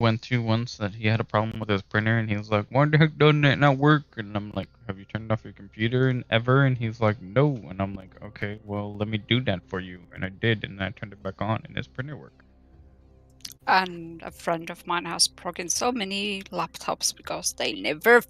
went to once that he had a problem with his printer, and he was like, "Why the heck doesn't it not work?" And I'm like, "Have you turned off your computer and ever?" And he's like, "No." And I'm like, "Okay, well, let me do that for you." And I did, and I turned it back on, and his printer worked. And a friend of mine has broken so many laptops because they never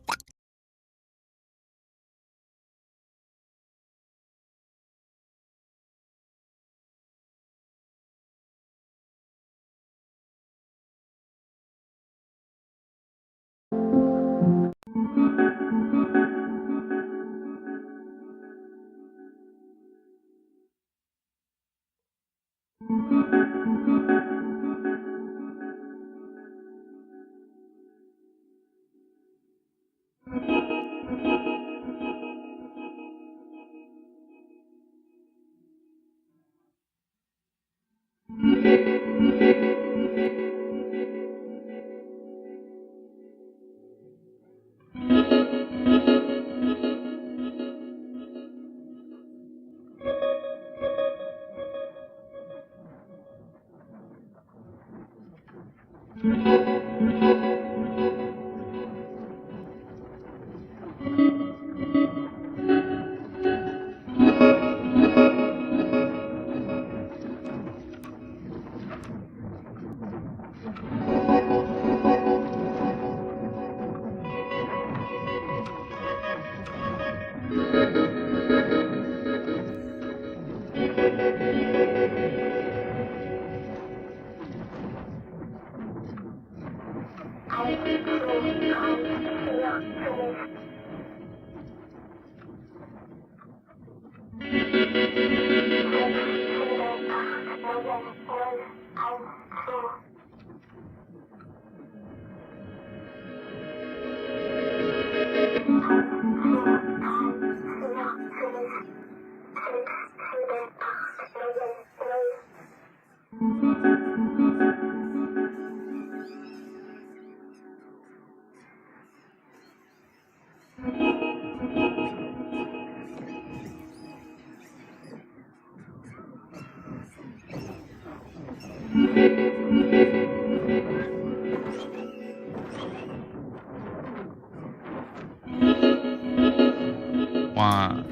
Wah.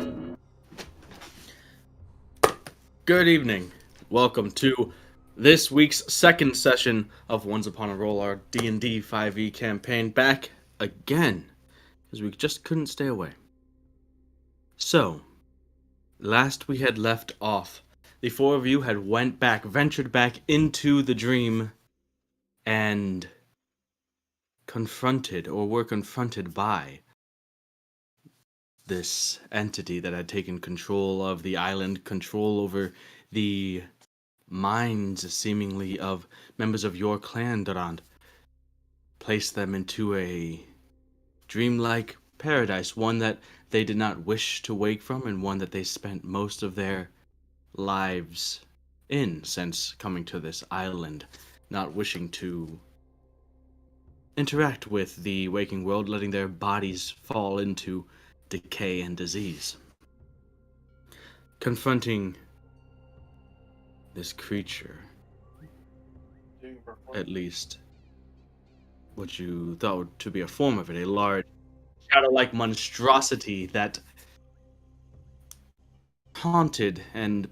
Good evening. Welcome to this week's second session of Once Upon a Roll, our D&D 5e campaign, back again, because we just couldn't stay away. So, last we had left off, the four of you had ventured back into the dream, and were confronted by this entity that had taken control of the island, control over the minds, seemingly, of members of your clan, Durand. Placed them into a dreamlike paradise, one that they did not wish to wake from, and one that they spent most of their lives in since coming to this island, not wishing to interact with the waking world, letting their bodies fall into decay and disease. Confronting this creature, at least what you thought to be a form of it, a large, shadow-like monstrosity that haunted and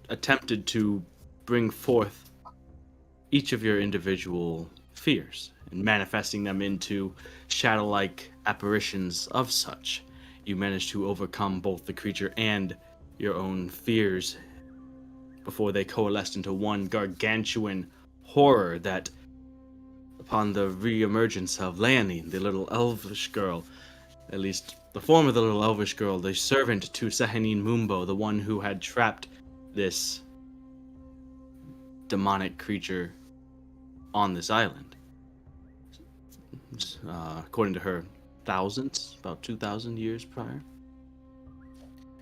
attempted to bring forth each of your individual fears and manifesting them into shadow-like apparitions of such. You managed to overcome both the creature and your own fears before they coalesced into one gargantuan horror that, upon the re-emergence of Leonie, the little elvish girl, at least the form of the little elvish girl, the servant to Sehanine Mumbo, the one who had trapped this demonic creature on this island. According to her, about 2,000 years prior.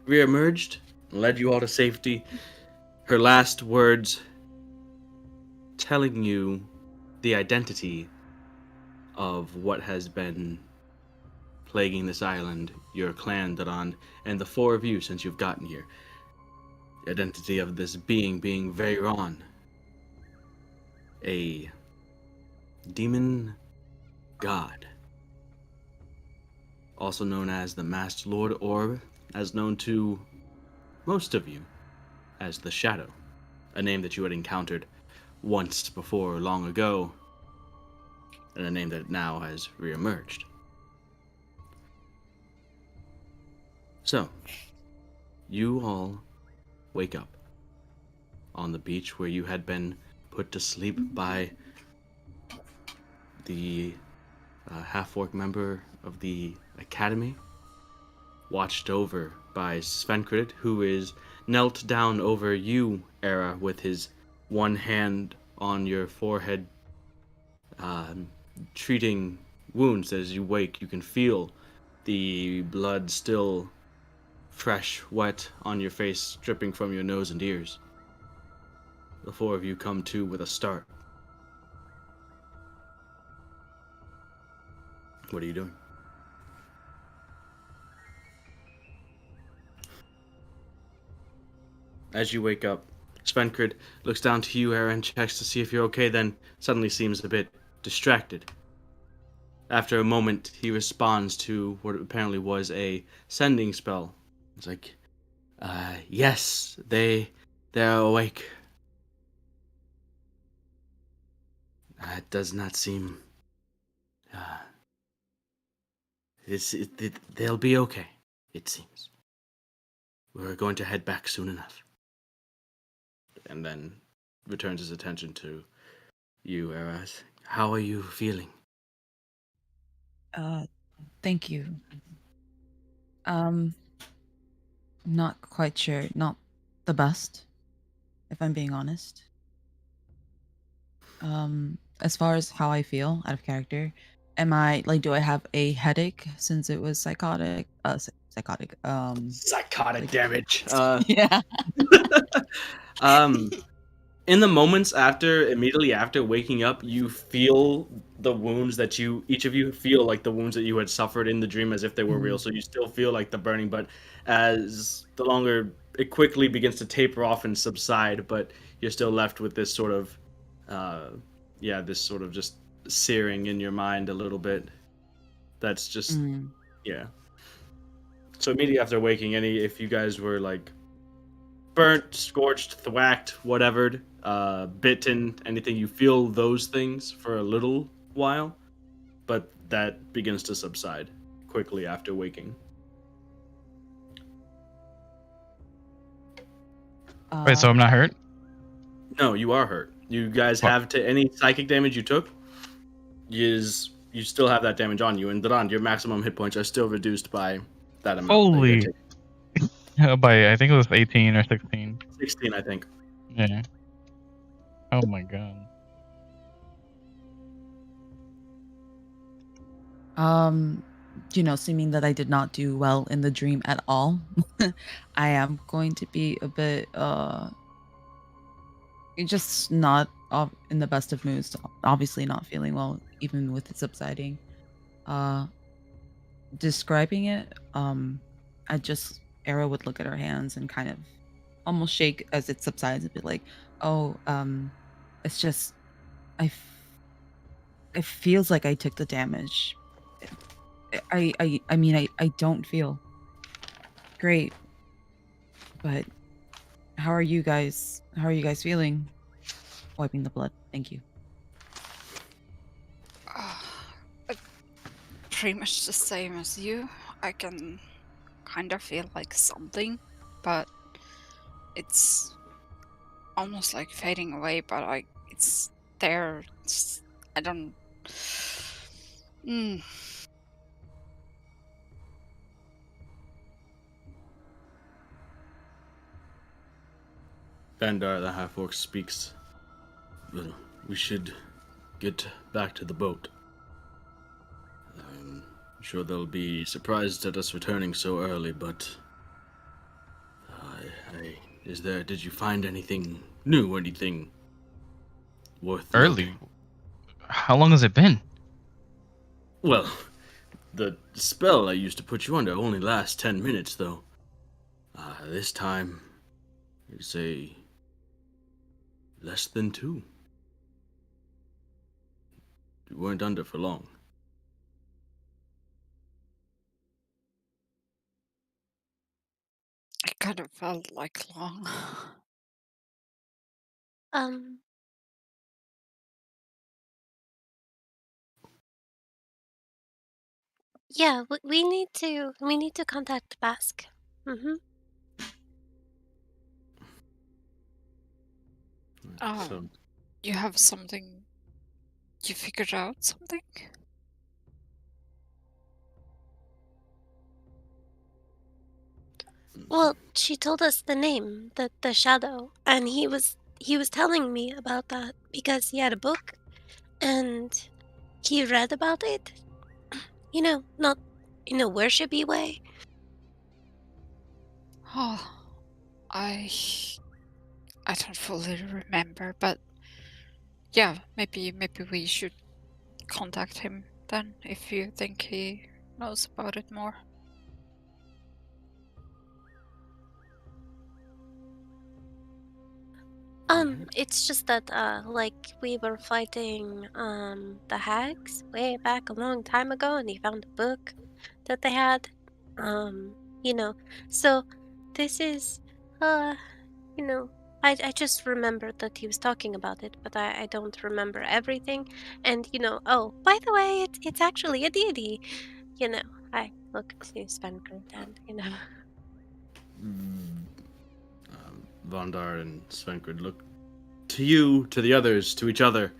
Re-emerged, led you all to safety. Her last words telling you the identity of what has been plaguing this island, your clan, Durand, and the four of you since you've gotten here. The identity of this being Vayne, a demon god, also known as the Masked Lord, or as known to most of you as the Shadow, a name that you had encountered once before long ago, and a name that now has reemerged. So, you all wake up on the beach where you had been put to sleep by the half-orc member of the academy, watched over by Svenkrid, who is knelt down over you, Era, with his one hand on your forehead, treating wounds. As you wake, you can feel the blood still fresh, wet on your face, dripping from your nose and ears. The four of you come to with a start. What are you doing? As you wake up, Svenkrid looks down to you, Aaron, checks to see if you're okay, then suddenly seems a bit distracted. After a moment, he responds to what apparently was a sending spell. It's like, yes, they're awake. It does not seem, they'll be okay, it seems. We're going to head back soon enough. And then returns his attention to you, Eras. How are you feeling? Thank you. Not quite sure. Not the best, if I'm being honest. As far as how I feel out of character, do I have a headache since it was psychotic? Psychotic. Psychotic like- damage. Yeah. In the moments immediately after waking up, you feel the wounds that each of you feel like the wounds that you had suffered in the dream as if they were real. So you still feel like the burning, but as the longer it quickly begins to taper off and subside, but you're still left with this sort of, this sort of just searing in your mind a little bit. That's just, yeah. So immediately after waking, if you guys were like burnt, scorched, thwacked, whatever, bitten, anything, you feel those things for a little while, but that begins to subside quickly after waking. Wait, so I'm not hurt? No, you are hurt. You guys have to any psychic damage you took you still have that damage on you, and Duran, your maximum hit points are still reduced by that amount. Holy! By I think it was 18 or 16. 16, I think. Yeah. Oh my god. Seeming that I did not do well in the dream at all, I am going to be a bit just not in the best of moods. Obviously not feeling well, even with it subsiding. Describing it, Era would look at her hands and kind of almost shake as it subsides, a bit like, oh, it's just, it feels like I took the damage. I don't feel great, but how are you guys feeling? Wiping the blood. Thank you. Pretty much the same as you. I can kind of feel like something, but it's almost like fading away, but it's there. I don't... Bandar, the half-orc, speaks. Well, we should get back to the boat. I'm sure they'll be surprised at us returning so early, but... did you find anything new, anything worth Early? noting? How long has it been? Well, the spell I used to put you under only lasts 10 minutes, though. This time, you say less than 2. You weren't under for long. It kind of felt like long. Um, yeah, we need to contact Basque. Mm-hmm. So You have something. You figured out something? Well, she told us the name, the shadow, and he was telling me about that because he had a book and he read about it. You know, not in a worshipy way. Oh, I don't fully remember, but yeah, maybe we should contact him then if you think he knows about it more. It's just that like we were fighting the hags way back a long time ago, and he found a book that they had. You know, so this is you know, I just remembered that he was talking about it, but I don't remember everything. And oh, by the way, it's actually a deity. You know, I look to Svenkert and Vondar and Svenkard look to you, to the others, to each other.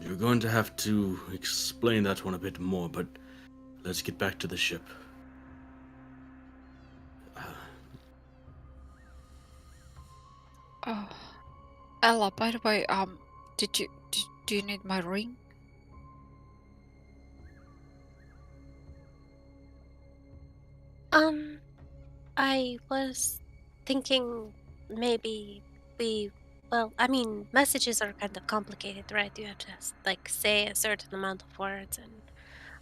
You're going to have to explain that one a bit more, but let's get back to the ship. Oh, Ella, by the way, do you need my ring? I was thinking maybe well, I mean, messages are kind of complicated, right? You have to like say a certain amount of words and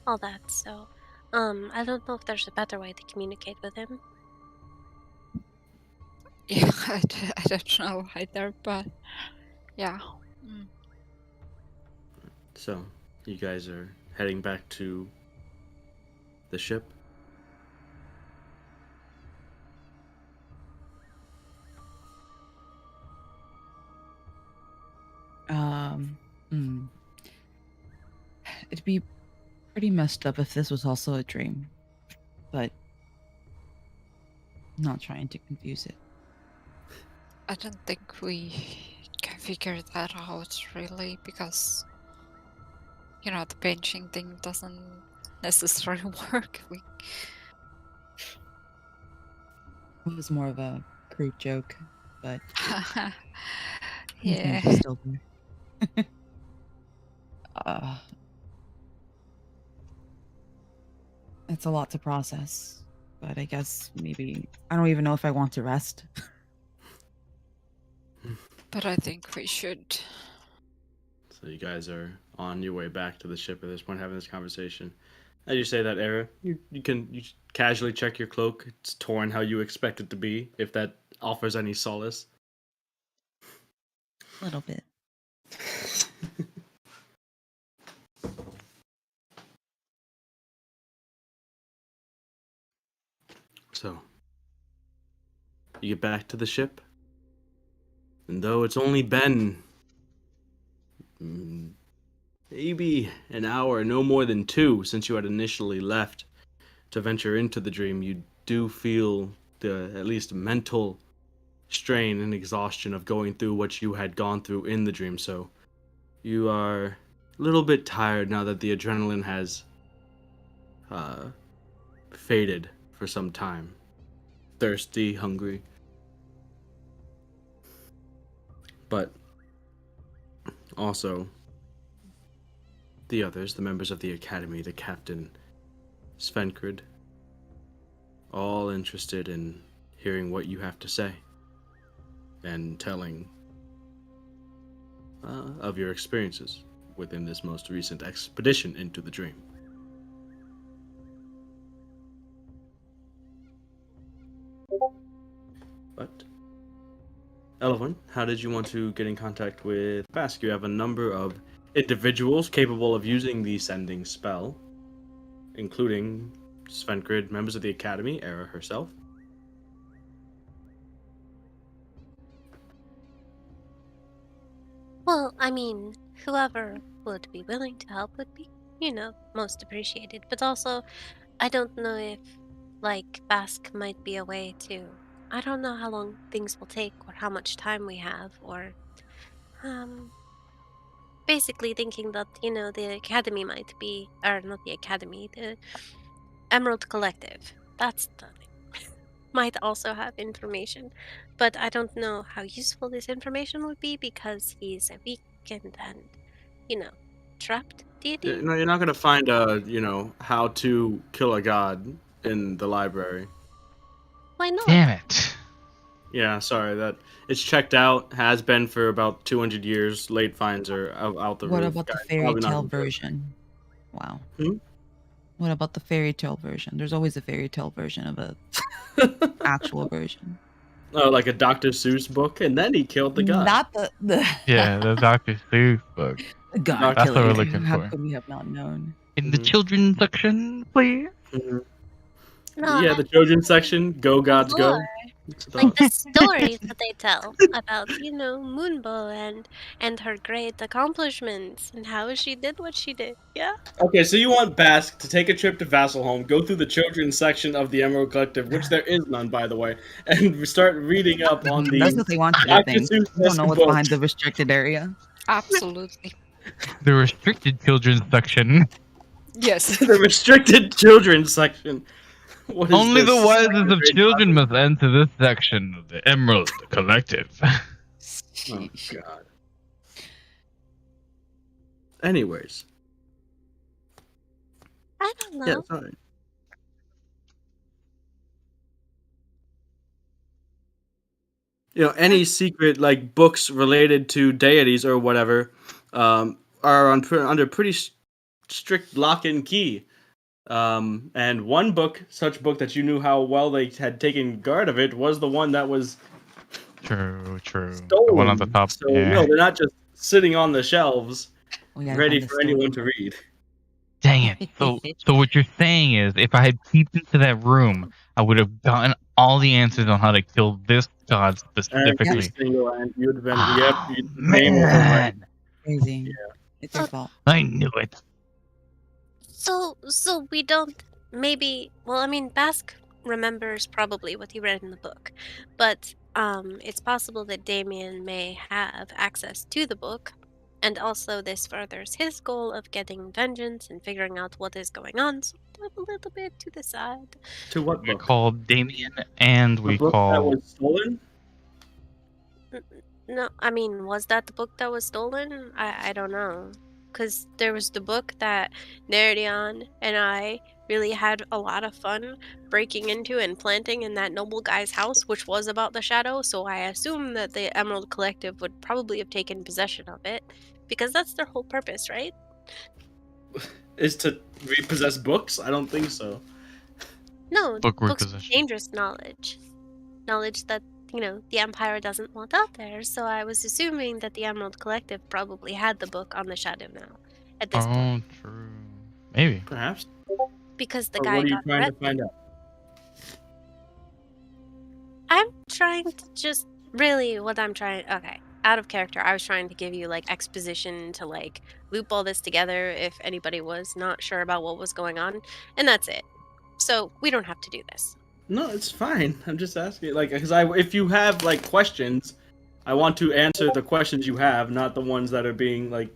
all that. So, I don't know if there's a better way to communicate with him. Yeah, I don't know either, but yeah. So, you guys are heading back to the ship? Hmm. It'd be pretty messed up if this was also a dream, but I'm not trying to confuse it. I don't think we can figure that out really because the benching thing doesn't necessarily work. It was more of a crude joke, but Yeah. she's still there. uh, it's a lot to process, but I guess maybe I don't even know if I want to rest. But I think we should. So you guys are on your way back to the ship at this point, having this conversation. As you say that, Era, you casually check your cloak. It's torn how you expect it to be, if that offers any solace. A little bit. So, you get back to the ship, and though it's only been maybe an hour, no more than 2, since you had initially left to venture into the dream, you do feel the at least mental strain and exhaustion of going through what you had gone through in the dream. So you are a little bit tired now that the adrenaline has faded for some time. Thirsty, hungry. But also the others, the members of the academy, the captain, Svenkard, all interested in hearing what you have to say and telling of your experiences within this most recent expedition into the dream. But Elowen, how did you want to get in contact with Bask? You have a number of individuals capable of using the sending spell, including Svenkrid, members of the Academy, Era herself. Well, I mean, whoever would be willing to help would be, most appreciated. But also, I don't know if, like, Bask might be a way to. I don't know how long things will take or how much time we have, or, um, basically thinking that, the Academy might be, or not the Academy, the Emerald Collective. That's the thing. Might also have information, but I don't know how useful this information would be because he's a weakened and, you know, trapped deity. No, you're not gonna find how to kill a god in the library. Why not? Damn it. Yeah, sorry, that it's checked out, has been for about 200 years. Late finds are out the What roof. about the Guys, fairy probably not tale gonna do it. version? Wow. Hmm? What about the fairy tale version? There's always a fairy tale version of a actual version. Oh, like a Dr. Seuss book, and then he killed the god. Not the Yeah, the Dr. Seuss book. God That's what we're killer. looking How for. could we have not known? In the Mhm. children's section, please. Mhm. No, Yeah, the children's section, Go Gods Go. lore. It's Like about- the stories that they tell about, Moonbow and her great accomplishments and how she did what she did. Yeah. Okay, so you want Bask to take a trip to Vasselholm, go through the children's section of the Emerald Collective, which there is none, by the way, and start reading up on That's the what they want you to Dr. think. Seuss You don't know what's books. behind the restricted area. Absolutely. The restricted children's section. Yes. The restricted children's section. What is Only the this? wisest of children must enter this section of the Emerald Collective. Oh Sheesh. god. Anyways, I don't know. yeah, sorry. Any secret like books related to deities or whatever are under pretty strict lock and key. And one book, such book that you knew how well they had taken guard of it, was the one that was True. stolen. The one on the top. So Yeah. no, they're not just sitting on the shelves, We gotta ready find the for anyone story. to read. Dang it. So what you're saying is, if I had peeped into that room, I would have gotten all the answers on how to kill this god Every specifically. single and you'd have been Oh, game over, right? man. Crazy. It's your fault. I knew it. So we don't maybe. Well, I mean, Bask remembers probably what he read in the book, but it's possible that Damien may have access to the book, and also this furthers his goal of getting vengeance and figuring out what is going on. So put a little bit to the side. To what We book? called Damien and The we book that called. was stolen? No, I mean, was that the book that was stolen? I don't know. Because there was the book that Nerdion and I really had a lot of fun breaking into and planting in that noble guy's house, which was about the shadow, so I assume that the Emerald Collective would probably have taken possession of it, because that's their whole purpose, right? Is to repossess books? I don't think so. No, Book books with repossession. dangerous knowledge. Knowledge that, the Empire doesn't want out there, so I was assuming that the Emerald Collective probably had the book on the shadow now, at this point. Oh, true. Maybe. Perhaps. Because the Or guy what are you got trying to threatened. find out? I'm trying to just really what I'm trying. Okay, out of character, I was trying to give you like exposition to like loop all this together if anybody was not sure about what was going on, and that's it. So we don't have to do this. No, it's fine. I'm just asking, because if you have like questions, I want to answer the questions you have, not the ones that are being like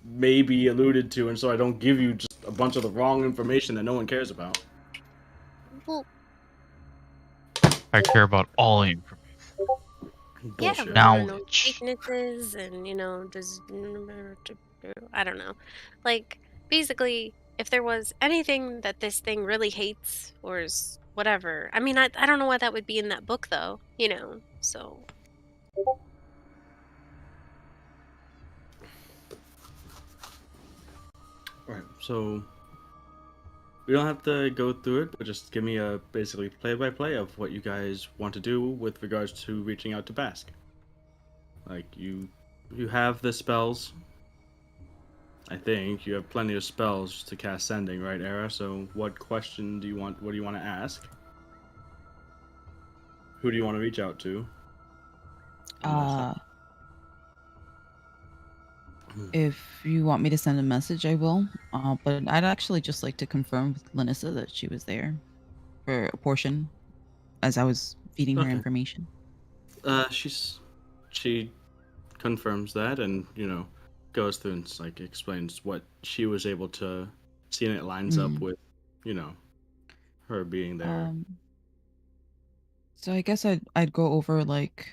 maybe alluded to, and so I don't give you just a bunch of the wrong information that no one cares about. Well, I care about all information. yeah, Bullshit. we Now- wanna know Knowledge. weaknesses and does I don't know, like basically if there was anything that this thing really hates or is whatever. I mean, I don't know why that would be in that book though, so. Right. So we don't have to go through it, but just give me a basically play-by-play of what you guys want to do with regards to reaching out to Bask. Like, you have the spells. I think you have plenty of spells to cast Sending, right, Era? So what question do you want? What do you want to ask? Who do you want to reach out to? On that side. Uh, if you want me to send a message, I will. But I'd actually just like to confirm with Lanissa that she was there for a portion as I was feeding her Okay. information. She confirms that, and goes through and like explains what she was able to see, and it lines up with her being there. So I guess I'd go over like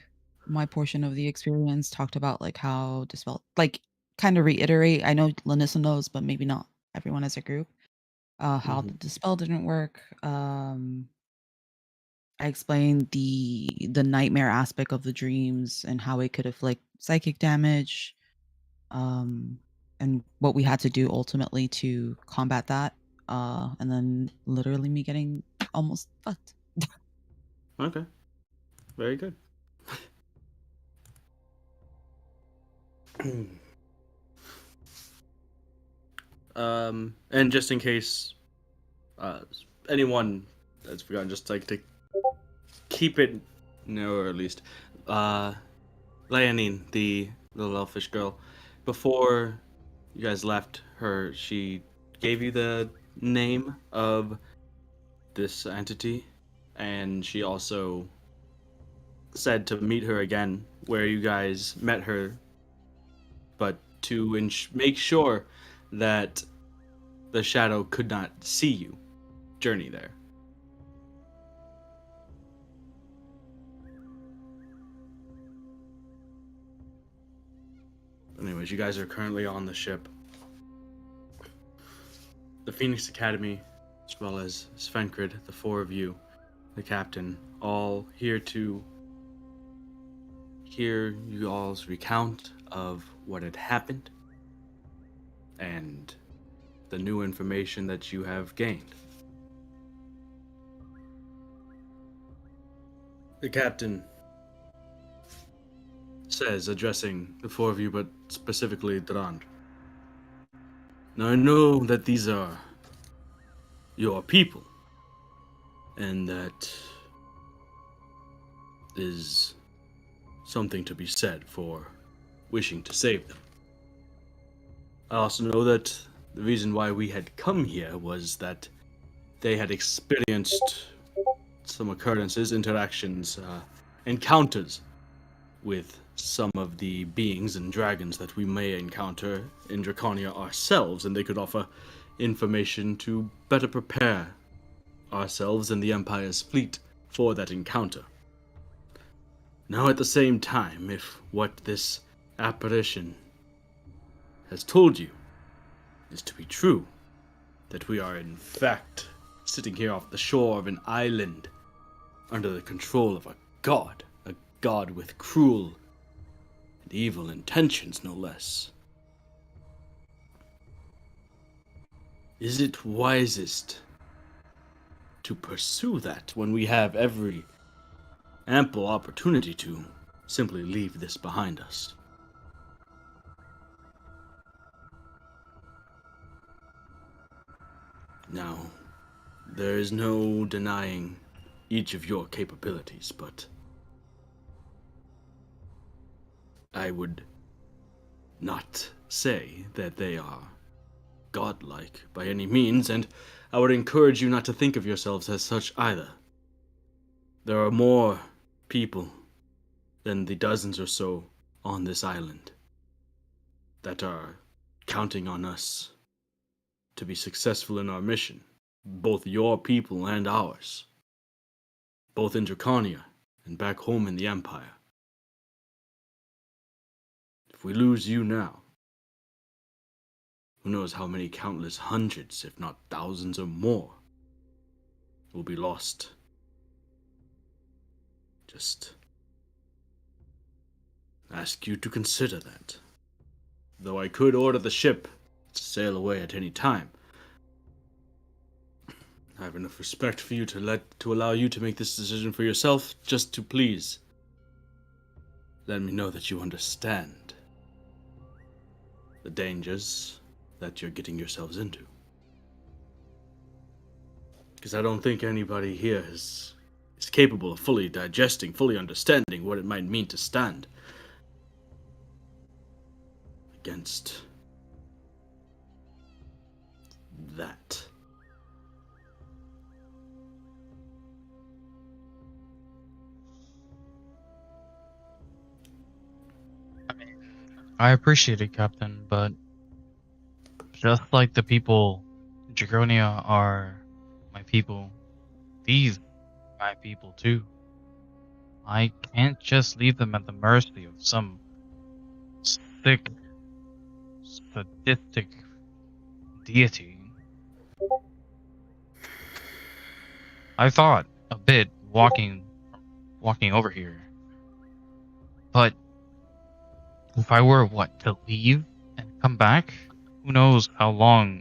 my portion of the experience, talked about like how Dispel, like kind of reiterate. I know Lanissa knows, but maybe not everyone as a group. How the Mhm. Dispel didn't work. I explained the nightmare aspect of the dreams and how it could inflict psychic damage. Um, and what we had to do ultimately to combat that. And then literally me getting almost fucked. Okay, very good. And just in case anyone that's forgotten, just like to keep it, or at least, Leonine, the little elfish girl, before you guys left her, she gave you the name of this entity, and she also said to meet her again where you guys met her, but to make sure that the shadow could not see you journey there. Anyways, you guys are currently on the ship. The Phoenix Academy, as well as Svenkrid, the four of you, the captain, all here to hear you all's recount of what had happened and the new information that you have gained. The captain says, addressing the four of you, but specifically Durand. Now I know that these are your people, and that is something to be said for wishing to save them. I also know that the reason why we had come here was that they had experienced some occurrences, interactions, encounters with some of the beings and dragons that we may encounter in Draconia ourselves, and they could offer information to better prepare ourselves and the Empire's fleet for that encounter. Now, at the same time, if what this apparition has told you is to be true, that we are in fact sitting here off the shore of an island under the control of a god with cruel and evil intentions, no less. Is it wisest to pursue that when we have every ample opportunity to simply leave this behind us? Now, there is no denying each of your capabilities, but I would not say that they are godlike by any means, and I would encourage you not to think of yourselves as such either. There are more people than the dozens or so on this island that are counting on us to be successful in our mission, both your people and ours, both in Draconia and back home in the Empire. If we lose you now, who knows how many countless hundreds, if not thousands or more, will be lost. Just ask you to consider that. Though I could order the ship to sail away at any time, I have enough respect for you to allow you to make this decision for yourself, just to please let me know that you understand the dangers that you're getting yourselves into. Because I don't think anybody here is capable of fully digesting, fully understanding what it might mean to stand against that. I appreciate it, Captain, but just like the people in Dragonia are my people, these are my people too. I can't just leave them at the mercy of some sick, sadistic deity. I thought a bit walking over here, but if I were to leave and come back, who knows how long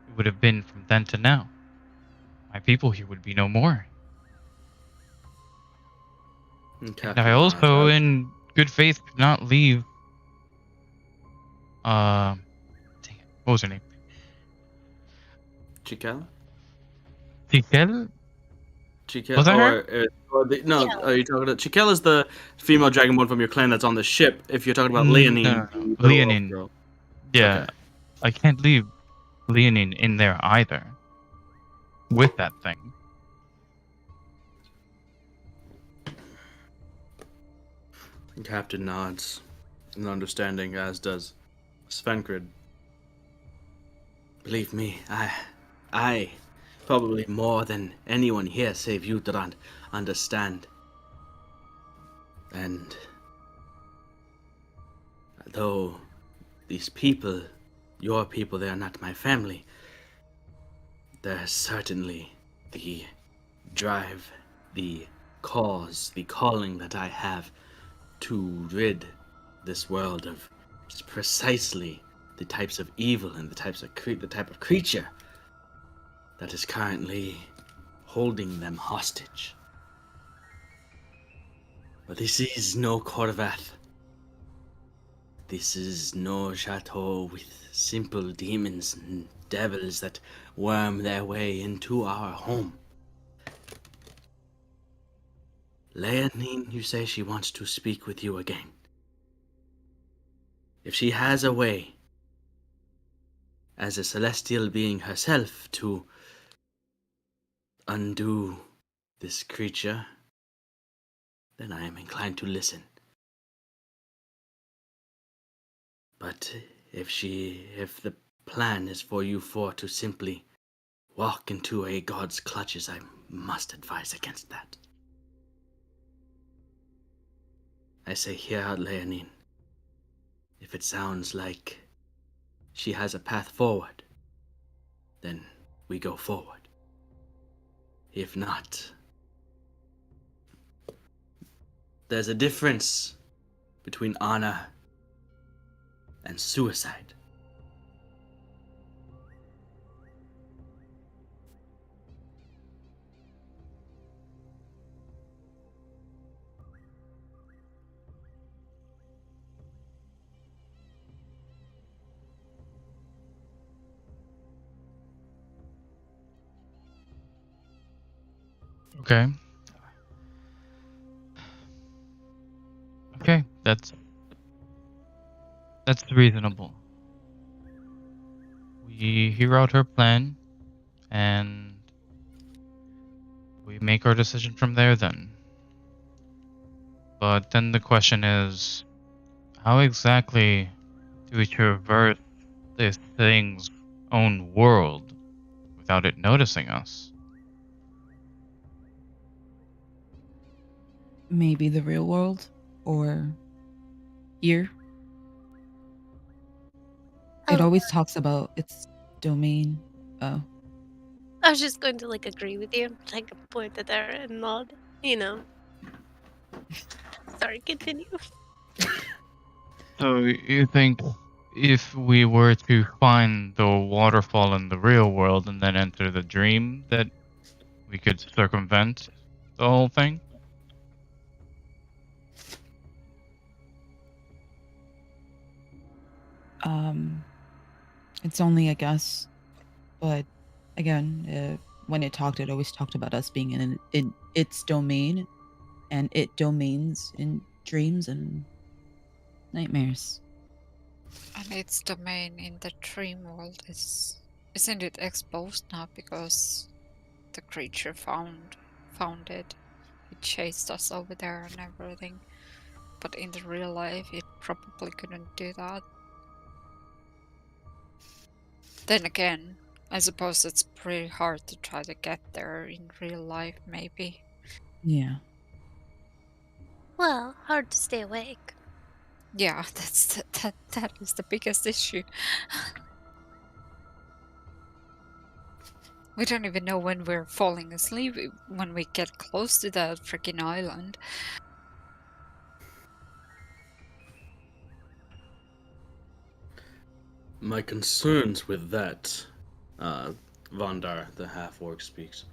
it would have been from then to now. My people here would be no more. And I also, in good faith, could not leave. Dang it, what was her name? Chikel? Tikel? Chikel, Was that her? Yeah. are you talking about Chikel is the female dragonborn from your clan that's on the ship. If you're talking about No, Leonine, Leonine. Yeah, Okay. I can't leave Leonine in there either. With that thing. The captain nods in understanding, as does Svenkrid. Believe me, I probably more than anyone here save you, Durant, understand. And though these people, your people, they are not my family, they're certainly the drive, the cause, the calling that I have to rid this world of precisely the types of evil and the type of creature that is currently holding them hostage. But this is no Corvath. This is no chateau with simple demons and devils that worm their way into our home. Leonine, you say she wants to speak with you again. If she has a way, as a celestial being herself, to undo this creature, then I am inclined to listen. But if the plan is for you four to simply walk into a god's clutches, I must advise against that. I say, hear out Leonine. If it sounds like she has a path forward, then we go forward. If not, there's a difference between honor and suicide. Okay. Okay, that's reasonable. We hear out her plan, and we make our decision from there then. But then the question is, how exactly do we traverse this thing's own world without it noticing us? Maybe the real world or here. It Oh, always talks about its domain. Oh, I was just going to like agree with you, like point it there and nod. You know. Sorry, continue. So you think if we were to find the waterfall in the real world and then enter the dream, that we could circumvent the whole thing? It's only a guess, but again, when it always talked about us being in its domain, and it domains in dreams and nightmares. And its domain in the dream world isn't it exposed now because the creature found it? It chased us over there and everything. But in the real life, it probably couldn't do that. Then again, I suppose it's pretty hard to try to get there in real life, maybe. Yeah. Well, hard to stay awake. Yeah, that is the biggest issue. We don't even know when we're falling asleep when we get close to that freaking island. My concerns with that, Vandar, the half-orc, speaks.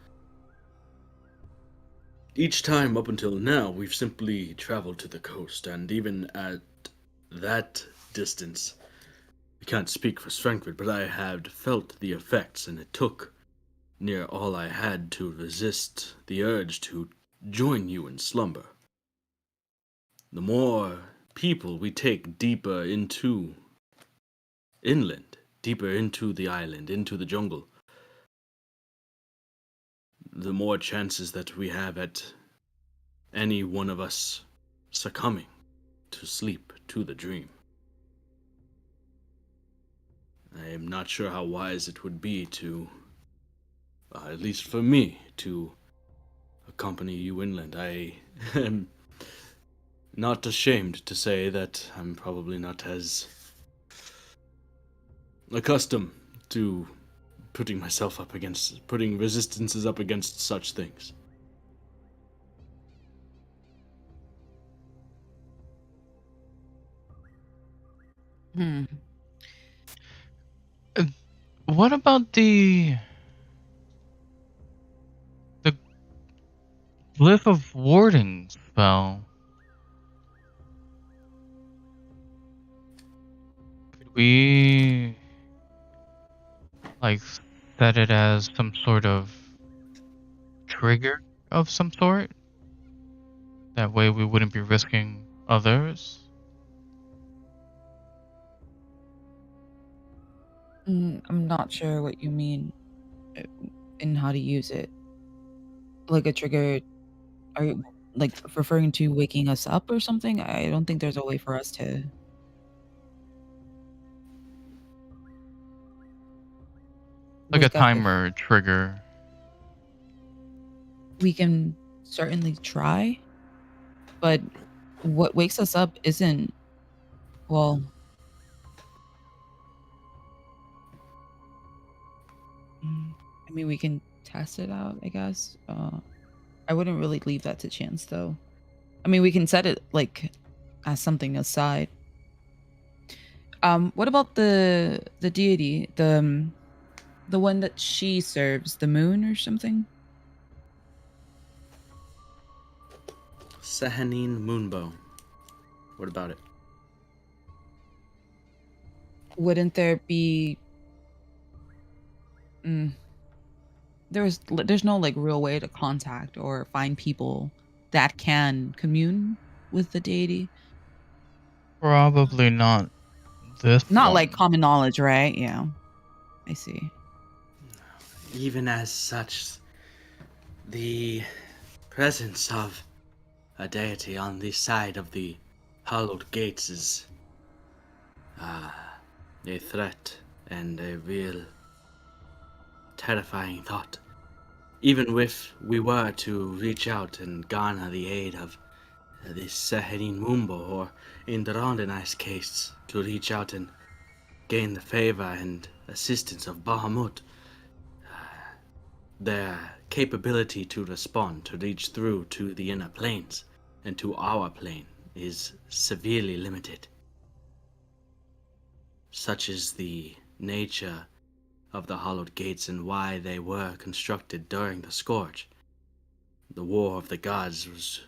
Each time up until now, we've simply traveled to the coast, and even at that distance, I can't speak for Strangford, but I had felt the effects, and it took near all I had to resist the urge to join you in slumber. The more people we take deeper into inland, deeper into the island, into the jungle, the more chances that we have at any one of us succumbing to sleep, to the dream. I am not sure how wise it would be to, at least for me, to accompany you inland. I am not ashamed to say that I'm probably not as accustomed to putting resistances up against such things. Hmm. What about the glyph of warding spell? Could we like set it as some sort of trigger of some sort? That way we wouldn't be risking others. I'm not sure what you mean uh, in how to use it. Like a trigger, are you like referring to waking us up or something? I don't think there's a way for us to Like a wake up if timer trigger. we can certainly try, but what wakes us up isn't, well, I mean, we can test it out, I guess. I wouldn't really leave that to chance, though. I mean, we can set it like as something aside. What about the deity, the one that she serves, the moon or something? Sahanine Moonbow. What about it? Wouldn't there be? Mm, there's no like real way to contact or find people that can commune with the deity. Probably not this Not like one. common knowledge, right? Yeah, I see. Even as such, the presence of a deity on the side of the hollowed gates is a threat and a real terrifying thought. Even if we were to reach out and garner the aid of this Saharin Mumbo, or in the Rondonai's case, to reach out and gain the favor and assistance of Bahamut, their capability to respond, to reach through to the inner planes and to our plane is severely limited. Such is the nature of the hollowed gates and why they were constructed during the Scourge. The War of the Gods was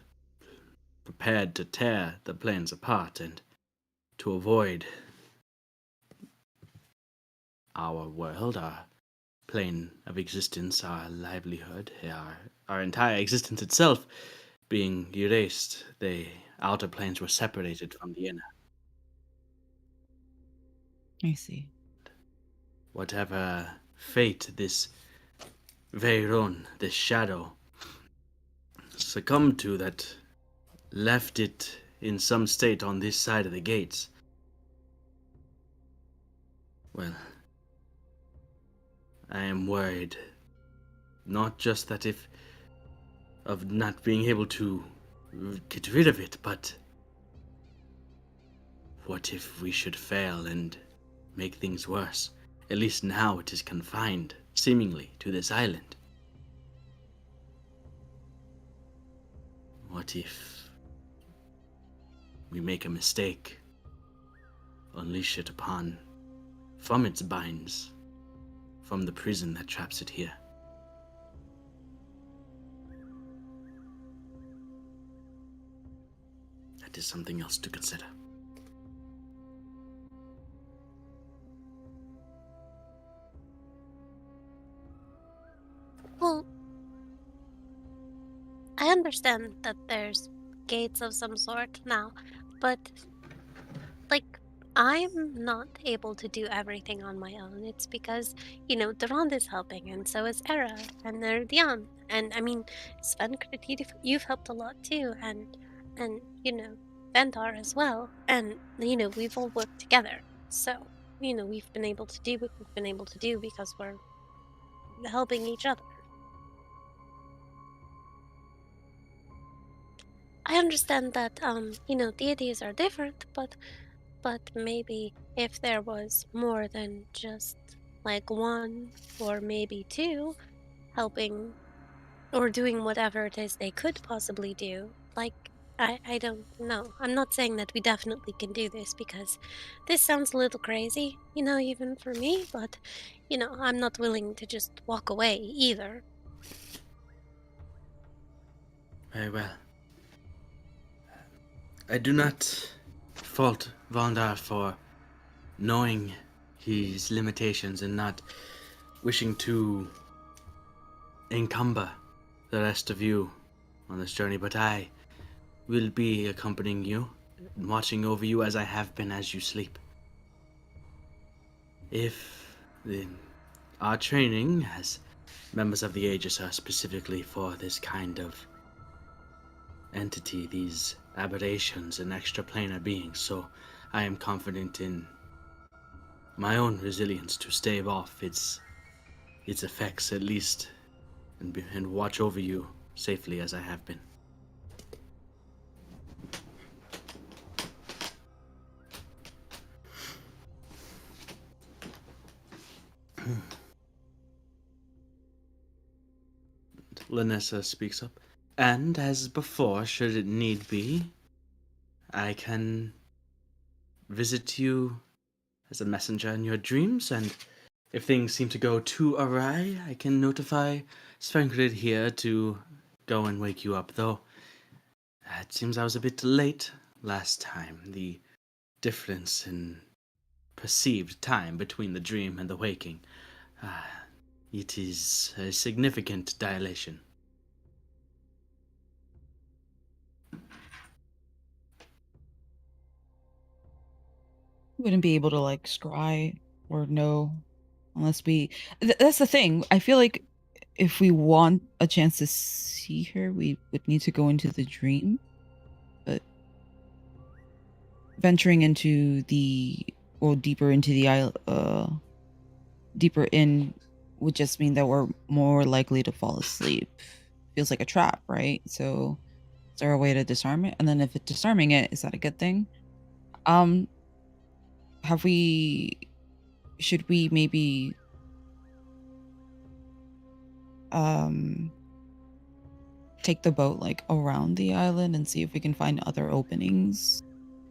prepared to tear the planes apart and to avoid our world, our plane of existence, our livelihood, our entire existence itself being erased. The outer planes were separated from the inner. I see. Whatever fate this Veyron, this shadow, succumbed to that left it in some state on this side of the gates. Well, I am worried. Not just that if of not being able to get rid of it, but what if we should fail and make things worse? At least now it is confined, seemingly, to this island. What if we make a mistake, unleash it upon, from its binds, from the prison that traps it here? That is something else to consider. Well, I understand that there's gates of some sort now, but like I'm not able to do everything on my own. It's because, Durand is helping, and so is Era, and they're Dion. And I mean, Svenkrit, you've helped a lot too, and Ventar as well. And we've all worked together. So, we've been able to do what we've been able to do because we're helping each other. I understand that deities are different, but maybe if there was more than just like one or maybe two helping or doing whatever it is they could possibly do, like I don't know. I'm not saying that we definitely can do this because this sounds a little crazy, even for me, but I'm not willing to just walk away either. Very well. I do not fault Valdar for knowing his limitations and not wishing to encumber the rest of you on this journey, but I will be accompanying you and watching over you as I have been as you sleep. If our training as members of the Aegis are specifically for this kind of entity, these aberrations and extraplanar beings, so I am confident in my own resilience to stave off its effects at least, and watch over you safely as I have been. Lanessa speaks up. And as before, should it need be, I can visit you as a messenger in your dreams, and if things seem to go too awry, I can notify Svenkrid here to go and wake you up, though it seems I was a bit late last time. The difference in perceived time between the dream and the waking, it is a significant dilation. Wouldn't be able to like scry or know unless we. That's the thing. I feel like if we want a chance to see her, we would need to go into the dream. But venturing into the or deeper into the isle, deeper in would just mean that we're more likely to fall asleep. Feels like a trap, right? So is there a way to disarm it? And then if it's disarming it, is that a good thing? Should we maybe take the boat like around the island and see if we can find other openings?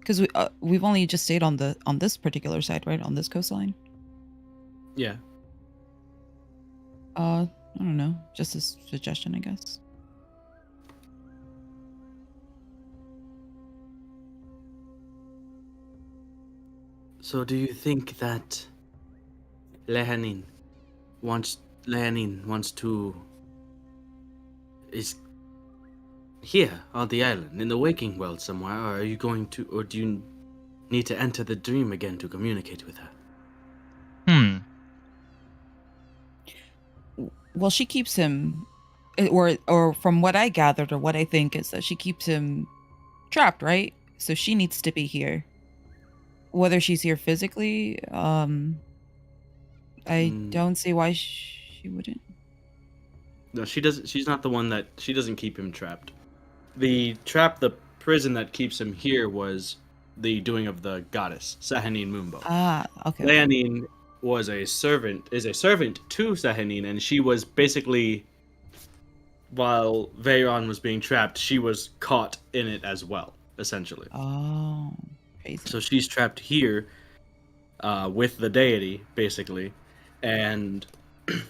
Because we've only just stayed on this particular side, right? On this coastline. Yeah. I don't know. Just a suggestion, I guess. So do you think that Lehanin wants to is here on the island in the waking world somewhere, or are you going to, or do you need to enter the dream again to communicate with her? Well, she keeps him, or from what I gathered, or what I think is that she keeps him trapped, right? So she needs to be here. Whether she's here physically, I don't see why she wouldn't. No, she doesn't. She's not the one that. She doesn't keep him trapped. The prison that keeps him here was the doing of the goddess Sahanin Mumbo. Ah, okay. Leonine is a servant to Sahanin, and she was basically, while Veyron was being trapped, she was caught in it as well, essentially. Oh, crazy. So she's trapped here with the deity, basically, and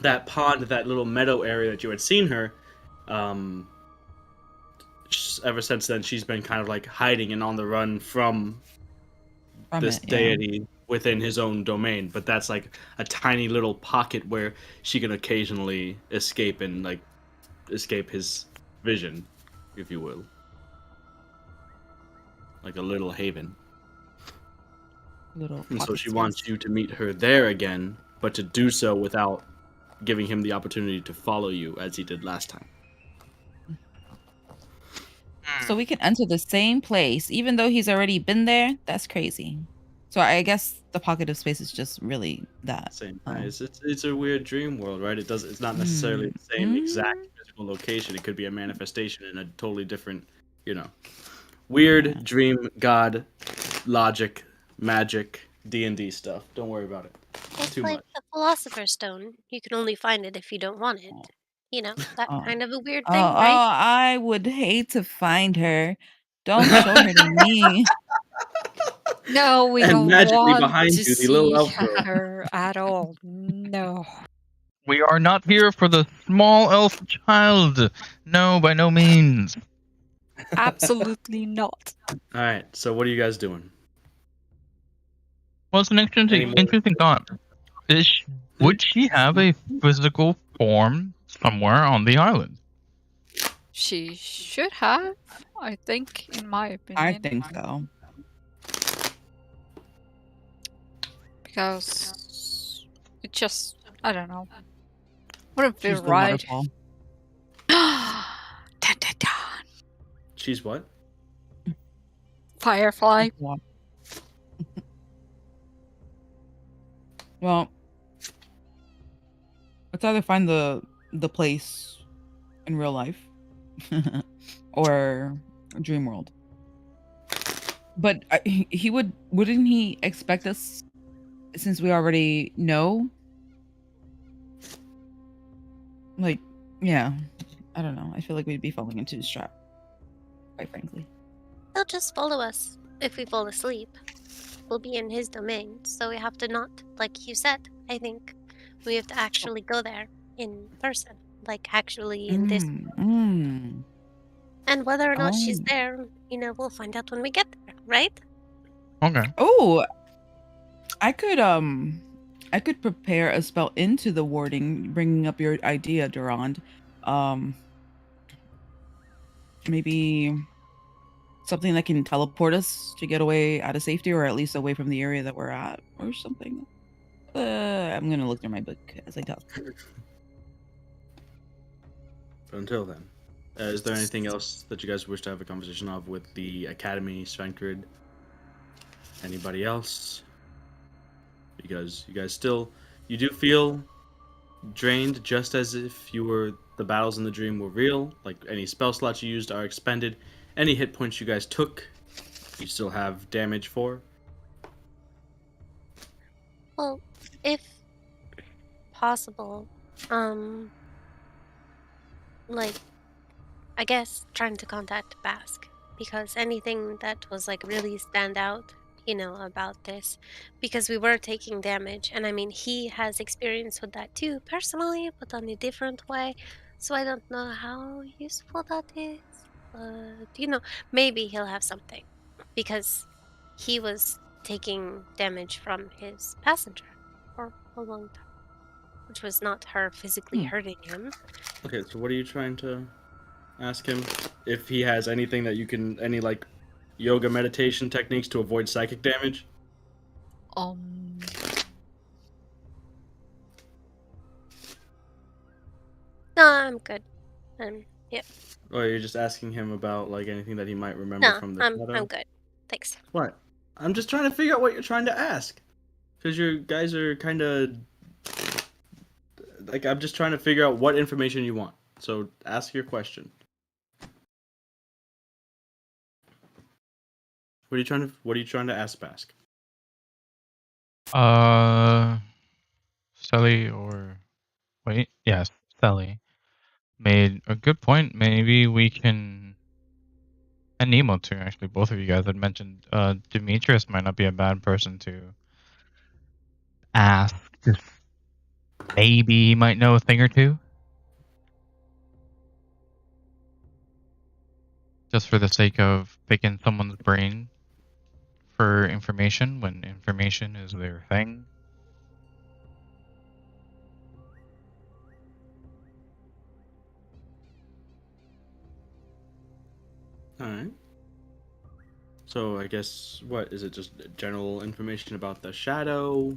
that pond, that little meadow area that you had seen her, ever since then, she's been kind of like hiding and on the run from this deity within his own domain. But that's like a tiny little pocket where she can occasionally escape and like escape his vision, if you will. Like a little haven. And so she wants you to meet her there again, but to do so without giving him the opportunity to follow you as he did last time. So we can enter the same place, even though he's already been there? That's crazy. So I guess the pocket of space is just really that. Same. It's a weird dream world, right? It's not necessarily the same exact physical location. It could be a manifestation in a totally different, weird dream god logic magic D&D stuff. Don't worry about it. It's Too like much. the Philosopher's Stone. You can only find it if you don't want it. That kind of a weird Oh, thing, right? I would hate to find her. Don't show her to me. No, we And don't magically want behind to you, the little see elf girl. her at all. No. We are not here for the small elf child. No, by no means. Absolutely not. All right. So what are you guys doing? Well, it's an interesting thought. Would she have a physical form somewhere on the island? She should have, I think, in my opinion. I think so. Because it just, I don't know. Wouldn't feel She's the right. waterfall. Dun, dun, dun. She's what? Firefly. Well, let's either find the place in real life or dream world. But he wouldn't he expect us, since we already know? Like, yeah, I don't know. I feel like we'd be falling into his trap, quite frankly. He'll just follow us if we fall asleep. We'll be in his domain, so we have to not, like you said, I think we have to actually go there in person, like actually in this. Mm. And whether or not she's there, we'll find out when we get there, right? Okay. Oh, I could prepare a spell into the warding, bringing up your idea, Durand. Maybe something that can teleport us to get away out of safety, or at least away from the area that we're at, or something. I'm gonna look through my book as I talk. But until then, is there anything else that you guys wish to have a conversation of with the Academy, Svenkrid? Anybody else? Because you guys you do feel drained, just as if the battles in the dream were real. Like any spell slots you used are expended. Any hit points you guys took, you still have damage for. Well, if possible, I guess trying to contact Basque, because anything that was really stand out, about this, because we were taking damage, and I mean he has experience with that too personally, but on a different way, so I don't know how useful that is, but maybe he'll have something, because he was taking damage from his passenger, or a long time. Which was not her physically hurting him. Okay, so what are you trying to ask him? If he has anything that you can, any like yoga meditation techniques to avoid psychic damage? No, I'm good. Yep. Or you're just asking him about like anything that he might remember No, from the I'm shadow? good. Thanks. What? I'm just trying to figure out what you're trying to ask. Because you guys are kind of like, I'm just trying to figure out what information you want. So ask your question. What are you trying to ask Bask? Sally or wait, yes, Sally made a good point. Maybe we can, and Nemo too. Actually, both of you guys had mentioned Demetrius might not be a bad person to ask. Just maybe he might know a thing or two, just for the sake of picking someone's brain for information when information is their thing. Alright. So I guess, what, is it just general information about the shadow?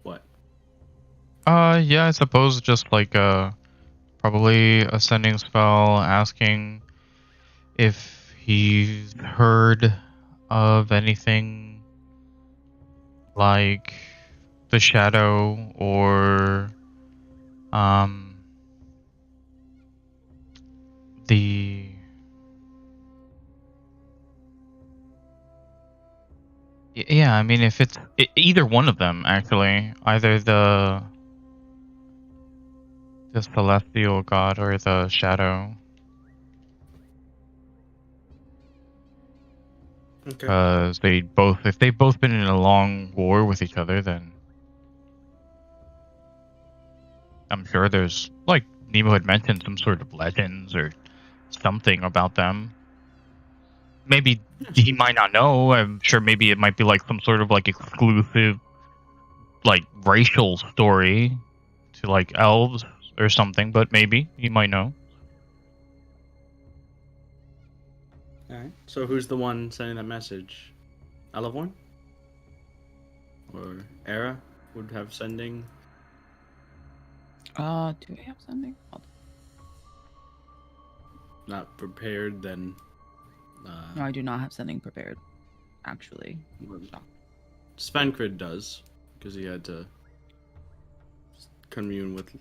What? Yeah, I suppose just like probably a sending spell asking if he's heard of anything like the shadow or the yeah, I mean if it's either one of them actually, either the celestial god or the shadow. Okay. Because if they've both been in a long war with each other, then I'm sure there's, like Nemo had mentioned, some sort of legends or something about them. Maybe he might not know. I'm sure maybe it might be like some sort of like exclusive, like racial story to like elves or something. But maybe he might know. Alright. So who's the one sending that message? Alavorn? Or Era would have sending? Do we have sending? Not prepared, then. No, I do not have sending prepared. Actually, Svenkrid does, because he had to commune with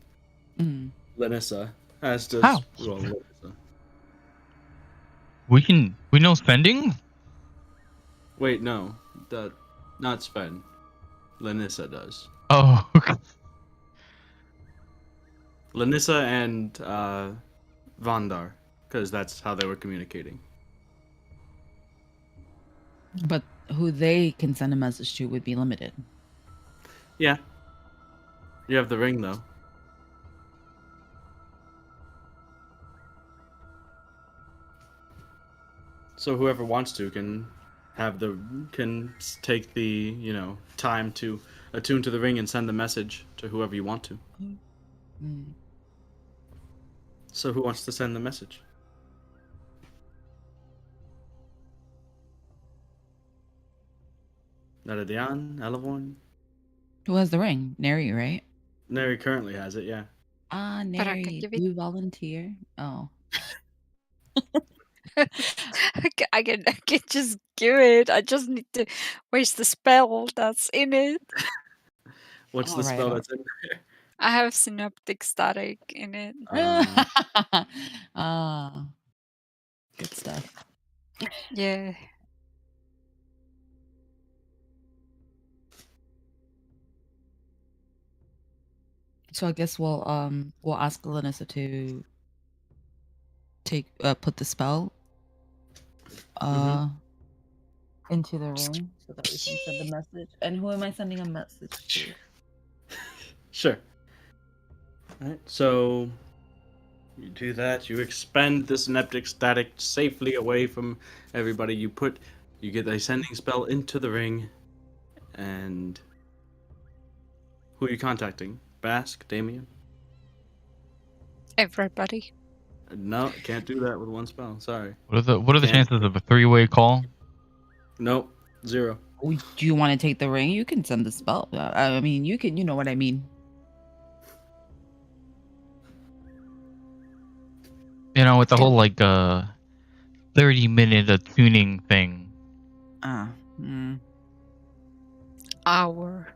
Lenissa. As does How? Lenissa. We know sending? Wait, no. Not Sven. Lenissa does. Oh, okay. Lenissa and Vandar, because that's how they were communicating. But who they can send a message to would be limited. Yeah. You have the ring, though. So whoever wants to can take the time to attune to the ring and send the message to whoever you want to. So who wants to send the message? Naradian, Alavorn? Who has the ring? Neri, right? Neri currently has it, yeah. But I can Neri, give do it. you volunteer? Oh. I can just give it. I just need to waste the spell that's in it. What's the Alright, spell alright. that's in there? I have synaptic static in it. Good stuff. Yeah. So I guess we'll ask Lenissa to put the spell into the ring so that we can send a message. And who am I sending a message to? Sure. Alright, so you do that, you expend the synaptic static safely away from everybody. You get a sending spell into the ring, and Who are you contacting? Bask, Damien? Everybody. No, can't do that with one spell. Sorry. What are the Can't. chances of a 3-way call? Nope. 0. Oh, do you want to take the ring? You can send the spell. I mean, you can. You know what I mean. You know, with the whole like 30-minute attuning thing. Hour.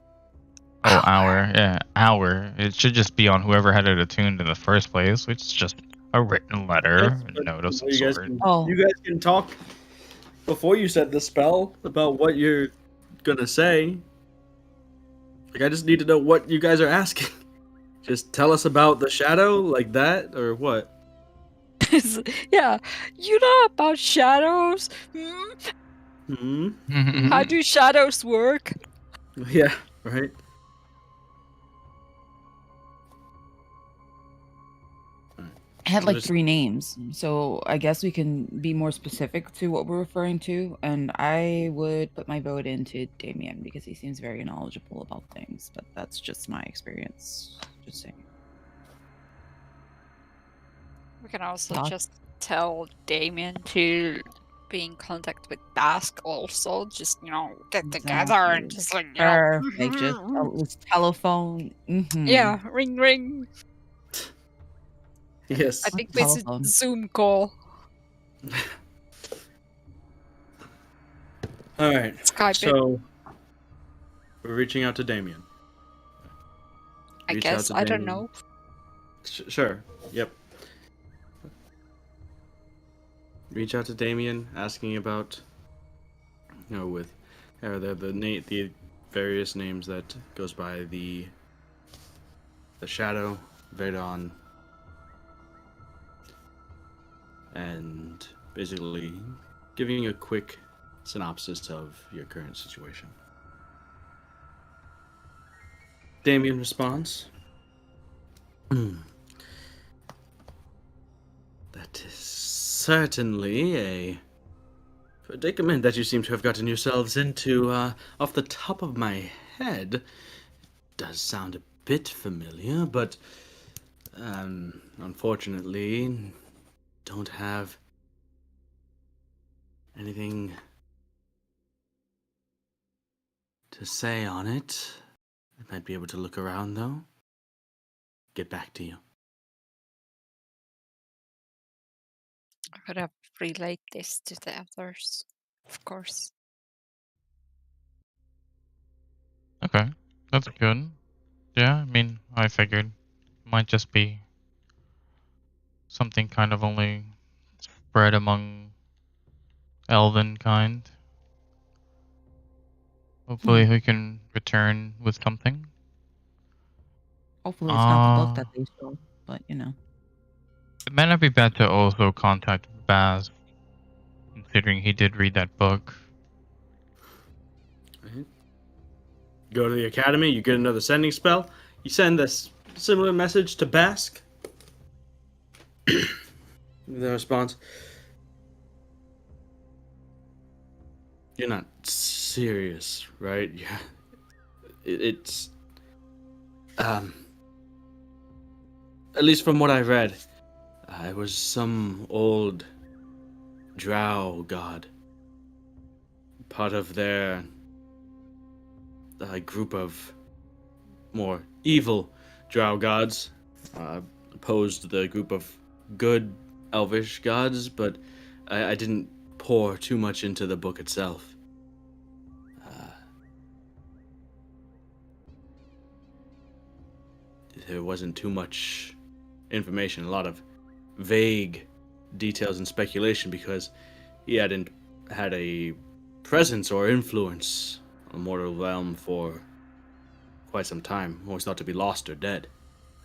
Oh, hour. Yeah, hour. It should just be on whoever had it attuned in the first place, which is just a written letter, Yes, a but note of some you guys sort. can, Oh. you guys can talk before you said the spell about what you're gonna say. Like, I just need to know what you guys are asking. Just tell us about the shadow, like that, or what? Yeah, you know about shadows? Hmm. How do shadows work? Yeah. Right. I had like Just- 3 names, so I guess we can be more specific to what we're referring to. And I would put my vote into Damien because he seems very knowledgeable about things. But that's just my experience. Just saying. We can also Doc? just tell Damien to be in contact with Bask also. Just, get together and Exactly. just like, Perfect. Just this telephone. yeah, ring ring. Yes. I think we should Telephone. Zoom call. All right. Skype it. So we're reaching out to Damien. I reach out guess. to I don't Damien. know. Sure. Yep. Reach out to Damien, asking about, with the various names that goes by the Shadow, Vayne, and basically giving a quick synopsis of your current situation. Damien responds, "That is certainly a predicament that you seem to have gotten yourselves into. Off the top of my head, it does sound a bit familiar, but unfortunately, don't have anything to say on it. I might be able to look around, though. Get back to you." I could have relayed this to the others, of course. Okay, that's good. Yeah, I mean, I figured it might just be something kind of only spread among elven kind. Hopefully we can return with something. Hopefully, it's not the book that they stole. But It might not be bad to also contact Baz, considering he did read that book. Go to the academy, you get another sending spell. You send this similar message to Bask. The response, "You're not serious, right? Yeah. It's at least from what I read, it was some old drow god, part of their group of more evil drow gods, opposed the group of good elvish gods, but I didn't pour too much into the book itself. There wasn't too much information, a lot of vague details and speculation, because he hadn't had a presence or influence on the mortal realm for quite some time. Always thought to be lost or dead.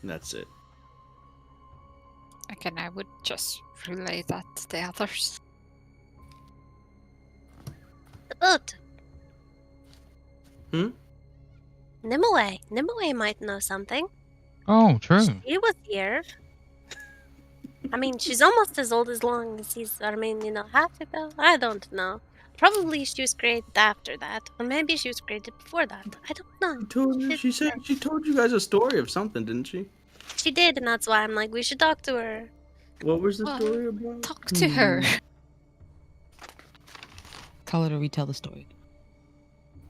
And that's it." Again, I would just relay that to the others. The boat. Hmm? Nimue might know something. Oh, true. She was here. I mean, she's almost as old as long as he's. Half ago. I don't know. Probably she was created after that, or maybe she was created before that. I don't know. She said she told you guys a story of something, didn't she? She did, and that's why I'm like, we should talk to her. What was the Well, story about? talk to her. Tell her to retell the story.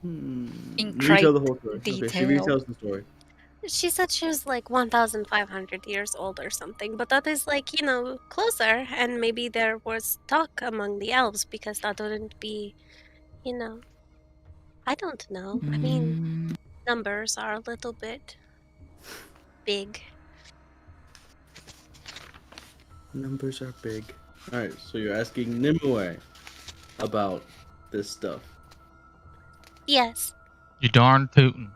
In Retell the great whole story. Okay, she detail. retells the story. She said she was like 1,500 years old or something, but that is like, closer, and maybe there was talk among the elves because that wouldn't be, I don't know. I mean, numbers are a little bit big. Numbers are big. Alright, so you're asking Nimue about this stuff. Yes. You darn tootin'.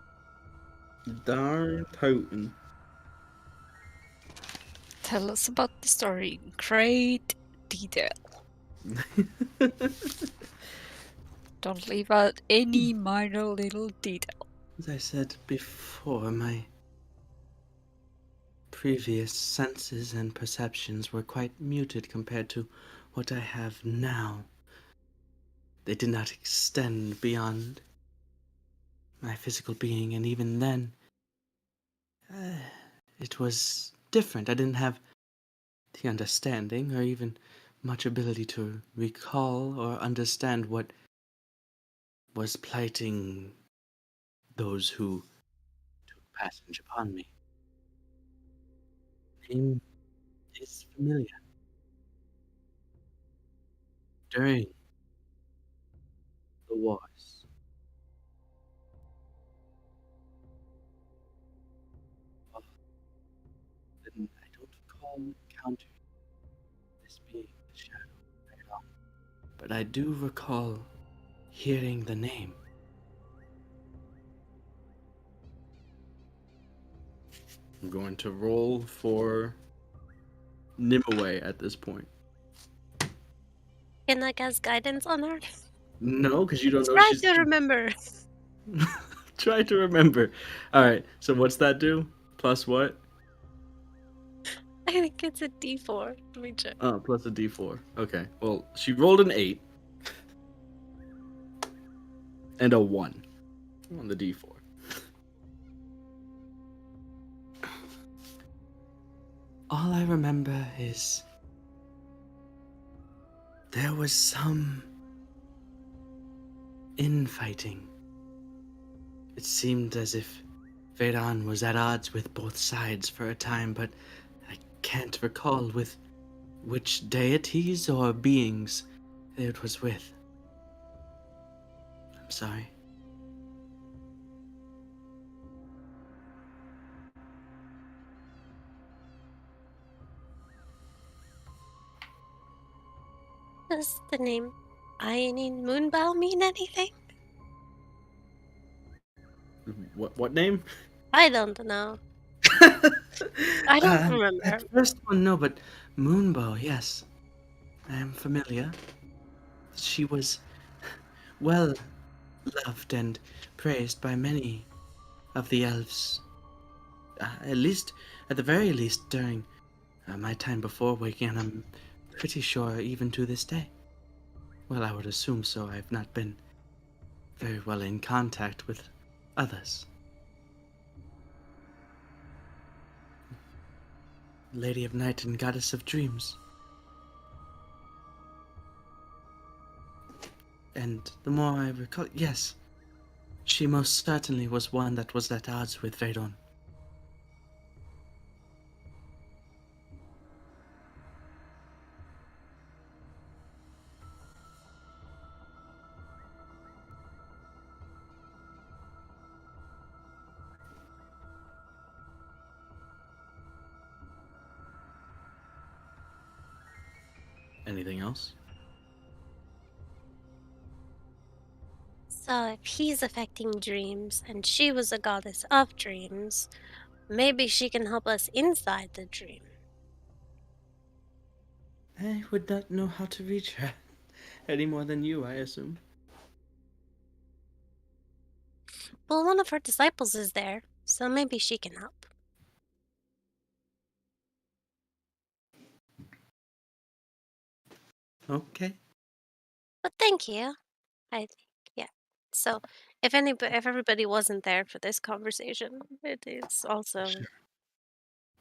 Darn potent. Tell us about the story in great detail. Don't leave out any minor little detail. As I said before, my previous senses and perceptions were quite muted compared to what I have now. They did not extend beyond my physical being, and even then, it was different. I didn't have the understanding or even much ability to recall or understand what was plighting those who took passage upon me. Name is familiar. During the wars, then I don't recall encountering this being the shadow very long, but I do recall hearing the name. I'm going to roll for Nimue at this point. Can I cast guidance on her? No, because you don't know Try she's. to remember. Try to remember. All right. So what's that do? Plus what? I think it's a D4. Let me check. Oh, plus a D4. Okay. Well, she rolled an 8 and a 1 on the D4. All I remember is there was some infighting. It seemed as if Vayne was at odds with both sides for a time, but I can't recall with which deities or beings it was with. I'm sorry. Does the name Ionin Moonbow mean anything? What name? I don't know. I don't remember. At first one, no, but Moonbow, yes. I am familiar. She was well loved and praised by many of the elves. At the very least, during my time before waking, and I'm pretty sure even to this day. Well, I would assume so. I've not been very well in contact with others. Lady of Night and Goddess of Dreams. And the more I recall, yes, she most certainly was one that was at odds with Vayne. Anything else? So if he's affecting dreams and she was a goddess of dreams, maybe she can help us inside the dream. I would not know how to reach her any more than you, I assume. Well, one of her disciples is there, so maybe she can help. Okay. But thank you. I think, yeah. So if everybody wasn't there for this conversation, it is also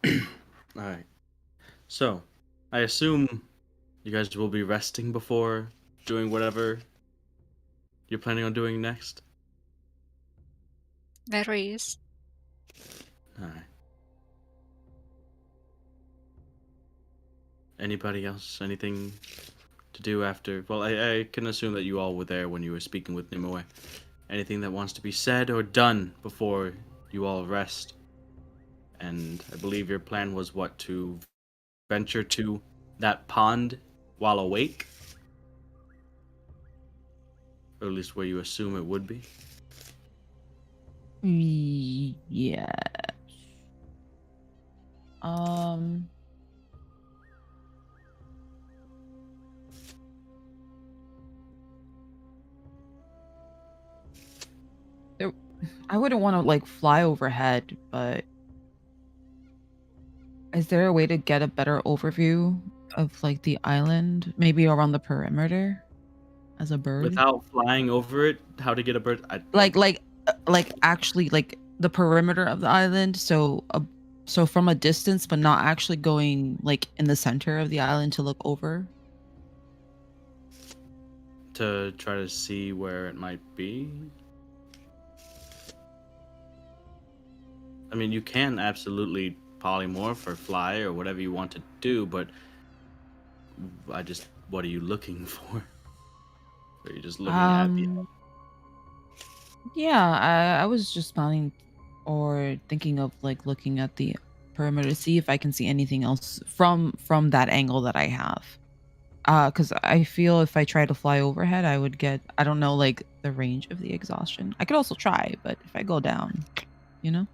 All right. So, I assume you guys will be resting before doing whatever you're planning on doing next. Varieties. All right. Anybody else? Anything to do after? Well, I can assume that you all were there when you were speaking with Nimue. Anything that wants to be said or done before you all rest? And I believe your plan was what, to venture to that pond while awake? Or at least where you assume it would be? Yeah. Um. There, I wouldn't want to like fly overhead, but is there a way to get a better overview of like the island, maybe around the perimeter as a bird? Without flying over it, how to get a bird? Like actually like the perimeter of the island, so from a distance, but not actually going like in the center of the island to look over. To try to see where it might be. I mean, you can absolutely polymorph or fly or whatever you want to do, but what are you looking for? Are you just looking at the? Yeah, I was just planning or thinking of like looking at the perimeter to see if I can see anything else from that angle that I have. Because I feel if I try to fly overhead, I would get, I don't know, like the range of the exhaustion. I could also try, but if I go down, you know?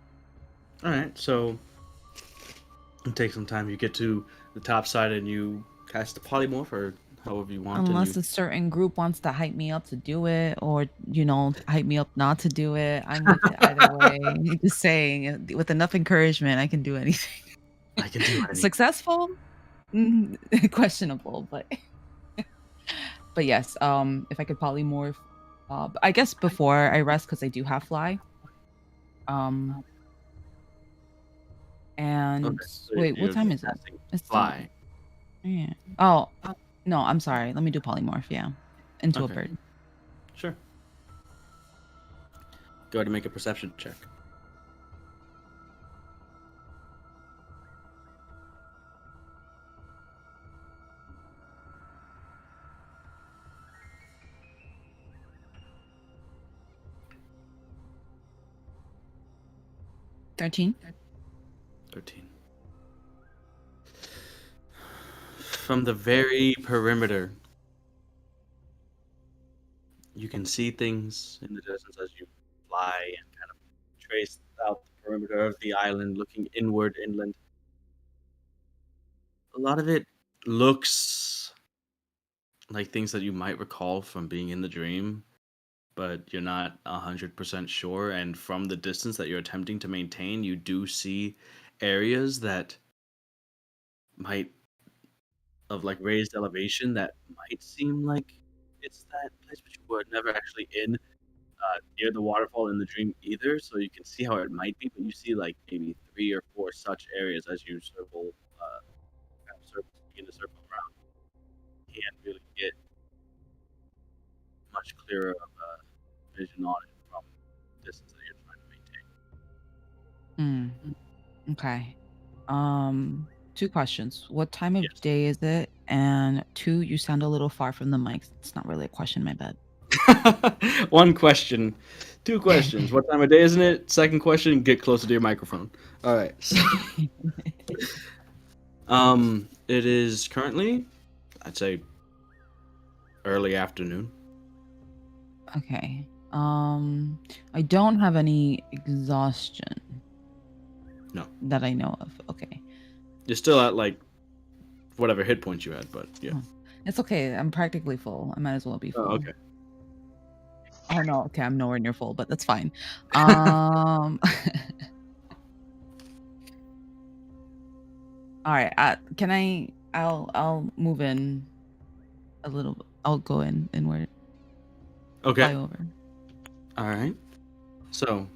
All right, so it takes some time. You get to the top side and you cast the polymorph or however you want, and you. Unless a certain group wants to hype me up to do it, or hype me up not to do it. I'm with it either way. Just saying, with enough encouragement, I can do anything. I can do anything. Successful? Questionable, but but yes. If I could polymorph, but I guess before I rest because I do have fly. And Okay, so wait, you're what time is it? casting It's fly. yeah. Oh, no, I'm sorry. Let me do polymorph. Yeah, into a Okay. bird. Sure. Go ahead and make a perception check. $13. 13. From the very perimeter, you can see things in the distance as you fly and kind of trace out the perimeter of the island, looking inland. A lot of it looks like things that you might recall from being in the dream, but you're not 100% sure. And from the distance that you're attempting to maintain, you do see areas that might of like raised elevation that might seem like it's that place, but you were never actually in near the waterfall in the dream either. So you can see how it might be, but you see like maybe 3 or 4 such areas as you begin to circle around. You can't really get much clearer of a vision on it from the distance that you're trying to maintain. Okay. 2 questions. What time of Yes. day is it? And 2, you sound a little far from the mic. It's not really a question, my bad. 1 question. 2 questions. What time of day isn't it? Second question, get closer to your microphone. All right. It is currently, I'd say, early afternoon. Okay. I don't have any exhaustion. No. That I know of. Okay. You're still at like whatever hit points you had, but yeah. Oh, it's okay. I'm practically full. I might as well be full. Oh, okay. Oh no, okay, I'm nowhere near full, but that's fine. All right. I'll move in a little. I'll go in inward. Okay. fly over. All right. So,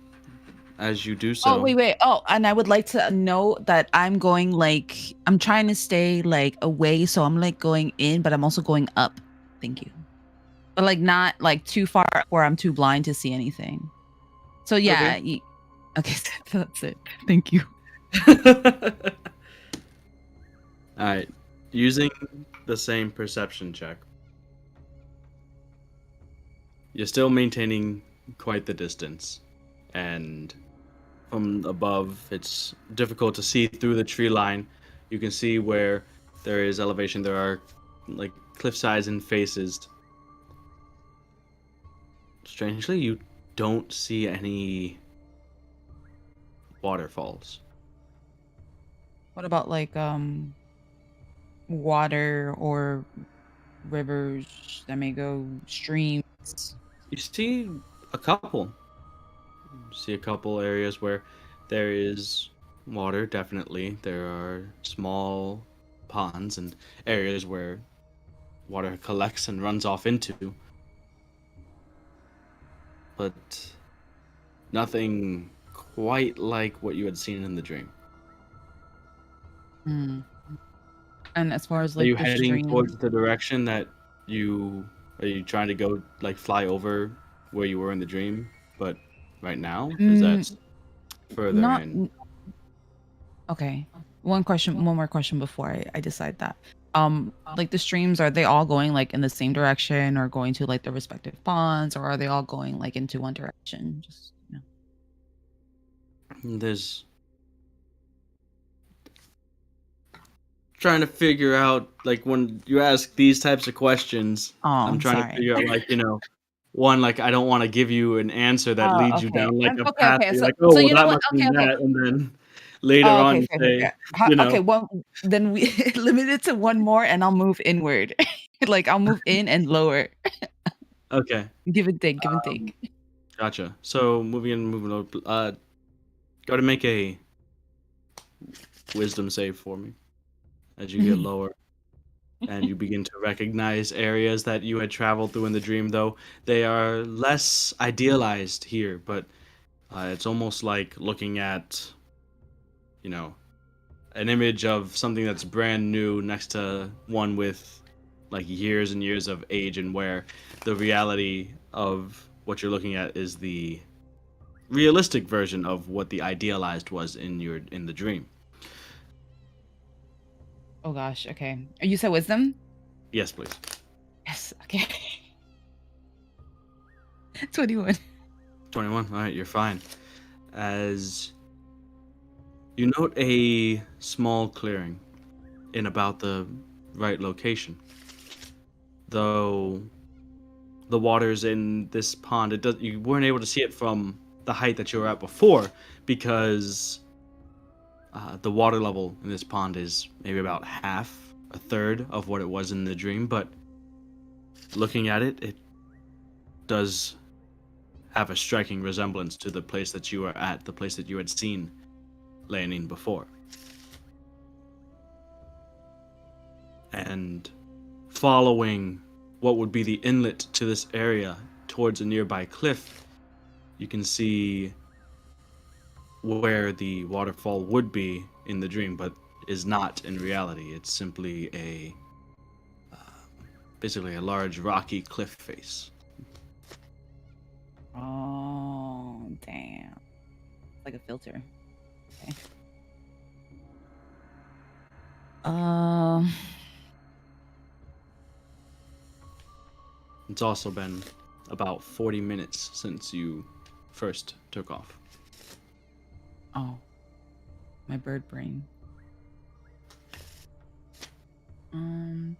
as you do Oh, so, wait. Oh, and I would like to know that I'm going like I'm trying to stay like away, so I'm like going in, but I'm also going up. Thank you. But like not like too far up where I'm too blind to see anything. So yeah, Okay. okay, that's it. Thank you. All right. Using the same perception check, you're still maintaining quite the distance, and from above, it's difficult to see through the tree line. You can see where there is elevation. There are like cliff sides and faces. Strangely, you don't see any waterfalls. What about like water or rivers that may go streams? You see a couple. You see a couple areas where there is water, definitely. There are small ponds and areas where water collects and runs off into. But nothing quite like what you had seen in the dream. Hmm. And as far as Are like you the heading stream, towards the direction that you are you trying to go like fly over where you were in the dream, but right now? Is mm, that further not in? okay. One more question before I decide that. Like the streams, are they all going like in the same direction or going to like the respective ponds, or are they all going like into one direction? Just There's trying to figure out like when you ask these types of questions, Oh, I'm I'm trying to sorry. figure out like, one, like I don't want to give you an answer that Oh, leads you okay. down like a Okay, path. okay. You're So like, oh well you know that what? must Okay, mean okay. that, and then later Oh, on okay, you fair, fair, say, fair. Okay, one then we limit it to one more and I'll move inward. Like I'll move in and lower. okay, Give and take, give and um, take. gotcha. So moving over, got to make a wisdom save for me as you get lower. And you begin to recognize areas that you had traveled through in the dream, though they are less idealized here, but it's almost like looking at, you know, an image of something that's brand new next to one with like years and years of age and wear. The reality of what you're looking at is the realistic version of what the idealized was in the dream. Oh gosh, okay. You said wisdom? Yes, please. Yes, okay. 21. 21. All right, you're fine. As you note a small clearing in about the right location. Though the waters in this pond, you weren't able to see it from the height that you were at before because the water level in this pond is maybe about a third of what it was in the dream. But looking at it, it does have a striking resemblance to the place that you were at, the place that you had seen Leonine before. And following what would be the inlet to this area towards a nearby cliff, you can see where the waterfall would be in the dream, but is not in reality. It's simply basically a large rocky cliff face. Oh, damn. Like a filter. Okay. Um It's also been about 40 minutes since you first took off. oh, my bird brain. Um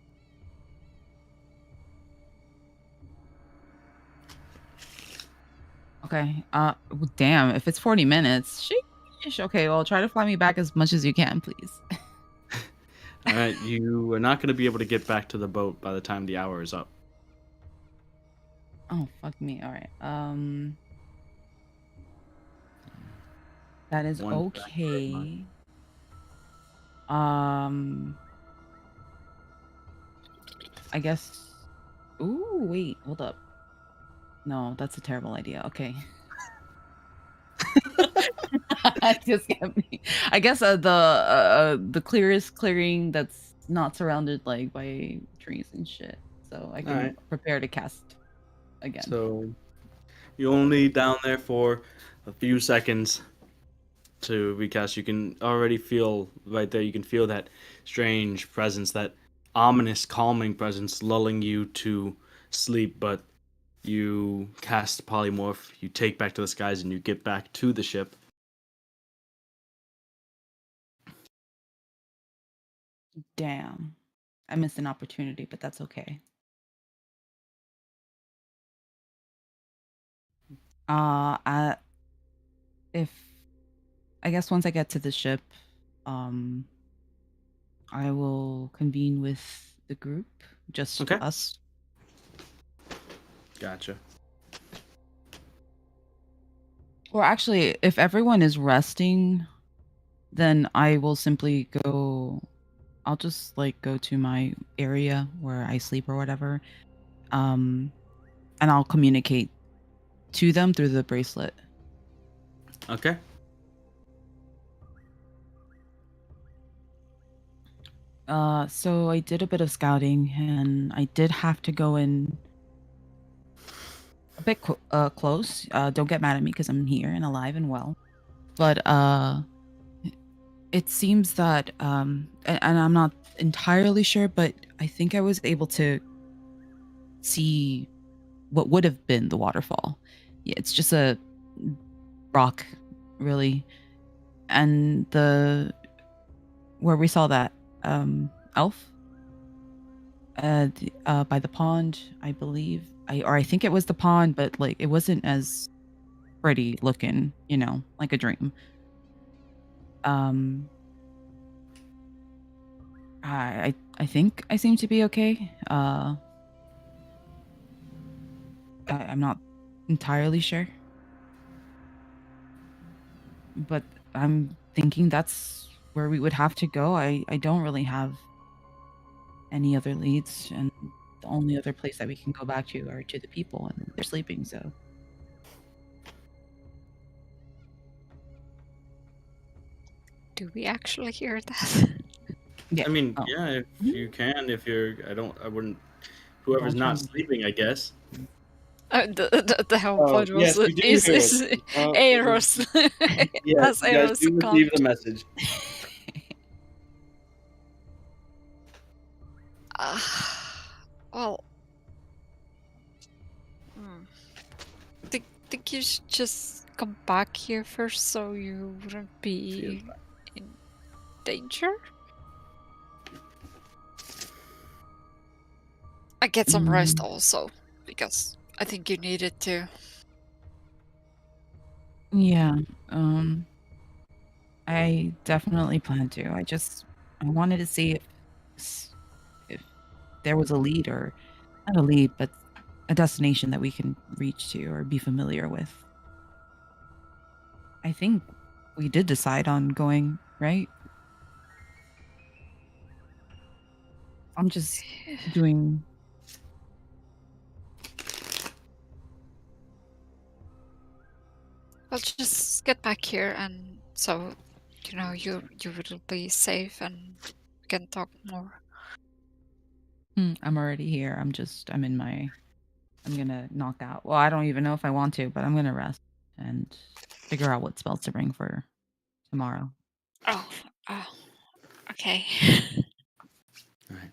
Okay. Damn, if it's 40 minutes. Sheesh. Okay, well, try to fly me back as much as you can, please. All right, you are not going to be able to get back to the boat by the time the hour is up. Oh, fuck me. All right. That is One factor in mind. okay. Um I guess. Ooh, wait, hold up. No, that's a terrible idea. Okay. Just get me. I guess the clearest clearing that's not surrounded like by trees and shit, so I can Alright. prepare to cast again. So you only down there for a few seconds to recast. You can already feel right there. You can feel that strange presence, that ominous, calming presence, lulling you to sleep. But you cast polymorph. You take back to the skies, and you get back to the ship. Damn, I missed an opportunity, but that's okay. I if I guess once I get to the ship, um, I will convene with the group, just Okay. us. Gotcha. Or actually, if everyone is resting, then I will simply go. I'll just like go to my area where I sleep or whatever, and I'll communicate to them through the bracelet. Okay. So I did a bit of scouting, and I did have to go in a bit close. Don't get mad at me because I'm here and alive and well. But it seems that and I'm not entirely sure, but I think I was able to see what would have been the waterfall. Yeah, it's just a rock, really, and the where we saw that elf by the pond, I believe. I think it was the pond, but like it wasn't as pretty looking, like a dream. Um, I think I seem to be okay. I'm not entirely sure, but I'm thinking that's where we would have to go. I don't really have any other leads, and the only other place that we can go back to are to the people, and they're sleeping. So Do we actually hear that? yeah. I mean, Oh, yeah, if Mhm. you can, if you're, I wouldn't, whoever's Don't try not me. sleeping, I guess. The whole point was Yes, you do hear it. is Eros Yes, as you guys Eros do can't. receive the message. Well, hmm. think you should just come back here first so you wouldn't be in danger? I get some rest also, because I think you need it too. Yeah. I definitely plan to. I wanted to see if there was a lead, or not a lead, but a destination that we can reach to or be familiar with. I think we did decide on going, right? I'm just doing. Well, just get back here, and so you will be safe and we can talk more. I'm already here. I'm in my. I'm gonna knock out. Well, I don't even know if I want to, but I'm gonna rest and figure out what spells to bring for tomorrow. Oh, okay. All right.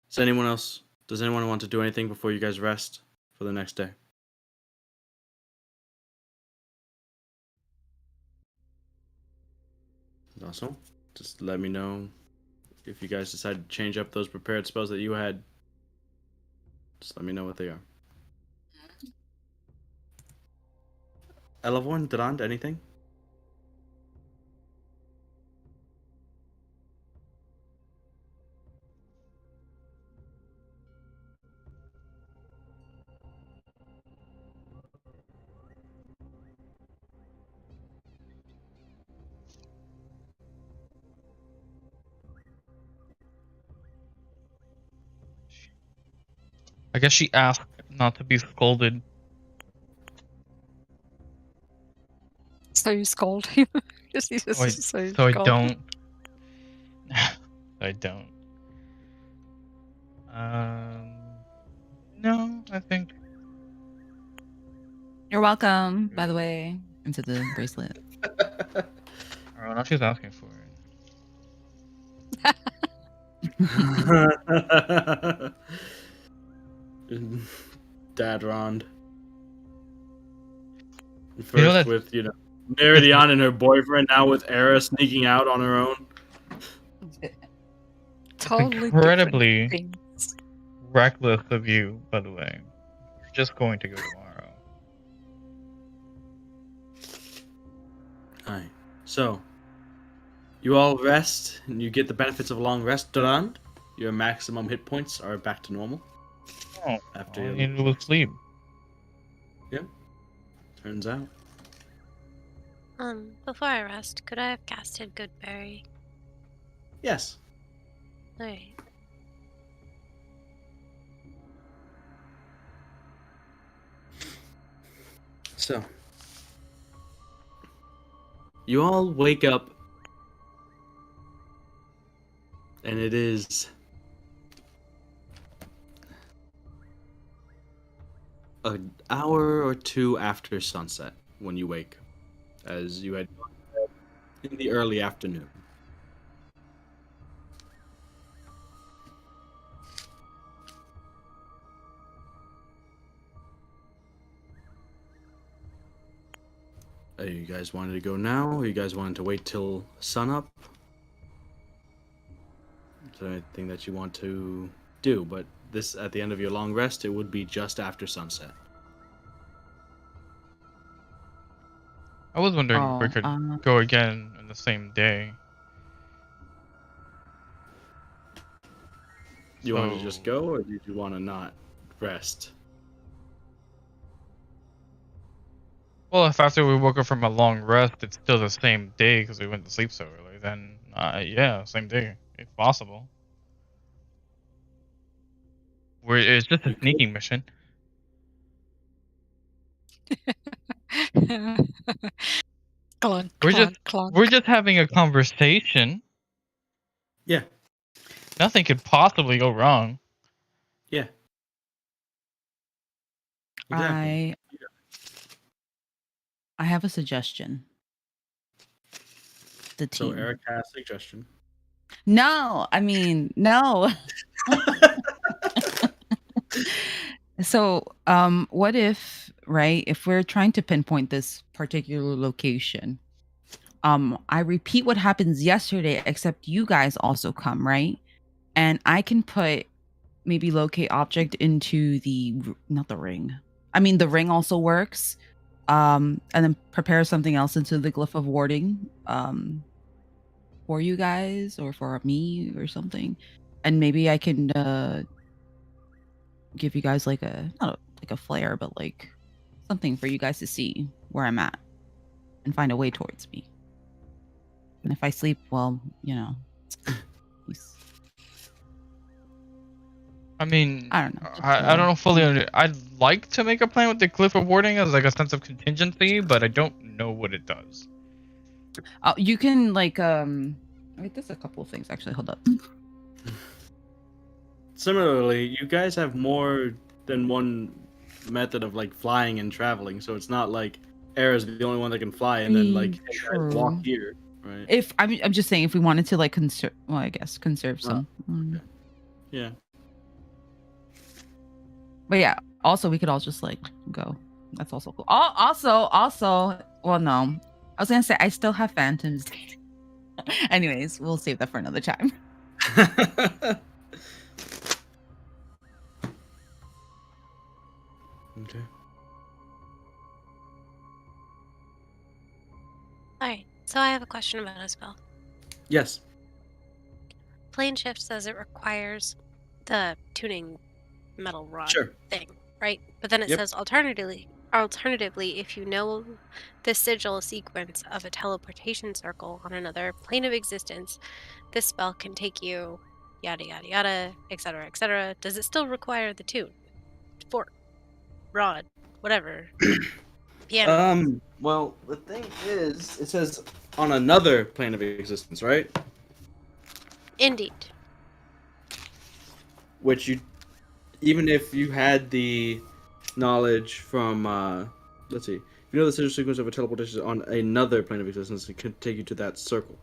Does anyone want to do anything before you guys rest for the next day? Also, just let me know if you guys decide to change up those prepared spells that you had. Just let me know what they are. Elevorn, Durand, anything? I guess she asked Not to be scolded. So you scold him. Just you So I, so you so I scold him. don't. I don't. No, I think. You're welcome, by the way, into the bracelet. Oh, now she's asking for it. Dad Rond. First You know that- with, Meridian and her boyfriend, now with Era sneaking out on her own. Totally incredibly different things. reckless of you, by the way. You're just going to go tomorrow. Alright, so you all rest and you get the benefits of a long rest. Durand, your maximum hit points are back to normal. Oh, After all I your needed was sleep. turns out. Before I rest, could I have casted Goodberry? Yes. Alright. So you all wake up and it is an hour or two after sunset when you wake, as you had gone to bed in the early afternoon. You guys wanted to go now, or you guys wanted to wait till sunup? Is there anything that you want to do? But this, at the end of your long rest, it would be just after sunset. I was wondering if we Oh, could go again in the same day. You want to just go, or did you want to not rest? Well, if after we woke up from a long rest, it's still the same day because we went to sleep so early, then yeah, same day, if possible. It's just a sneaking mission. Clunk, We're clunk, just clunk. we're just having a conversation. Yeah. Nothing could possibly go wrong. Yeah. Exactly. I have a suggestion. The So team. Eric has a suggestion. No, I mean, no. So, what if, right, if we're trying to pinpoint this particular location, I repeat what happens yesterday, except you guys also come, right? And I can put maybe locate object into not the ring. I mean, the ring also works. And then prepare something else into the glyph of warding, for you guys or for me or something. And maybe I can, give you guys like not like a flare, but like something for you guys to see where I'm at and find a way towards me. And if I sleep, well, peace. I mean, I don't know. I don't know fully. I'd like to make a plan with the cliff of warding as like a sense of contingency, but I don't know what it does. You can like wait, there's a couple of things actually. Hold up. Similarly, you guys have more than one method of like flying and traveling, so it's not like Era's the only one that can fly, and then like hey, guys, walk here, right? If I'm just saying, if we wanted to like conserve, well, I guess conserve some. Okay. Yeah. But yeah, also we could all just like go. That's also cool. Also, well, no, I was gonna say I still have phantoms. Anyways, we'll save that for another time. Okay. Alright, so I have a question about a spell. Yes. Plane shift says it requires the tuning metal rod thing, right? But then it says alternatively, if you know the sigil sequence of a teleportation circle on another plane of existence, this spell can take you yada yada yada, etc., etc. Does it still require the tune? rod, whatever. Piano. Well, the thing is, it says on another plane of existence, right? Indeed. Which you, even if you had the knowledge from, let's see, if you know the signature sequence of a teleportation on another plane of existence, it could take you to that circle.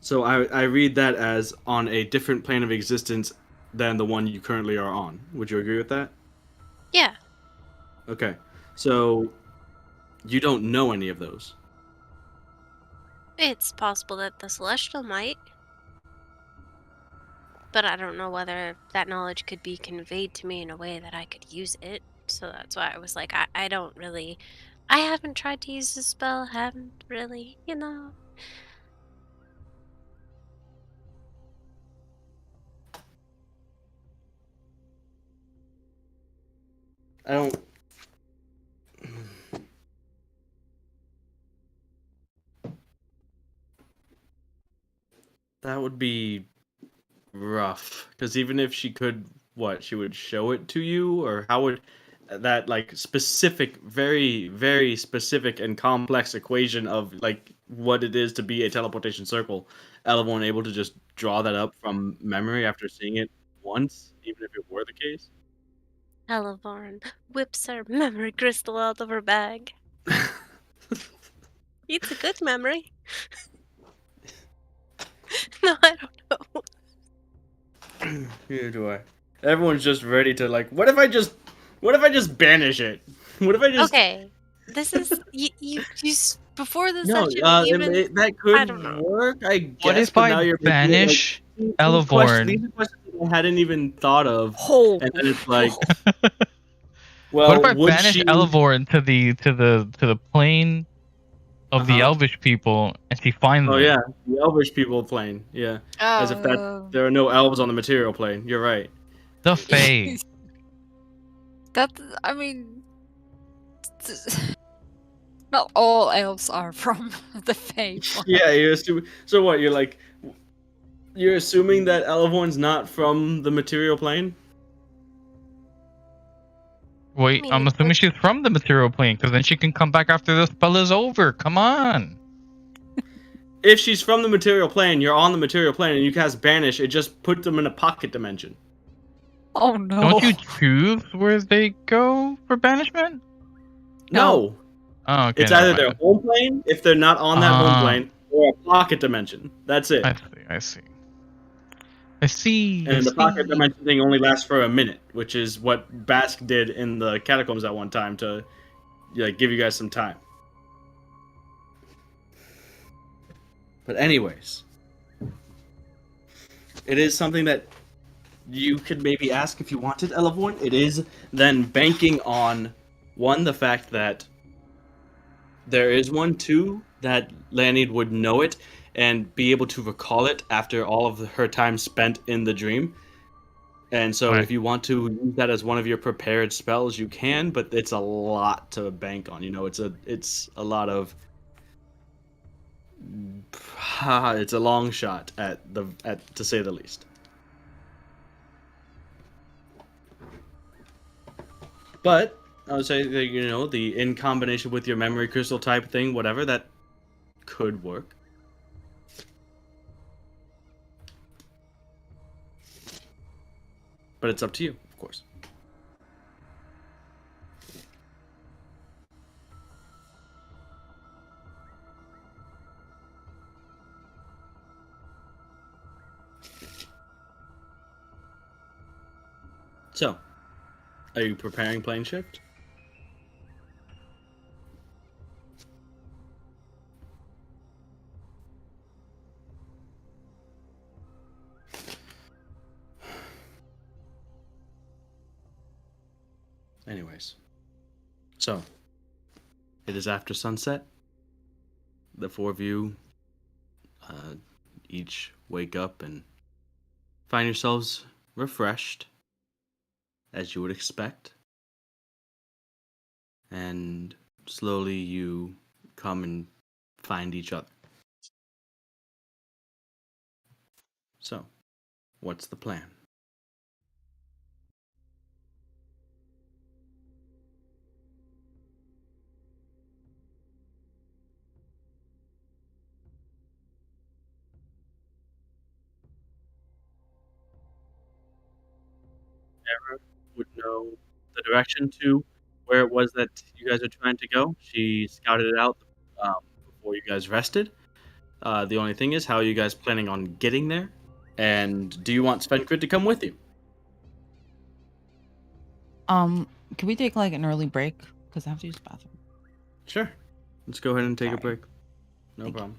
So I read that as on a different plane of existence than the one you currently are on. Would you agree with that? Yeah. Okay. So you don't know any of those. It's possible that the Celestial might. But I don't know whether that knowledge could be conveyed to me in a way that I could use it. So that's why I was like, I don't really. I haven't tried to use the spell, haven't really, I don't. That would be rough. Because even if she could, what, she would show it to you? Or how would that, like, specific, very, very specific and complex equation of, like, what it is to be a teleportation circle, Elevon able to just draw that up from memory after seeing it once, even if it were the case? Elevorn whips her memory crystal out of her bag. It's a good memory. No, I don't know. Neither do I. Everyone's just ready to, like, what if I just banish it? What if I just Okay, this is before the No, session even. that I don't know. could work, I guess. What if but I now you're making it, banish these Elevorn? These are questions that I hadn't even thought of, Oh. and then it's like, What well, if I would banish she? Elevorn to the plane of the Uh-huh. Elvish people, and she finds Oh them? yeah, the Elvish people plane. Yeah, as if that there are no elves on the material plane. You're right. The Fae. That, I mean, not all elves are from the Fae. Yeah, you're assuming. So what? You're assuming that Elevorn's not from the material plane? Wait, mean, I'm assuming she's from the material plane, because then she can come back after the spell is over. Come on. If she's from the material plane, you're on the material plane, and you cast banish, it just puts them in a pocket dimension. Oh no! Don't you choose where they go for banishment? No. Oh, okay. It's never either mind. their home plane, if they're not on that home plane, or a pocket dimension. That's it. I see. And the pocket dimension thing only lasts for a minute, which is what Bask did in the catacombs at one time to give you guys some time. But anyways, it is something that you could maybe ask if you wanted, Elevorn. It is then banking on, one, the fact that there is one, two, that Lanid would know it and be able to recall it after all of her time spent in the dream. And so Right. if you want to use that as one of your prepared spells, you can, but it's a lot to bank on. It's a lot of it's a long shot to say the least. But I would say that, in combination with your memory crystal type thing, whatever, that could work. But it's up to you, of course. So, are you preparing plane shift? Anyways, so it is after sunset. The four of you each wake up and find yourselves refreshed, as you would expect. And slowly you come and find each other. So, what's the plan? Sarah would know the direction to where it was that you guys are trying to go. She scouted it out before you guys rested. The only thing is, how are you guys planning on getting there? And do you want Svenkrid to come with you? Can we take like an early break? Because I have to use the bathroom. Sure. Let's go ahead and take a Sorry. break. No Thank you. problem.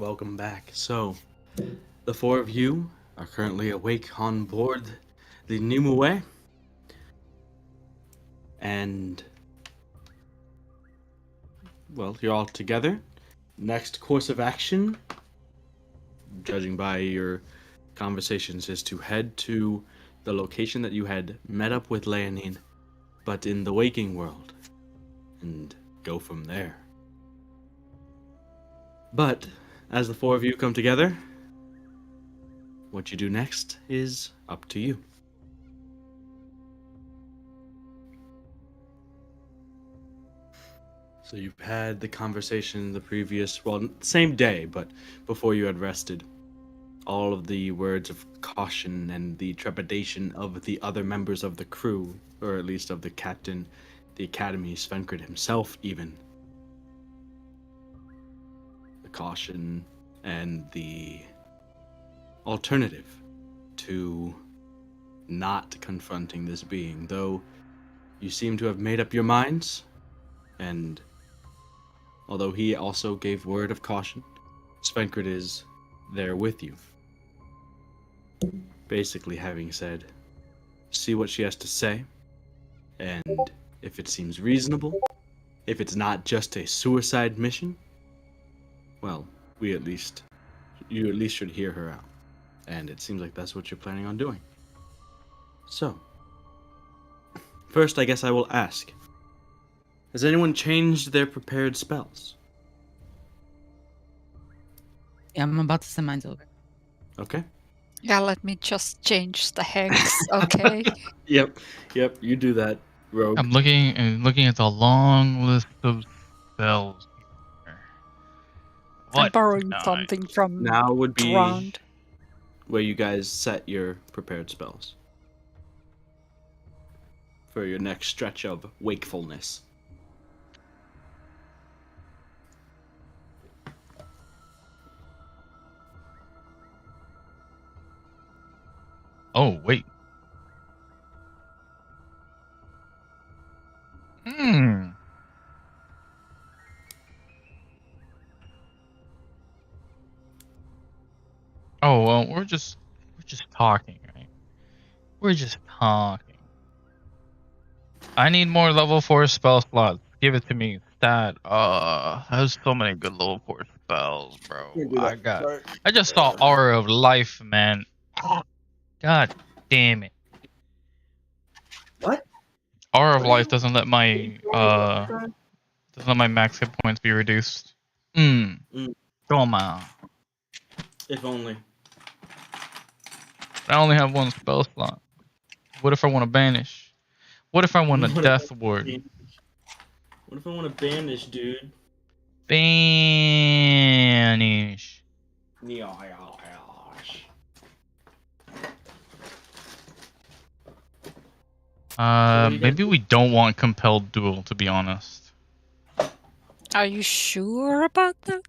Welcome back. So, the four of you are currently awake on board the Nimue, and well, you're all together. Next course of action, judging by your conversations, is to head to the location that you had met up with Leonine, but in the waking world, and go from there. But as the four of you come together, what you do next is up to you. So you've had the conversation the previous, well, same day, but before you had rested. All of the words of caution and the trepidation of the other members of the crew, or at least of the captain, the academy, Svenkrid himself even. The caution and the alternative to not confronting this being, though you seem to have made up your minds, and although he also gave word of caution, Svenkrid is there with you. Basically having said, see what she has to say, and if it seems reasonable, if it's not just a suicide mission, well, you at least should hear her out. And it seems like that's what you're planning on doing. So, first I guess I will ask, has anyone changed their prepared spells? Yeah, I'm about to send mine over. Okay. Yeah, let me just change the hex, okay? Yep, you do that, Rogue. I'm looking at the long list of spells here. I'm What? borrowing No, something from Now would be around. where you guys set your prepared spells for your next stretch of wakefulness. Oh, wait. Hmm. Oh, well, we're just talking, right? We're just talking. I need more level 4 spell slots. Give it to me. Stat. There's so many good level 4 spells, bro. I just saw Aura of Life, man. God damn it. What? Aura of Life doesn't let my max hit points be reduced. Mm. Come on. If only. I only have one spell slot. What if I want to banish? What if I want a Death Ward? What if I want to banish, dude? Banish. Maybe we don't want compelled duel, to be honest. Are you sure about that?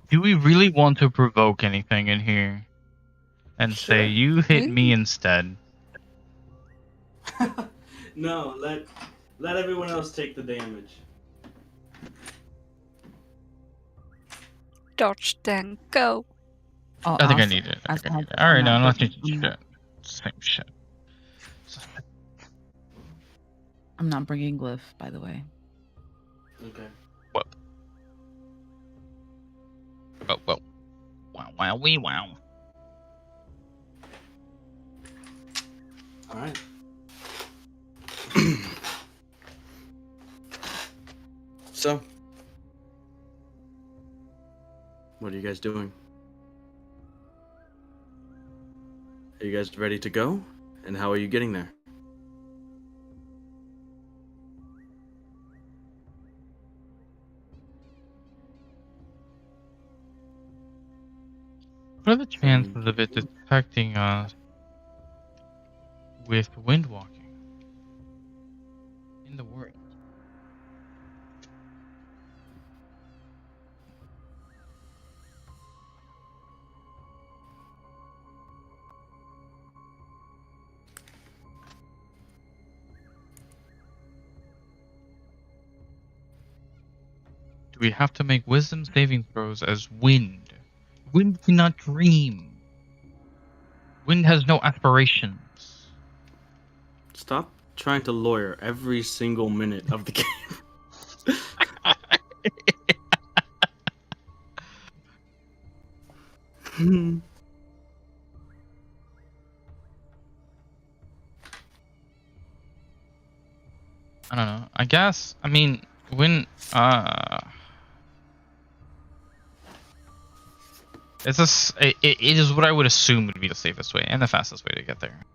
Do we really want to provoke anything in here? And say, you hit me instead. No, let everyone else take the damage. Dodge, then go. Oh, I think I also, need it. as well, Alright, no, I'm not bringing- changing shit. Same shit. I'm not bringing glyph, by the way. Okay. What? Well. Wow. All right. So, what are you guys doing? Are you guys ready to go? And how are you getting there? What are the chances of it detecting us with wind walking in the world? Do we have to make wisdom saving throws as wind Wind cannot dream. Wind has no aspirations. Stop trying to lawyer every single minute of the game. I don't know. I guess. I mean, when it is what I would assume would be the safest way and the fastest way to get there.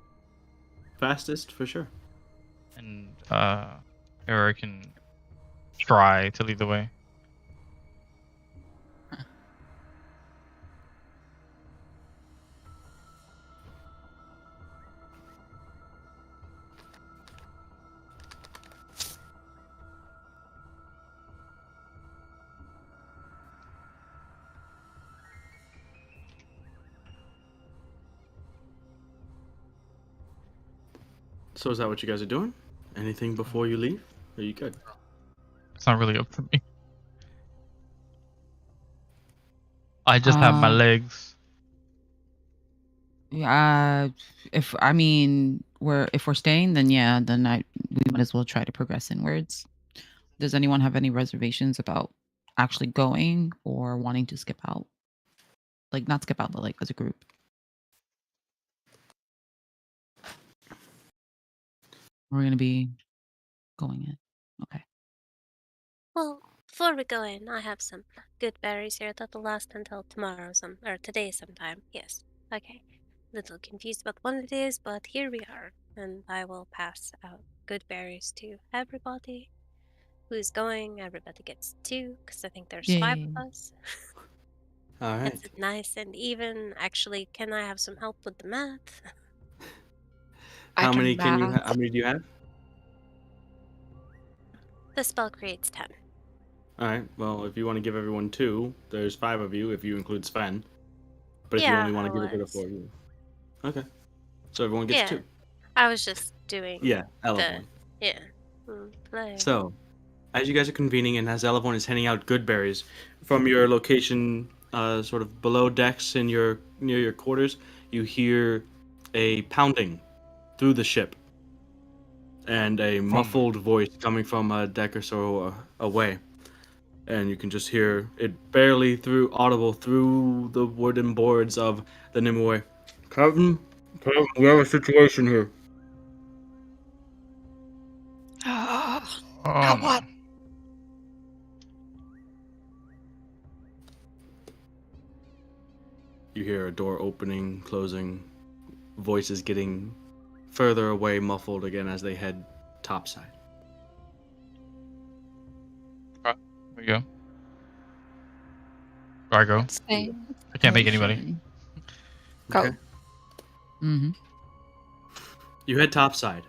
Fastest for sure. And Eric can try to lead the way. So is that what you guys are doing? Anything before you leave? Are you good? It's not really up to me. I just have my legs. Yeah, if we're staying, then yeah, then we might as well try to progress inwards. Does anyone have any reservations about actually going or wanting to skip out? Like not skip out, but like as a group. We're gonna be going in. Okay. Well, before we go in, I have some good berries here that'll last until tomorrow or today sometime. Yes. Okay. Little confused about what it is, but here we are. And I will pass out good berries to everybody who's going. Everybody gets 2, because I think there's 5 Yay. of us. All right. It's nice and even. Actually, can I have some help with the math? How I many can can you? math. How many do you have? The spell creates 10. All right. Well, if you want to give everyone 2, there's 5 of you if you include Sven. But if you Yeah, only want I to give it to the was. 4 of you, okay. So everyone gets Yeah. 2. I was just doing Yeah, the Elevon. play. So, as you guys are convening and as Elevon is handing out good berries from your location, sort of below decks in near your quarters, you hear a pounding through the ship, and a muffled voice coming from a deck or so away, and you can just hear it barely audible through the wooden boards of the Nimue. Captain, we have a situation here. Now what? You hear a door opening, closing, voices getting further away, muffled again as they head topside. There we go. Where I go? Stay. I can't make anybody. Go. Okay. Mm-hmm. You head topside,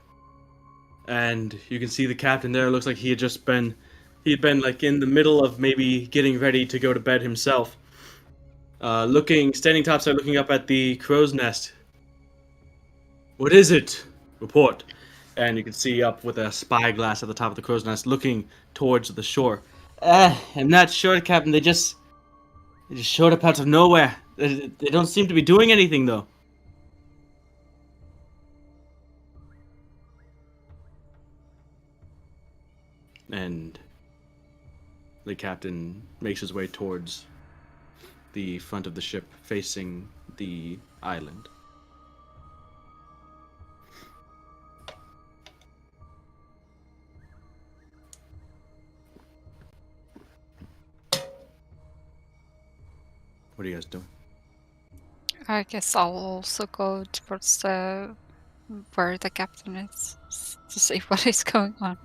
and you can see the captain there. It looks like he had been like in the middle of maybe getting ready to go to bed himself. Standing topside, looking up at the crow's nest. What is it? Report. And you can see up with a spyglass at the top of the crow's nest, looking towards the shore. I'm not sure, Captain. They just showed up out of nowhere. They don't seem to be doing anything, though. And the captain makes his way towards the front of the ship, facing the island. What are you guys doing? I guess I'll also go towards where the captain is to see what is going on.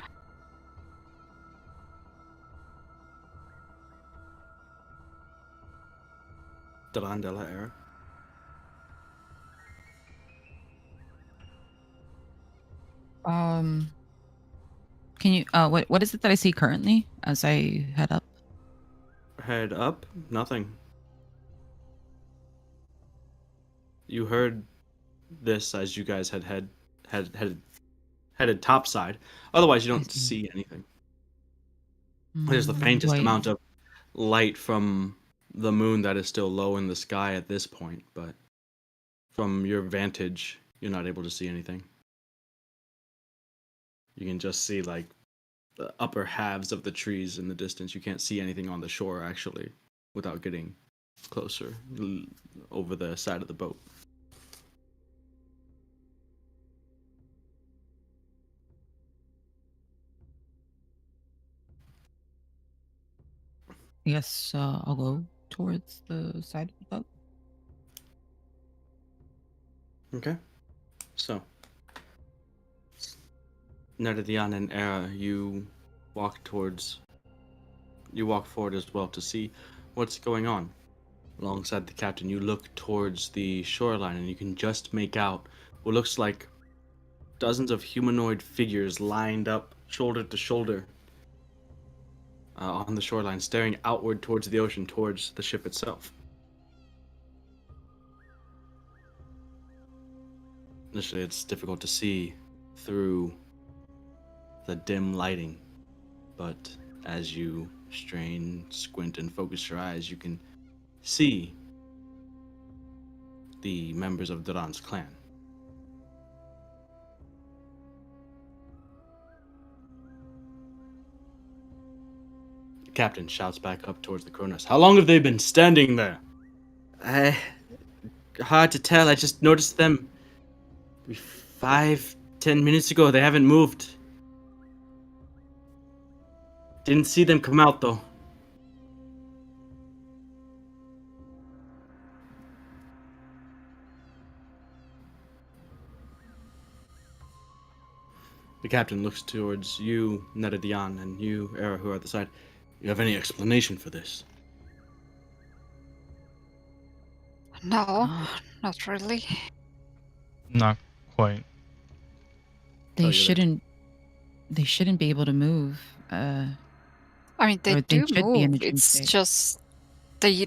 Durandela era. Can you what is it that I see currently as I head up? Head up, nothing. You heard this as you guys had headed topside. Otherwise, you don't see anything. There's the faintest amount of light from the moon that is still low in the sky at this point, but from your vantage, you're not able to see anything. You can just see like the upper halves of the trees in the distance. You can't see anything on the shore actually without getting closer over the side of the boat. Yes, I'll go towards the side of the boat. Okay. So, Nerdian and Era, you walk forward as well to see what's going on. Alongside the captain, you look towards the shoreline and you can just make out what looks like dozens of humanoid figures lined up shoulder to shoulder on the shoreline, staring outward towards the ocean, towards the ship itself. Initially, it's difficult to see through the dim lighting, but as you strain, squint, and focus your eyes, you can see the members of Duran's clan. The captain shouts back up towards the Kronos. How long have they been standing there? Hard to tell. I just noticed them 5-10 minutes ago. They haven't moved. Didn't see them come out though. The captain looks towards you, Nedadian, and you, Era, who are at the side. You have any explanation for this? No, not really. Not quite. They you're there. shouldn't. They shouldn't be able to move. I mean, they Or they do should be in a move. dream It's state. just they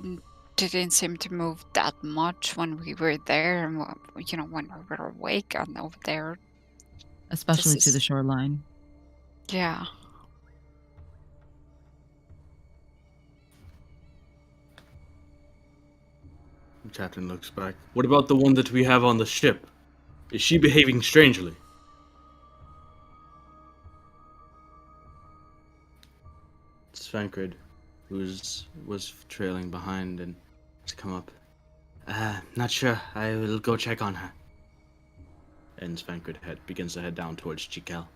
didn't seem to move that much when we were there, and when we were awake and over there. Especially This to the is- shoreline. Yeah. The captain looks back. What about the one that we have on the ship? Is she behaving strangely? Svankrid, who was trailing behind and has come up. Not sure. I will go check on her. And Svankrid begins to head down towards Chikel.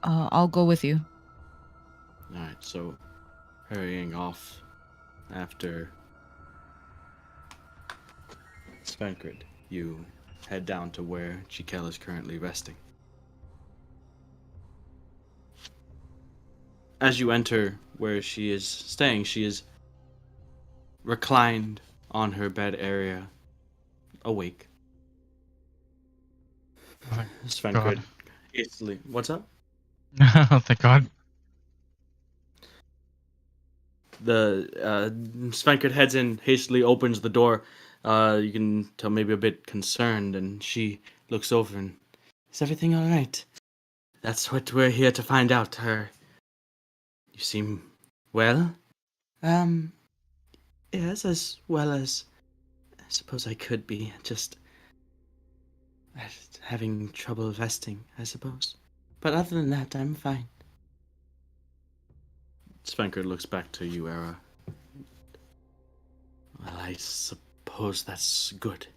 I'll go with you. Alright, so hurrying off after Svankrid, you head down to where Chikel is currently resting. As you enter where she is staying, she is reclined on her bed area, awake. Oh, Svankrid God. hastily. What's up? Thank God. The Svankrid heads in, hastily opens the door. You can tell maybe a bit concerned, and she looks over and, is everything all right? That's what we're here to find out. You seem well? Yes, as well as I suppose I could be. Just having trouble resting, I suppose. But other than that, I'm fine. Svankrid looks back to you, Era. Well, I suppose that's good.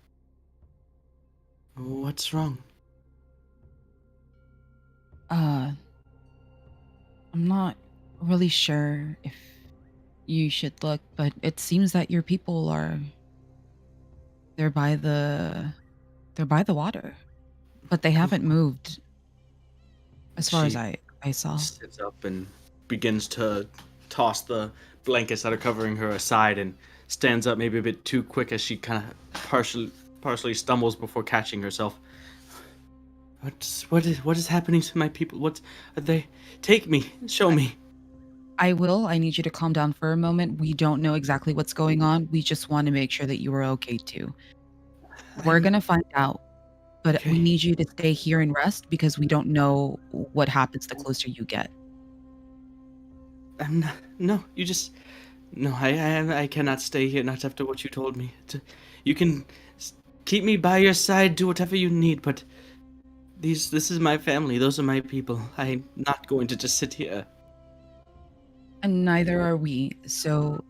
What's wrong? I'm not really sure if you should look, but it seems that your people they're by the water. But they haven't moved as far as She I saw. sits up and begins to toss the blankets that are covering her aside and stands up maybe a bit too quick as she kind of partially stumbles before catching herself. What is happening to my people? What are they? Take me, show me. I will. I need you to calm down for a moment. We don't know exactly what's going on. We just want to make sure that you are okay too. We're I'm- going to find out, but Okay. we need you to stay here and rest because we don't know what happens the closer you get. I'm not. No, you just. No, I cannot stay here. Not after what you told me. You can keep me by your side. Do whatever you need. But this is my family. Those are my people. I'm not going to just sit here. And neither are we. So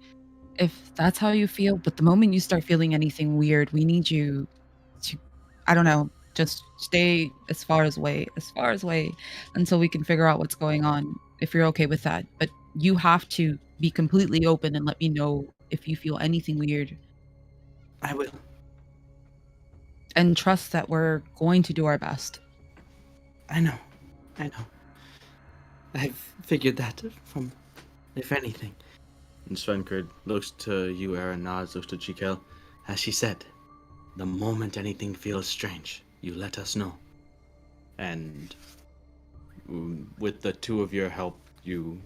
if that's how you feel, but the moment you start feeling anything weird, we need you to, I don't know, just stay as far as away until we can figure out what's going on, if you're okay with that. But you have to be completely open and let me know if you feel anything weird, I will. and trust that we're going to do our best. I know. I know. I've figured that from, if anything. And Svenkard looks to you, Aaron, nods, looks to Chikel. As she said, the moment anything feels strange, you let us know. And with the two of your help, you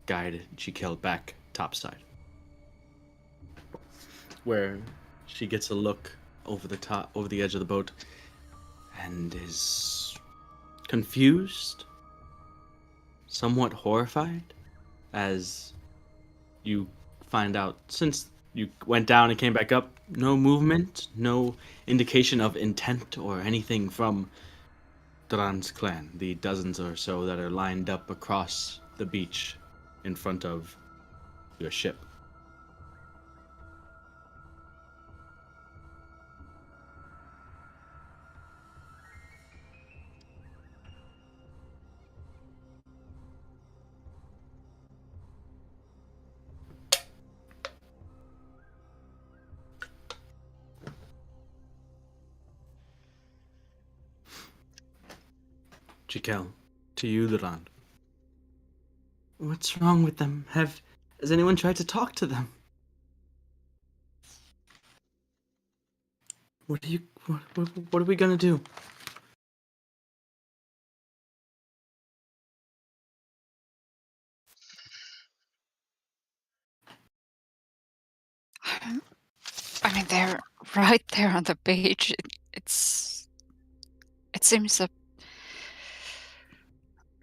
guide Chikel back topside. Where she gets a look over the edge of the boat, and is confused, somewhat horrified, as you find out, since you went down and came back up, no movement, no indication of intent or anything from Duran's clan, the dozens or so that are lined up across the beach in front of your ship. Chikel, to you, Duran. What's wrong with them? Has anyone tried to talk to them? What are you? What are we gonna do? I mean, they're right there on the beach. It seems a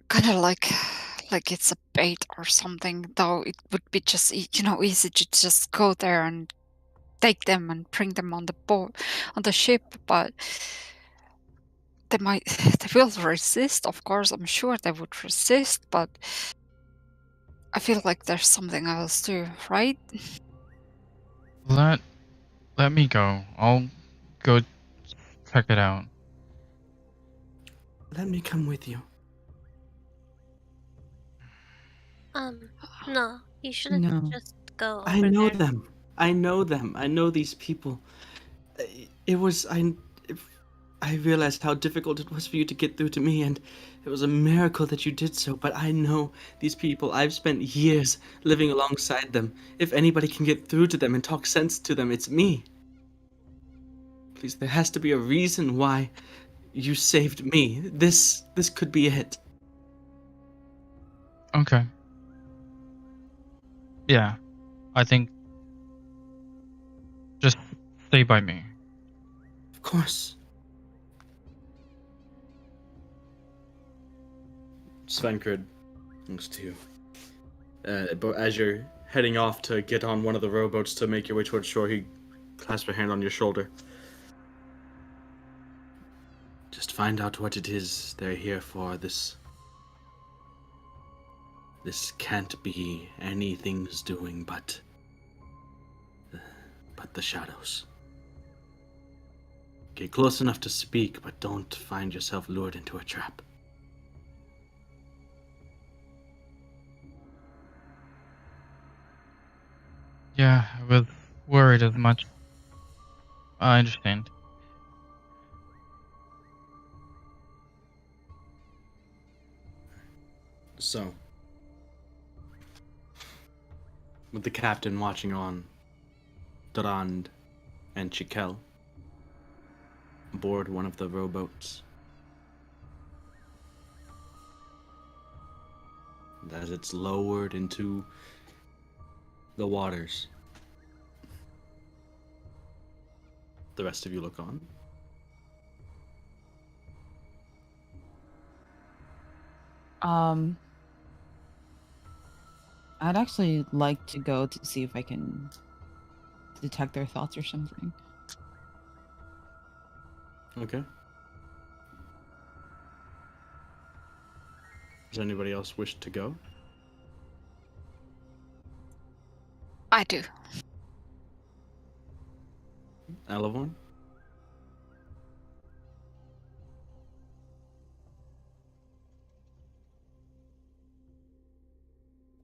kind of like it's a bait or something. Though it would be just easy to just go there and take them and bring them on the boat on the ship, but they will resist. Of course, I'm sure they would resist, but I feel like there's something else too, right? Let me go. I'll go check it out. Let me come with you. No, you shouldn't No. just go I over know there. them. I know them. I know these people. It was I realized how difficult it was for you to get through to me, and it was a miracle that you did so. But I know these people. I've spent years living alongside them. If anybody can get through to them and talk sense to them, it's me. Please, there has to be a reason why you saved me. This could be it. Okay. Yeah, I think just stay by me. Of course. Svenkard looks to you. But as you're heading off to get on one of the rowboats to make your way towards shore, he clasps a hand on your shoulder. Just find out what it is they're here for. This can't be anything's doing but the shadows. Get close enough to speak, but don't find yourself lured into a trap. Yeah, I was worried as much. I understand. So, with the captain watching on, Durand and Chikel aboard one of the rowboats. And as it's lowered into the waters, the rest of you look on. Um I'd actually like to go to see if I can detect their thoughts or something. Okay. Does anybody else wish to go? I do. Elavon?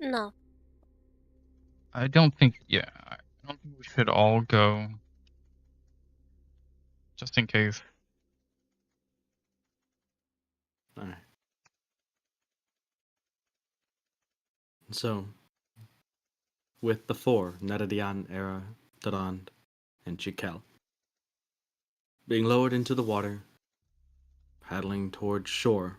No. I don't think. Yeah, I don't think we should all go. Just in case. Alright. So, with the four, Netadian, Era, Durand, and Chikel, being lowered into the water, paddling towards shore,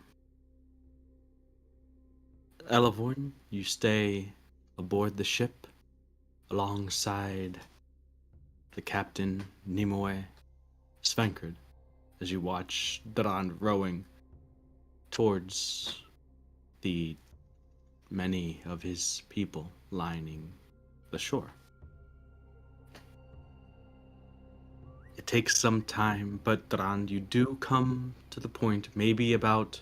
Elavon, you stay aboard the ship alongside the captain, Nimue, Svenkard, as you watch Durand rowing towards the many of his people lining the shore. It takes some time, but Durand, you do come to the point, maybe about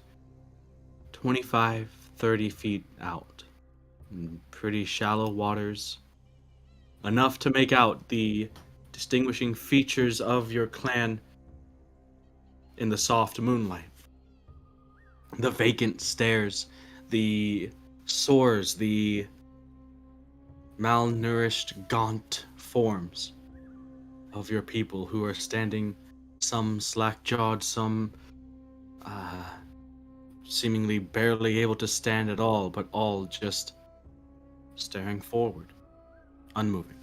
25, 30 feet out, in pretty shallow waters, enough to make out the distinguishing features of your clan in the soft moonlight. The vacant stares, the sores, the malnourished, gaunt forms of your people who are standing, some slack-jawed, some seemingly barely able to stand at all, but all just staring forward, unmoving.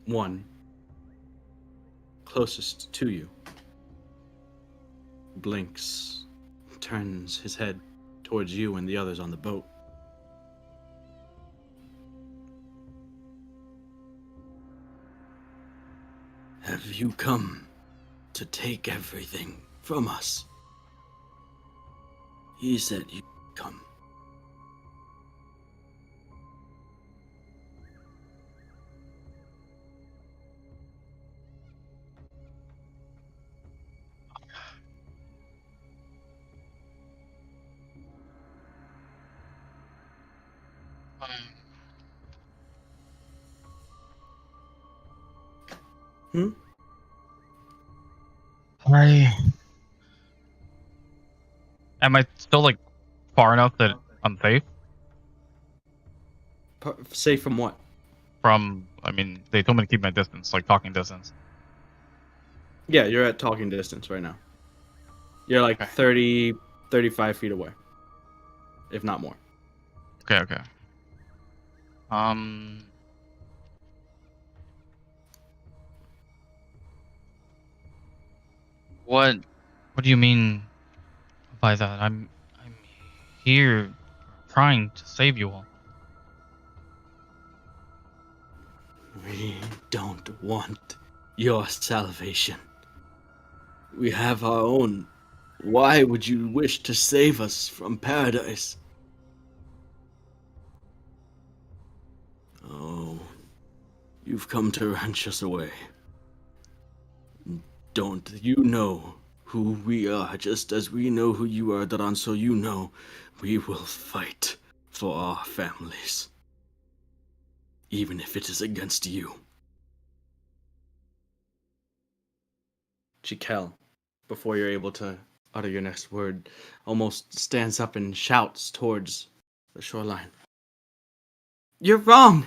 One, closest to you, blinks, turns his head towards you and the others on the boat. Have you come to take everything from us? He said you'd come. Hmm? I am I still like far enough that I'm safe Safe from what? from? I mean, they told me to keep my distance, like talking distance. Yeah, you're at talking distance right now. You're like Okay. 30, 35 feet away, if not more. Okay. Okay. Um. What? What do you mean by that? I'm here trying to save you all. We don't want your salvation. We have our own. Why would you wish to save us from paradise? Oh, you've come to wrench us away. Don't you know who we are, just as we know who you are, Daran, so you know we will fight for our families. Even if it is against you. Chikel, before you're able to utter your next word, almost stands up and shouts towards the shoreline. You're wrong!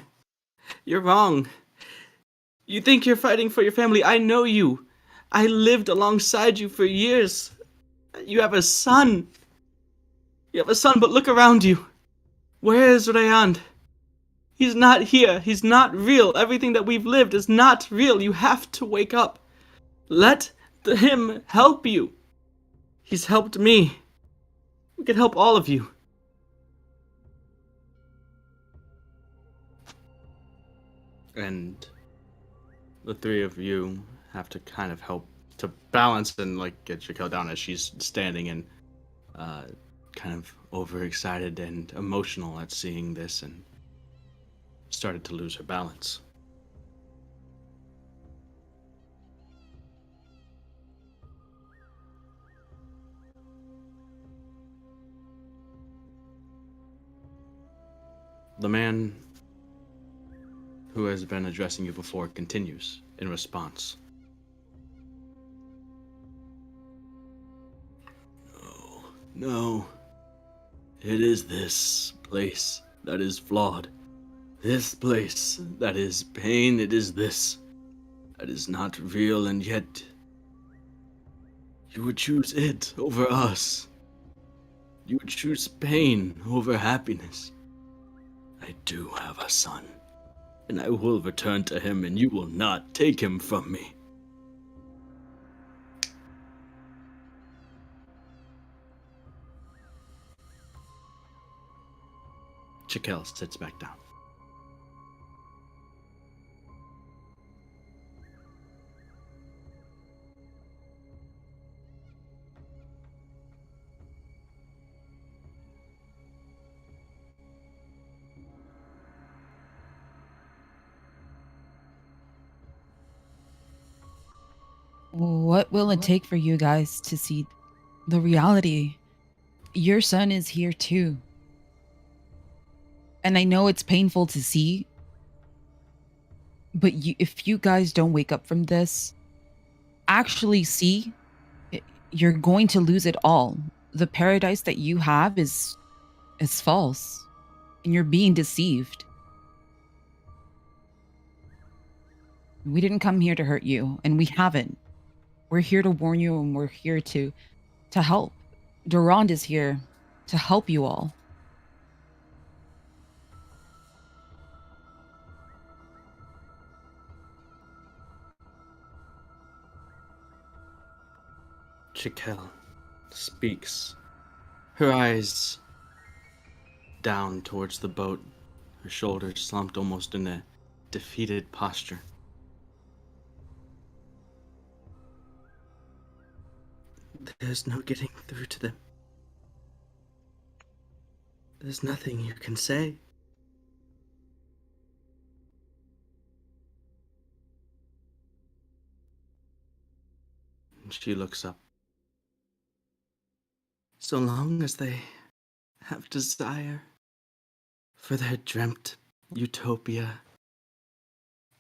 You're wrong. You think you're fighting for your family. I know you. I lived alongside you for years. You have a son. You have a son, but look around you. Where is Rayand? He's not here. He's not real. Everything that we've lived is not real. You have to wake up. Let him help you. He's helped me. We can help all of you. And the three of you have to kind of help to balance and like get Jaquel down as she's standing and kind of overexcited and emotional at seeing this and started to lose her balance. The man who has been addressing you before continues in response. No. It is this place that is flawed. This place that is pain. It is this that is not real, and yet you would choose it over us. You would choose pain over happiness. I do have a son, and I will return to him, and you will not take him from me. Jaquel sits back down. What will it take for you guys to see the reality? Your son is here too. And I know it's painful to see, but if you guys don't wake up from this, actually see, you're going to lose it all. The paradise that you have is false, and you're being deceived. We didn't come here to hurt you, and we haven't. We're here to warn you, and we're here to help. Durand is here to help you all. Jaquel speaks, her eyes down towards the boat, her shoulders slumped almost in a defeated posture. There's no getting through to them. There's nothing you can say. And she looks up. So long as they have desire for their dreamt utopia,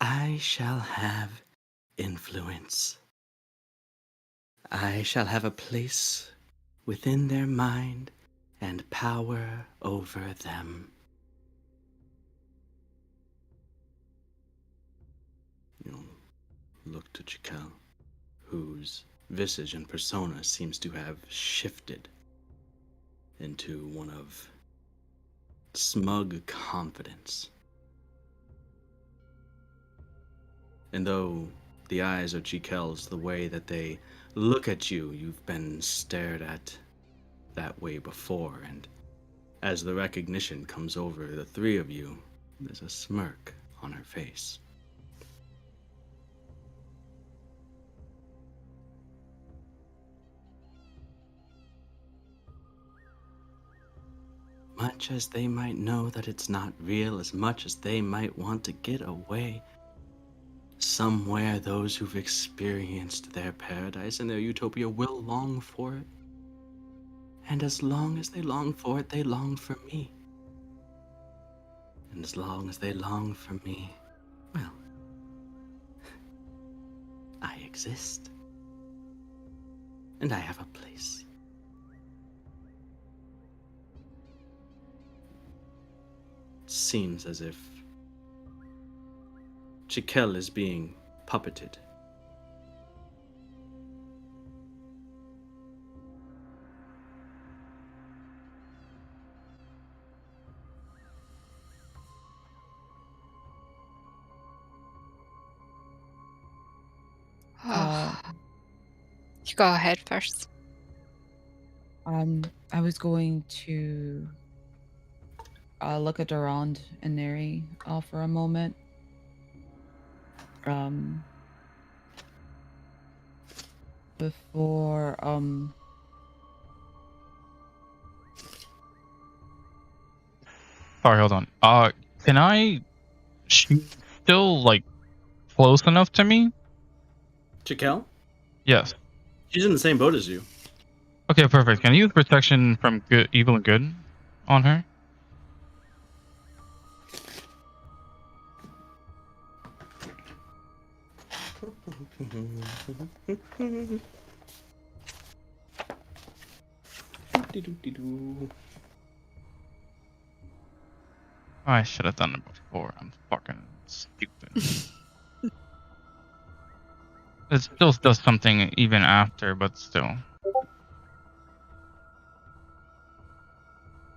I shall have influence. I shall have a place within their mind and power over them. You'll look to Jaquel, whose visage and persona seems to have shifted into one of smug confidence. And though the eyes of Jaquel's, the way that they look at you, you've been stared at that way before, and as the recognition comes over the three of you, there's a smirk on her face. Much as they might know that it's not real, as much as they might want to get away, somewhere those who've experienced their paradise and their utopia will long for it. And as long as they long for it, they long for me. And as long as they long for me, well, I exist. And I have a place. Seems as if Jaquel is being puppeted. You go ahead first. I was going to look at Durand and Neri for a moment. before Sorry, hold on. Can I? She's still like close enough to me. Chikel? Yes. She's in the same boat as you. Okay, perfect. Can I use protection from good, evil, and good on her? I should have done it before. I'm fucking stupid. It still does something even after, but still.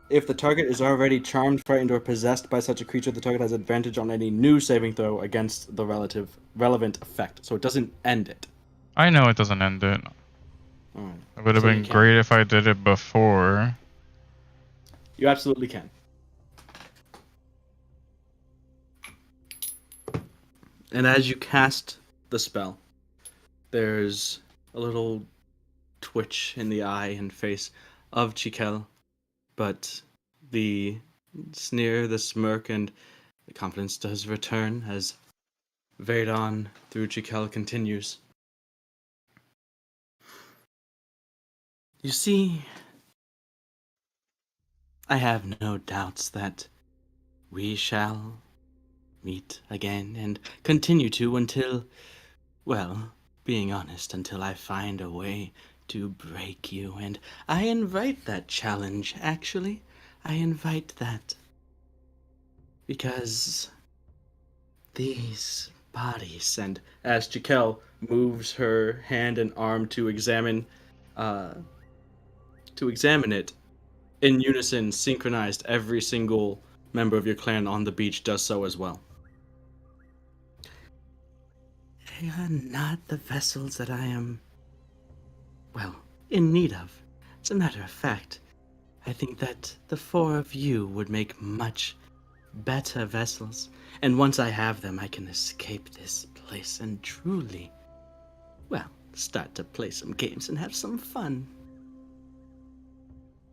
If the target is already charmed, frightened, or possessed by such a creature, the target has advantage on any new saving throw against the relevant effect. So it doesn't end it. I know it doesn't end it. Alright. It would have So you been can. great if I did it before. You absolutely can. And as you cast the spell, there's a little twitch in the eye and face of Chikel, but the sneer, the smirk, and the confidence does return as Vayne through Chikel continues. You see, I have no doubts that we shall meet again and continue to until, well, being honest, until I find a way to break you. And I invite that challenge, actually. I invite that. Because these bodies, and as Chikel moves her hand and arm to examine it, in unison, synchronized, every single member of your clan on the beach does so as well. They are not the vessels that I am, well, in need of. As a matter of fact, I think that the four of you would make much better vessels. And once I have them, I can escape this place and truly, well, start to play some games and have some fun.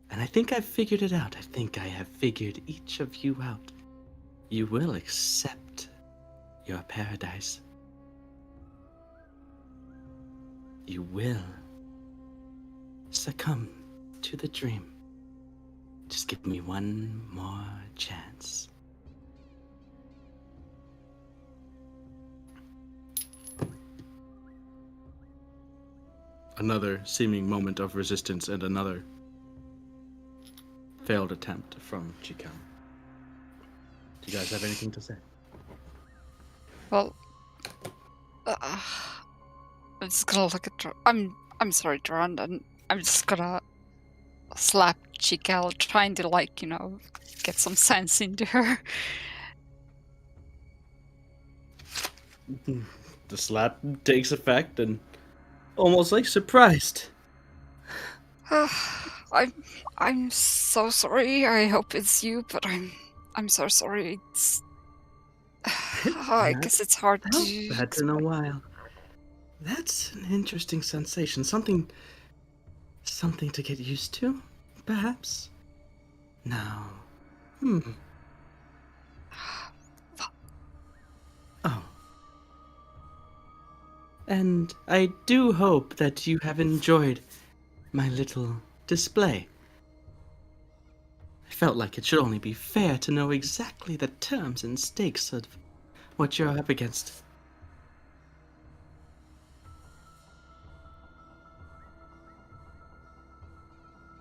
And I think I've figured it out. I think I have figured each of you out. You will accept your paradise. You will succumb to the dream. Just give me one more chance. Another seeming moment of resistance and another failed attempt from Chikel. Do you guys have anything to say? Well, I'm just gonna look at. I'm sorry, Duran, and I'm just gonna slap Chikel, trying to get some sense into her. The slap takes effect and almost like surprised. I'm so sorry. I hope it's you, but I'm so sorry. It's I guess it's hard to That in a while. That's an interesting sensation. Something to get used to, perhaps. Now, Oh. And I do hope that you have enjoyed my little display. I felt like it should only be fair to know exactly the terms and stakes of what you're up against.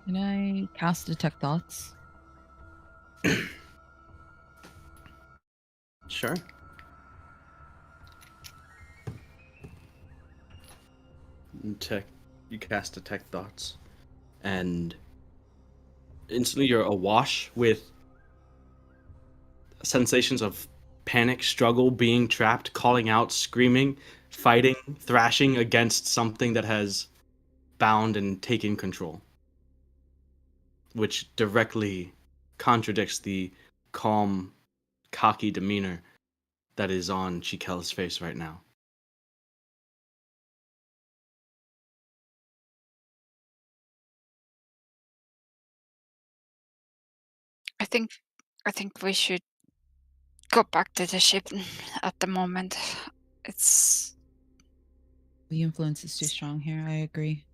Can I cast Detect Thoughts? Sure. You cast Detect Thoughts, and instantly you're awash with sensations of panic, struggle, being trapped, calling out, screaming, fighting, thrashing against something that has bound and taken control, which directly contradicts the calm, cocky demeanor that is on Chikel's face right now. I think we should go back to the ship at the moment. It's The influence is too strong here. I agree.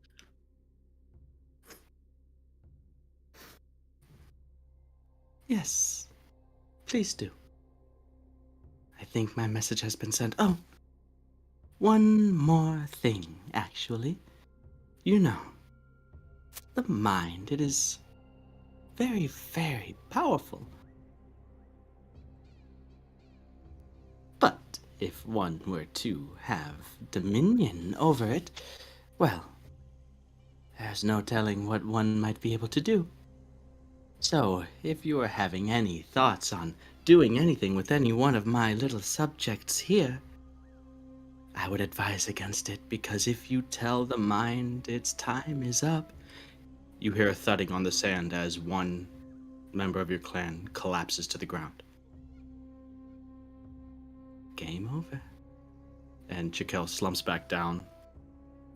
Yes, please do. I think my message has been sent. Oh, one more thing, actually. You know, the mind, it is very, very powerful. But if one were to have dominion over it, well, there's no telling what one might be able to do. So, if you are having any thoughts on doing anything with any one of my little subjects here, I would advise against it, because if you tell the mind its time is up, you hear a thudding on the sand as one member of your clan collapses to the ground. Game over. And Chikel slumps back down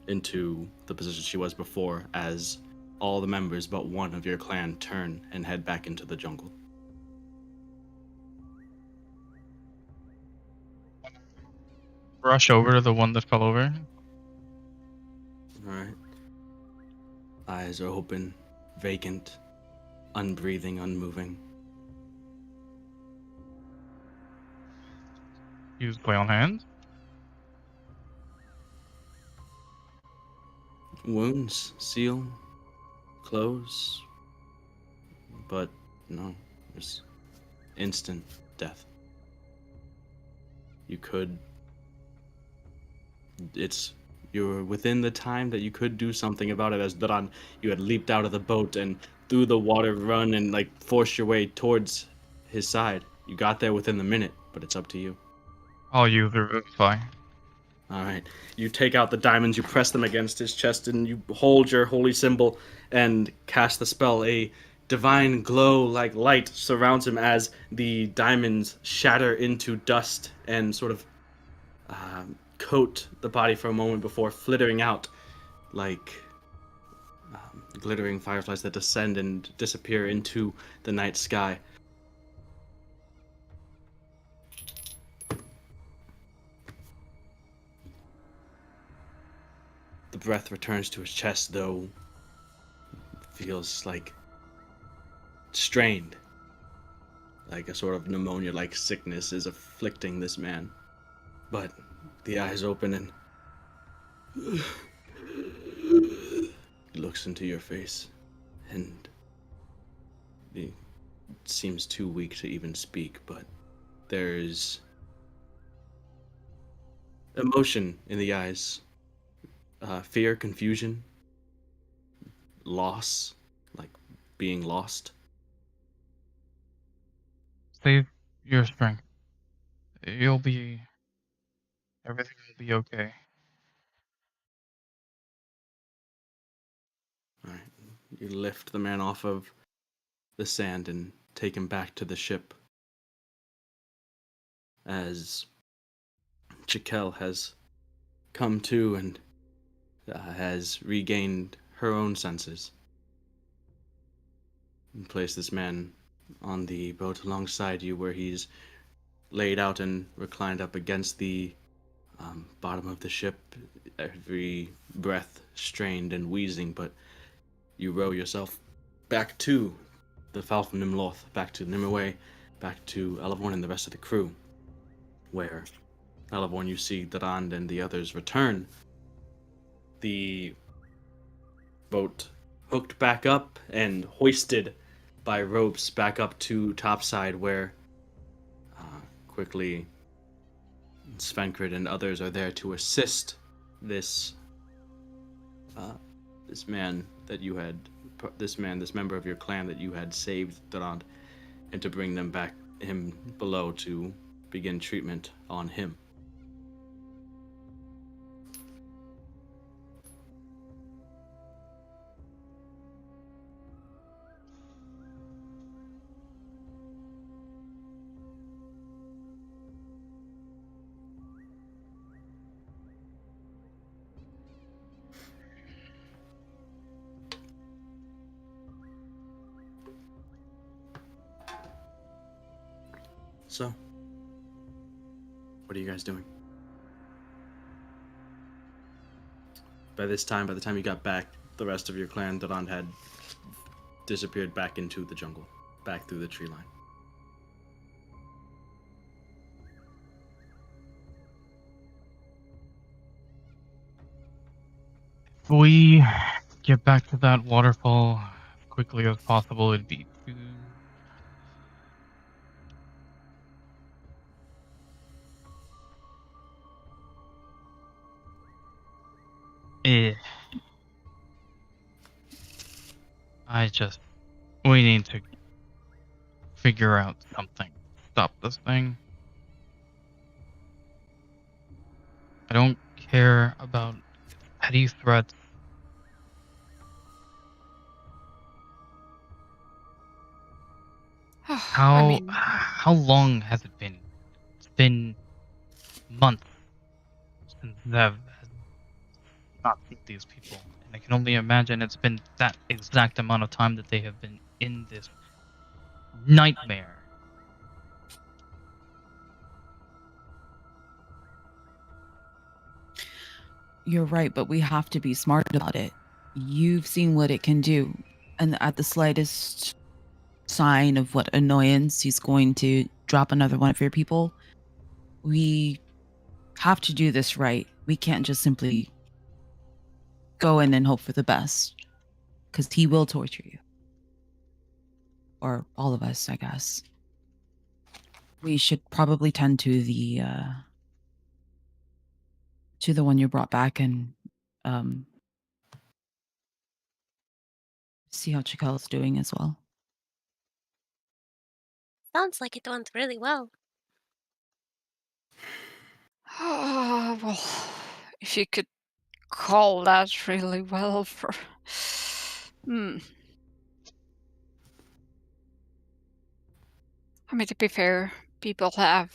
into the position she was before as all the members but one of your clan turn and head back into the jungle. Rush over to the one that fell over. Alright. Eyes are open, vacant, unbreathing, unmoving. Use play on hands. Wounds, seal, close, but no, there's instant death. You could. You're within the time that you could do something about it, as Duran, you had leaped out of the boat and through the water run and forced your way towards his side. You got there within the minute, but it's up to you. I'll use Revivify. Alright. You take out the diamonds, you press them against his chest, and you hold your holy symbol and cast the spell. A divine glow like light surrounds him as the diamonds shatter into dust and sort of coat the body for a moment before flittering out like glittering fireflies that descend and disappear into the night sky. The breath returns to his chest, though feels like strained, like a sort of pneumonia-like sickness is afflicting this man. But the eyes open and he looks into your face, and he seems too weak to even speak, but there's emotion in the eyes. Fear, confusion, loss, like being lost. Save your strength. You'll be. Everything will be okay. All right. You lift the man off of the sand and take him back to the ship. As Chikel has come to and has regained her own senses. And place this man on the boat alongside you, where he's laid out and reclined up against the bottom of the ship, every breath strained and wheezing, but you row yourself back to the Falcon Nimloth, back to Nimue, back to Elavon and the rest of the crew, where Elavon, you see Durand and the others return. The boat hooked back up and hoisted by ropes back up to topside, where quickly Svenkrid and others are there to assist this this member of your clan that you had saved, Durand, and to bring him below to begin treatment on him. So, what are you guys doing? By the time you got back, the rest of your clan, Durand, had disappeared back into the jungle, back through the tree line. If we get back to that waterfall as quickly as possible, it'd be too. Eh. We need to figure out something. Stop this thing. I don't care about petty threats. I mean, How long has it been? It's been months since Zev has not seen these people, and I can only imagine it's been that exact amount of time that they have been in this nightmare. You're right, but we have to be smart about it. You've seen what it can do, and at the slightest sign of what annoyance, he's going to drop another one of your people. We have to do this right. We can't just simply go in and hope for the best, because he will torture you. Or all of us, I guess. We should probably tend to the one you brought back and see how Chikel's doing as well. Sounds like it went really well. well, if you could call that really well for. I mean, to be fair, people have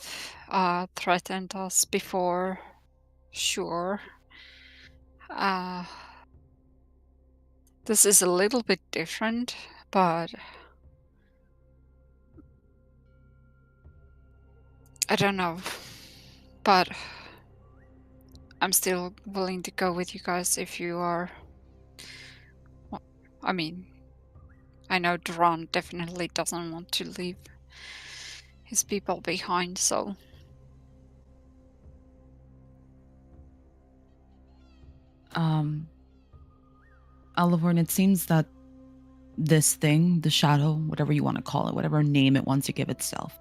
threatened us before, sure. This is a little bit different, but I don't know. But I'm still willing to go with you guys if you are. Well, I mean, I know Duran definitely doesn't want to leave his people behind, so. Olivorn, it seems that this thing, the shadow, whatever you want to call it, whatever name it wants to give itself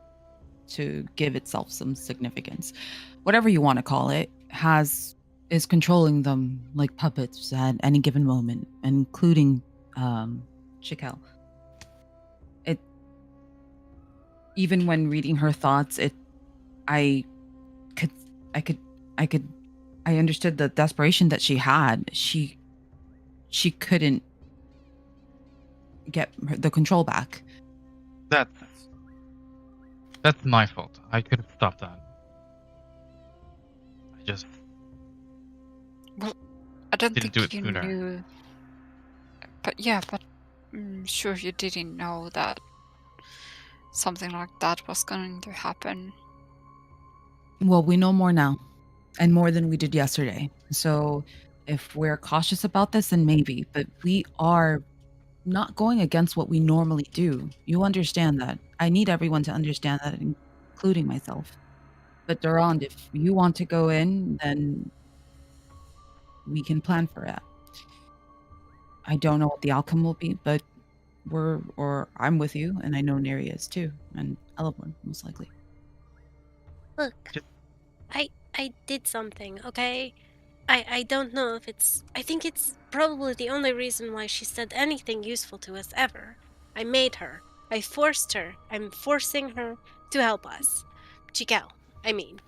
some significance, whatever you want to call it, is controlling them like puppets at any given moment, including Chikel. It, even when reading her thoughts, I understood the desperation that she had. She couldn't get the control back. That's my fault. I could have stopped that. Well, I don't didn't do think it you sooner. knew. But yeah, I'm sure you didn't know that something like that was going to happen. Well, we know more now, and more than we did yesterday. So if we're cautious about this, then maybe, but we are not going against what we normally do. You understand that. I need everyone to understand that, including myself. But Durand, if you want to go in, then we can plan for it. I don't know what the outcome will be, but I'm with you, and I know Neri is too, and Eleborn, most likely. Look, I did something, okay? I don't know if I think it's probably the only reason why she said anything useful to us ever. I made her. I forced her. I'm forcing her to help us. Chikel, I mean.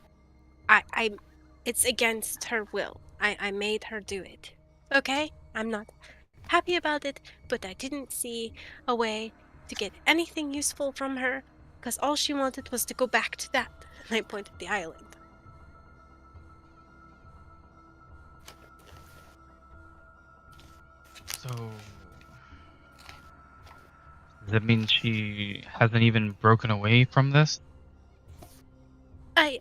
It's against her will. I made her do it. Okay? I'm not happy about it, but I didn't see a way to get anything useful from her, because all she wanted was to go back to that. And I pointed the island. So, does that mean she hasn't even broken away from this?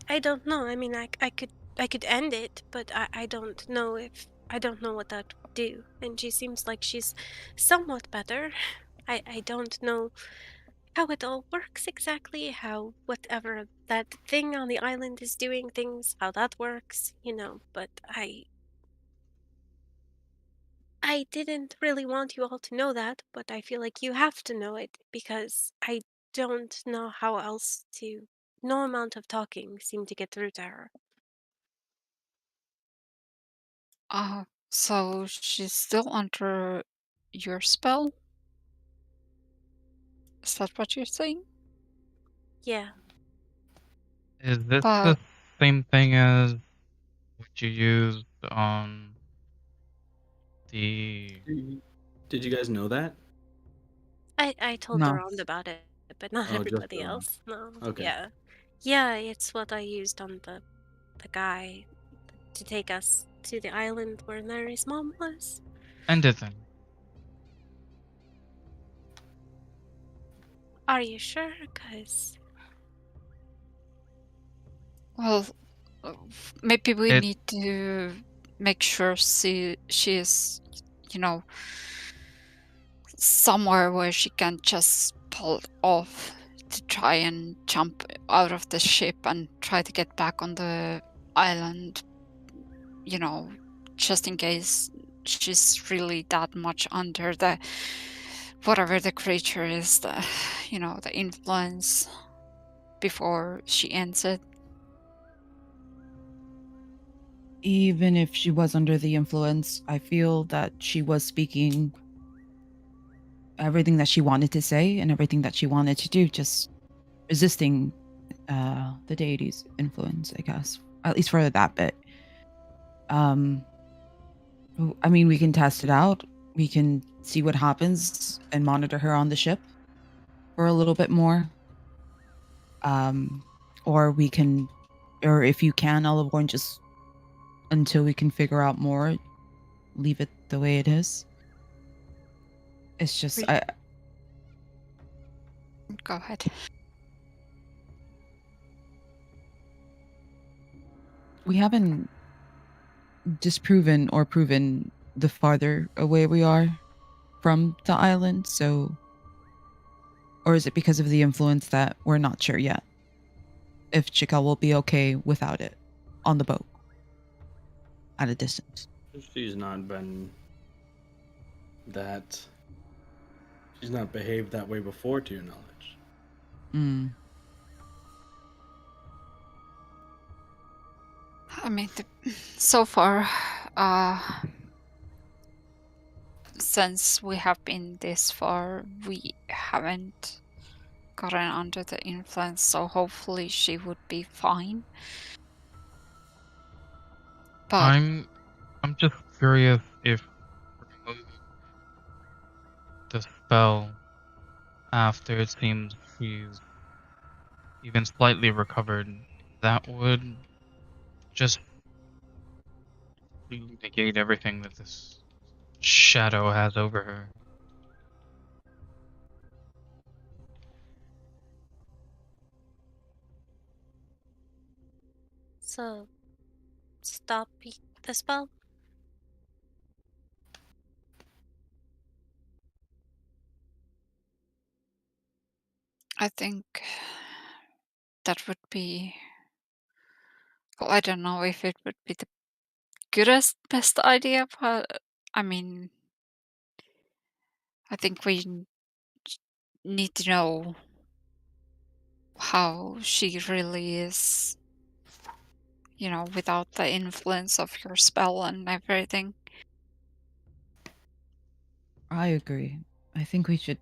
I don't know. I mean, I could end it, but I don't know if I don't know what that would do. And she seems like she's somewhat better. I don't know how it all works exactly, how whatever that thing on the island is doing things, how that works, but I didn't really want you all to know that, but I feel like you have to know it because I don't know how else to. No amount of talking seemed to get through to her. So she's still under your spell? Is that what you're saying? Yeah. Is this the But same thing as what you used on the? Did you guys know that? I told No. Durand about it, but not Oh, just everybody around. else. No. Okay. Yeah. Yeah, it's what I used on the guy to take us to the island where Larry's mom was. End it then. Are you sure? Cause well, maybe we It need to make sure she is, somewhere where she can just pull off to try and jump out of the ship and try to get back on the island, just in case she's really that much under the whatever the creature is, the influence before she ends it. Even if she was under the influence, I feel that she was speaking everything that she wanted to say and everything that she wanted to do, just resisting the deity's influence, I guess. At least for that bit. I mean, we can test it out. We can see what happens and monitor her on the ship for a little bit more. Or we can, or if you can, Olive, just until we can figure out more, leave it the way it is. It's just, Go ahead. we haven't disproven or proven the farther away we are from the island, so. Or is it because of the influence that we're not sure yet if Chica will be okay without it on the boat at a distance? She's not been that. She's not behaved that way before, to your knowledge. Mm. I mean, so far, since we have been this far, we haven't gotten under the influence, so hopefully she would be fine. But I'm just curious if removing the spell after it seems she's even slightly recovered, that would just negate everything that this shadow has over her. so stop the spell. I think that would be. Well, I don't know if it would be the best idea, but I mean, I think we need to know how she really is, without the influence of your spell and everything. I agree. I think we should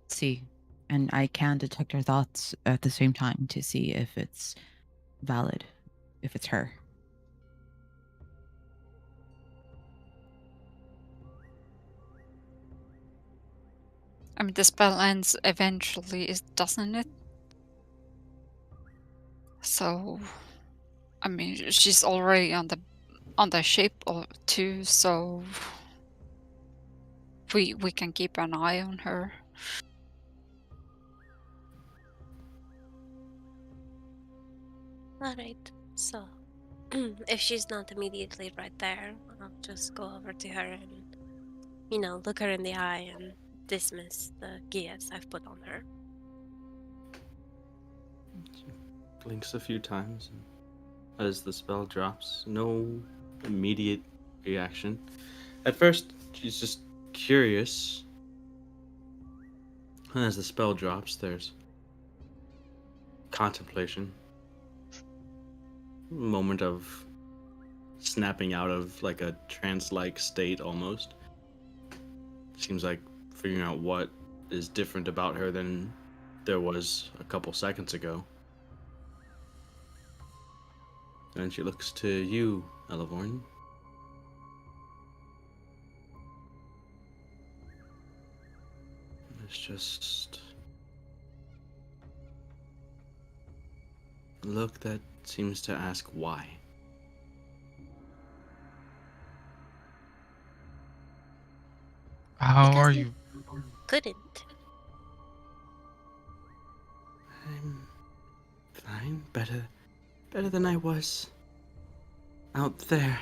see. And I can detect her thoughts at the same time to see if it's valid, if it's her. I mean, the spell ends eventually, doesn't it? So, I mean, she's already on the ship or too, so we can keep an eye on her. Alright, so if she's not immediately right there, I'll just go over to her and, look her in the eye and dismiss the geas I've put on her. Blinks a few times as the spell drops. No immediate reaction. At first, she's just curious. And as the spell drops, there's contemplation. A moment of snapping out of like a trance-like state almost. Seems like figuring out what is different about her than there was a couple seconds ago. And she looks to you, Elevorn. It's just a look that seems to ask why. How Because are you you? couldn't. I'm fine, better than I was out there.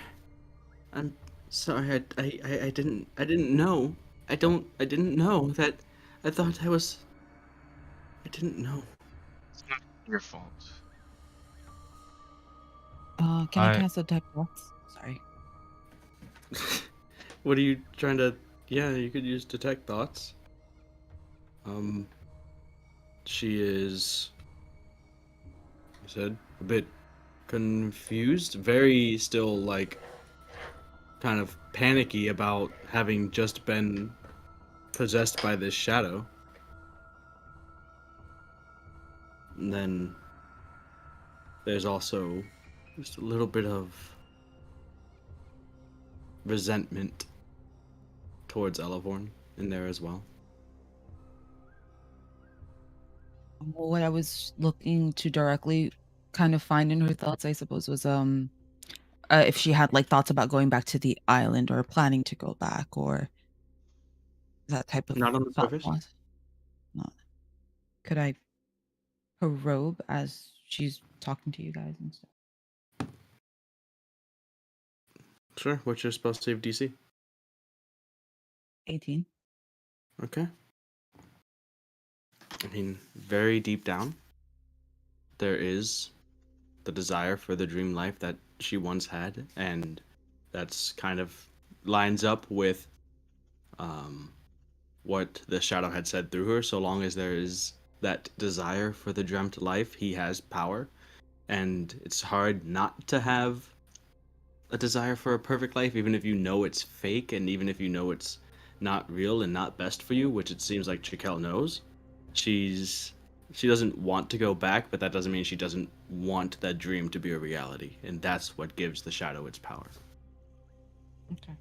I'm sorry. I didn't know. I didn't know that. I thought I was. I didn't know. It's not your fault. Can I cast a detect thoughts? Sorry. What are you trying to? Yeah, you could use detect thoughts. She is. You said a bit confused, very still like kind of panicky about having just been possessed by this shadow. And then there's also just a little bit of resentment towards Elevorn in there as well. What I was looking to directly kind of find in her thoughts, I suppose, was if she had like thoughts about going back to the island or planning to go back or that type of Not on the thought surface. process. Not. Could I probe as she's talking to you guys and stuff? Sure. What's your spell save DC? 18. Okay. I mean, very deep down, there is the desire for the dream life that she once had, and that's kind of lines up with what the shadow had said through her. So long as there is that desire for the dreamt life, he has power, and it's hard not to have a desire for a perfect life, even if you know it's fake, and even if you know it's not real and not best for you, which it seems like Chikel knows. She doesn't want to go back, but that doesn't mean she doesn't want that dream to be a reality, and that's what gives the shadow its power. Okay.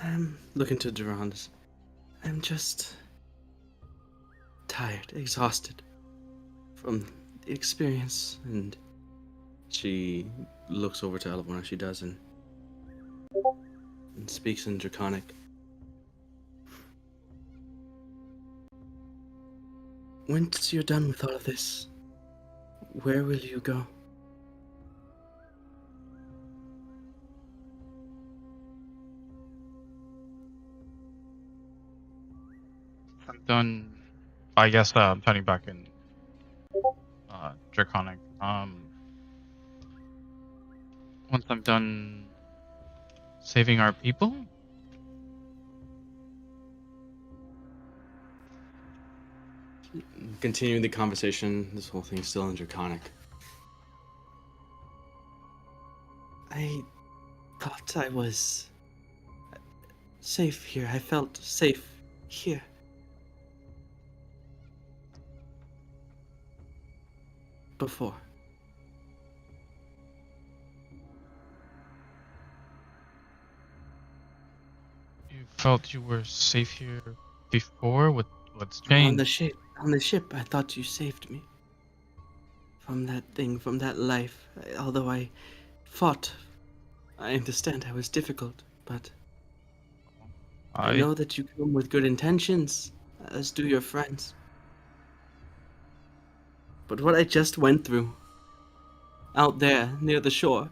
I'm looking to Durand. I'm just tired, exhausted from the experience, and she looks over to Eleanor as she does and speaks in Draconic. Once you're done with all of this, where will you go? I'm done. I guess I'm turning back in Draconic. Once I'm done saving our people, Continuing the conversation, this whole thing's still in Draconic. I thought I was safe here. I felt safe here. Before. you felt you were safe here before. What's On the changed? ship, I thought you saved me. From that thing, from that life. Although I fought, I understand I was difficult, but I know that you come with good intentions, as do your friends. But what I just went through, out there near the shore,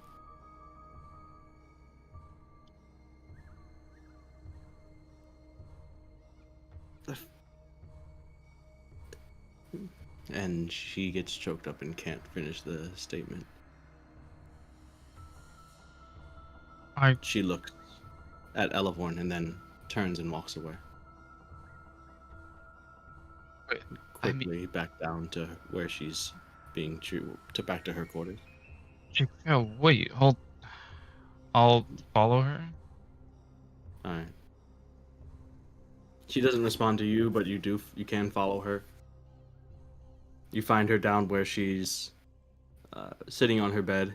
and she gets choked up and can't finish the statement. She looks at Elevorn and then turns and walks away. Quickly back down to where she's being back to her quarters. Wait, hold. I'll follow her. Alright. She doesn't respond to you, but you can follow her. You find her down where she's sitting on her bed.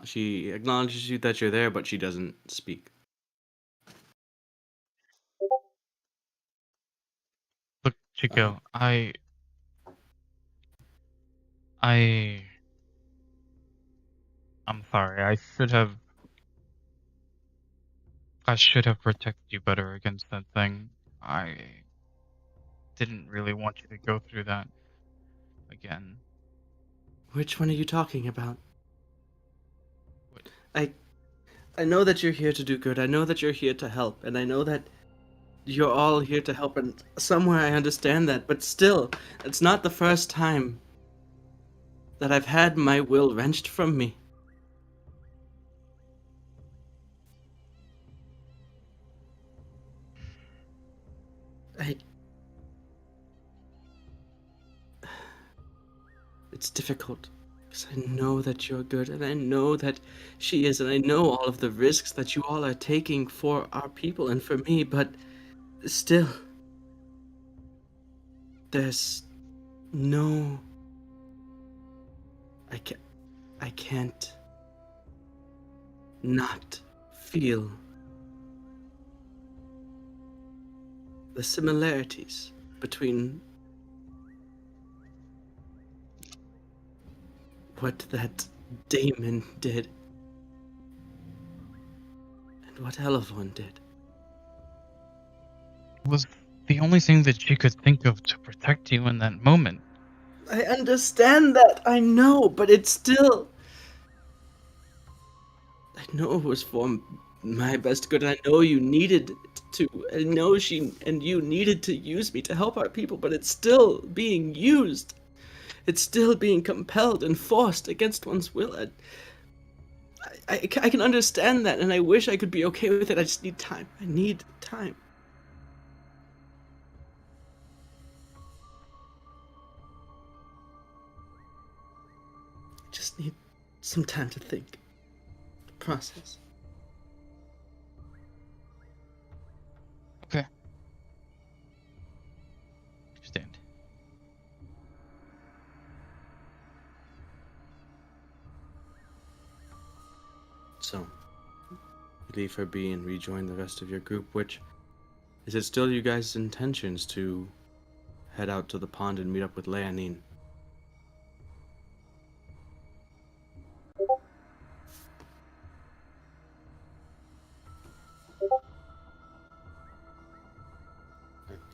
She acknowledges you that you're there, but she doesn't speak. Look, Chico, I I'm sorry. I should have protected you better against that thing. I didn't really want you to go through that again. Which one are you talking about? What? I know that you're here to do good. I know that you're here to help, and I know that you're all here to help, and somewhere I understand that, but still, it's not the first time that I've had my will wrenched from me. It's difficult, because I know that you're good, and I know that she is, and I know all of the risks that you all are taking for our people and for me, but still, there's no... I can't not feel the similarities between what that Damon did and what Elevon did. It was the only thing that she could think of to protect you in that moment. I understand that, I know, but it's still... I know it was for my best good, and I know you needed to. I know she and you needed to use me to help our people, but it's still being used. It's still being compelled and forced against one's will. I can understand that, and I wish I could be okay with it. I just need time. I need time. I just need some time to think. Process. Okay. Understand. So, you leave her be and rejoin the rest of your group, which... Is it still you guys' intentions to head out to the pond and meet up with Leonine?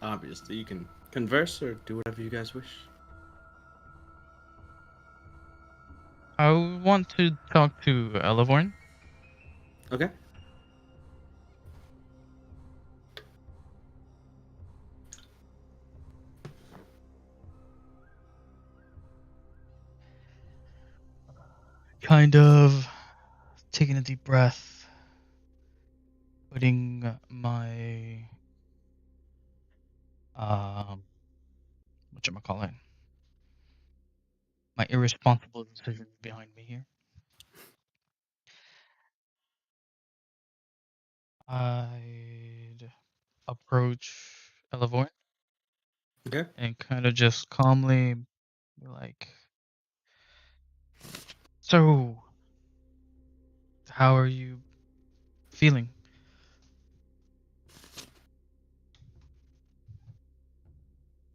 Obviously, you can converse or do whatever you guys wish. I want to talk to Elevorn. Okay. Kind of taking a deep breath, putting my whatchamacallit, my irresponsible decisions behind me here. I'd approach Elevorn Okay. and kind of just calmly be like, so, how are you feeling?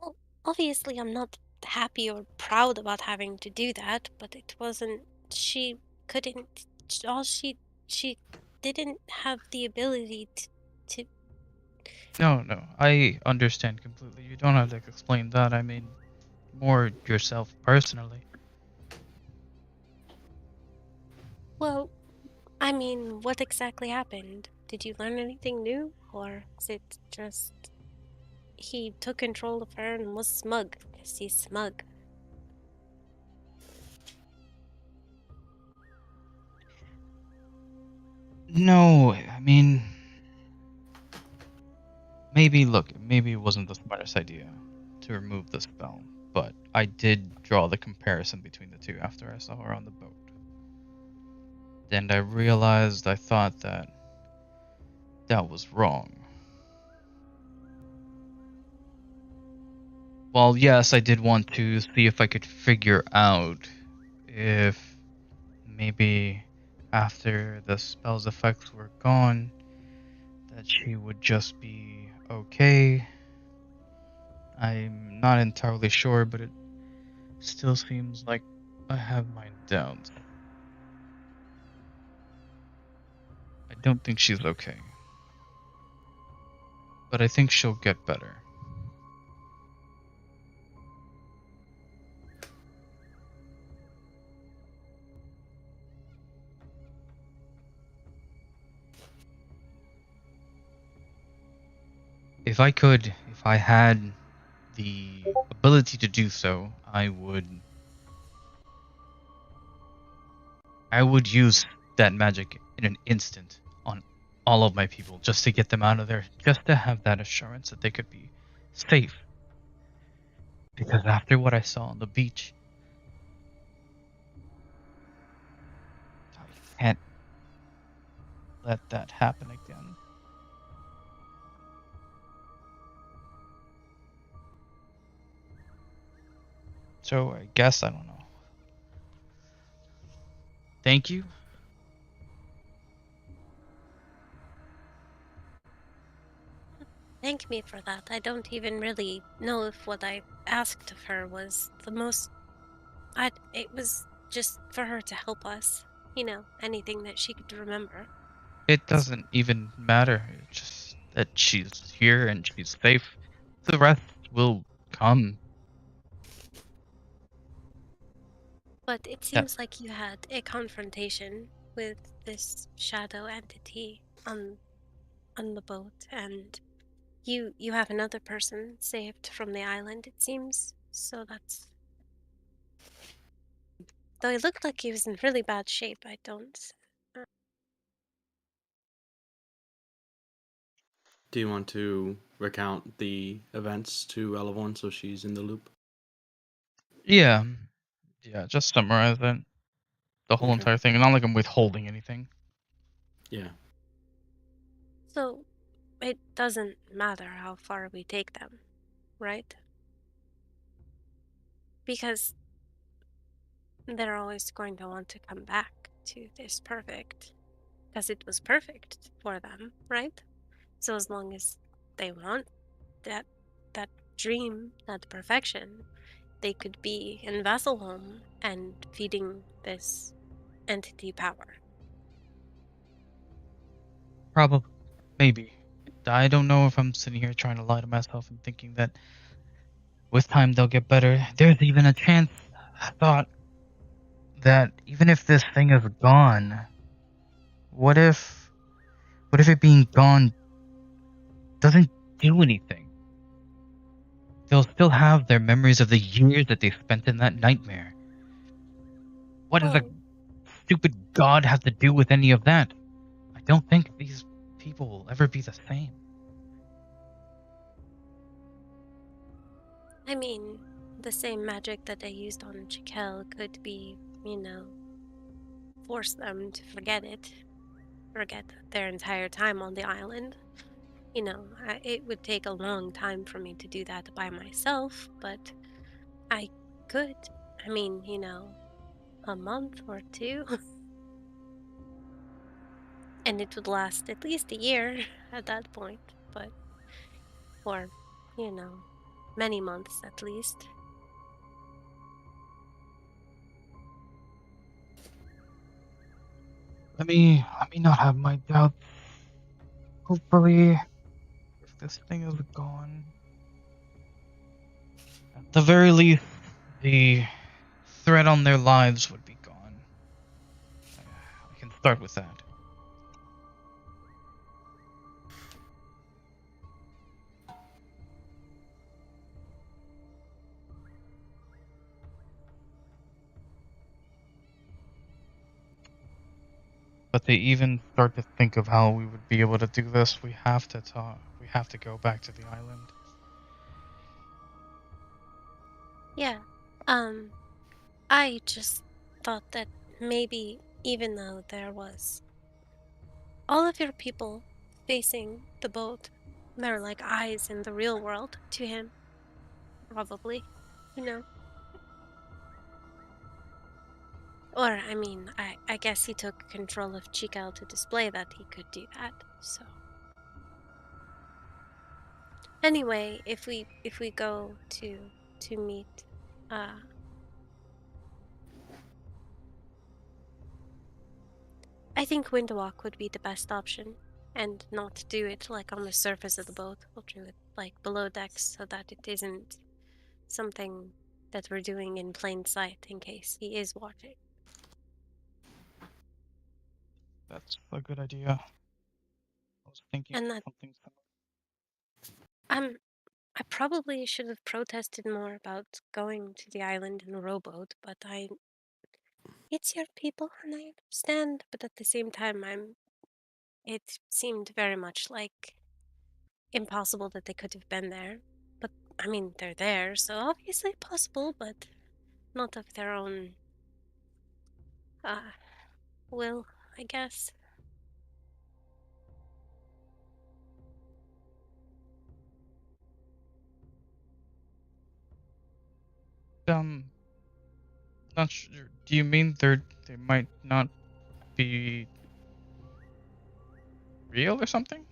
Well, obviously, I'm not happy or proud about having to do that, but it wasn't. She couldn't. She didn't have the ability to. No, I understand completely. You don't have to explain that. I mean, more yourself personally. Well, I mean, what exactly happened? Did you learn anything new, or is it just he took control of her and was smug? 'Cause he's smug. No, I mean, maybe it wasn't the smartest idea to remove the spell, but I did draw the comparison between the two after I saw her on the boat. And I realized I thought that was wrong. Well, yes, I did want to see if I could figure out if maybe after the spell's effects were gone, that she would just be okay. I'm not entirely sure, but it still seems like I have my doubts. I don't think she's okay, but I think she'll get better. If I had the ability to do so, I would use that magic in an instant on all of my people just to get them out of there, just to have that assurance that they could be safe. Because after what I saw on the beach, I can't let that happen again. So I guess I don't know. Thank you. Thank me for that. I don't even really know if what I asked of her was the most. It was just for her to help us. Anything that she could remember. It doesn't even matter. It's just that she's here and she's safe. The rest will come. But it That seems like you had a confrontation with this shadow entity on the boat, and you have another person saved from the island, it seems. So that's. Though he looked like he was in really bad shape, I don't. Do you want to recount the events to Elavon so she's in the loop? yeah. Yeah, just summarize it. The whole Okay. entire thing. Not like I'm withholding anything. Yeah. So it doesn't matter how far we take them, right? Because they're always going to want to come back to this perfect, because it was perfect for them, right? So as long as they want that that dream, that perfection, they could be in Vasselholm and feeding this entity power. Probably. Maybe. I don't know if I'm sitting here trying to lie to myself and thinking that with time they'll get better. There's even a chance, I thought, that even if this thing is gone, what if it being gone doesn't do anything? They'll still have their memories of the years that they spent in that nightmare. What does a Well, stupid god have to do with any of that? I don't think these people will ever be the same. I mean, the same magic that I used on Chikel could be, force them to forget it, forget their entire time on the island. It would take a long time for me to do that by myself, but I could. I mean, a month or two. And it would last at least a year at that point, or, you know, many months at least. Let me not have my doubts. Hopefully, if this thing is gone, at the very least, the threat on their lives would be gone. I can start with that. But they even start to think of how we would be able to do this. We have to talk. We have to go back to the island. Yeah. I just thought that maybe even though there was all of your people facing the boat, they're like eyes in the real world to him, probably. You know? Or, I mean, I guess he took control of Chical to display that he could do that, so. Anyway, if we go to meet, I think Windwalk would be the best option, and not do it like on the surface of the boat. We'll do it like below decks so that it isn't something that we're doing in plain sight in case he is watching. That's a good idea. I was thinking And of that something similar. I probably should have protested more about going to the island in a rowboat, but it's your people and I understand, but at the same time it seemed very much like impossible that they could have been there. But I mean, they're there, so obviously possible, but not of their own will, I guess. Not sure. Do you mean they might not be real or something?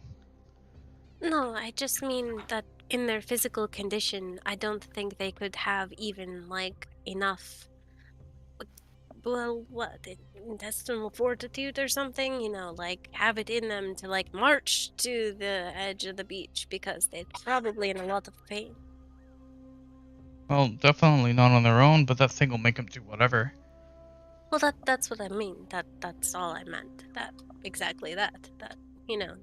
No, I just mean that in their physical condition, I don't think they could have even like enough, well, what, intestinal fortitude or something, like have it in them to like march to the edge of the beach because they're probably in a lot of pain. Well, definitely not on their own, but that thing will make them do whatever. Well, that's what I mean. That's all I meant. That exactly that. That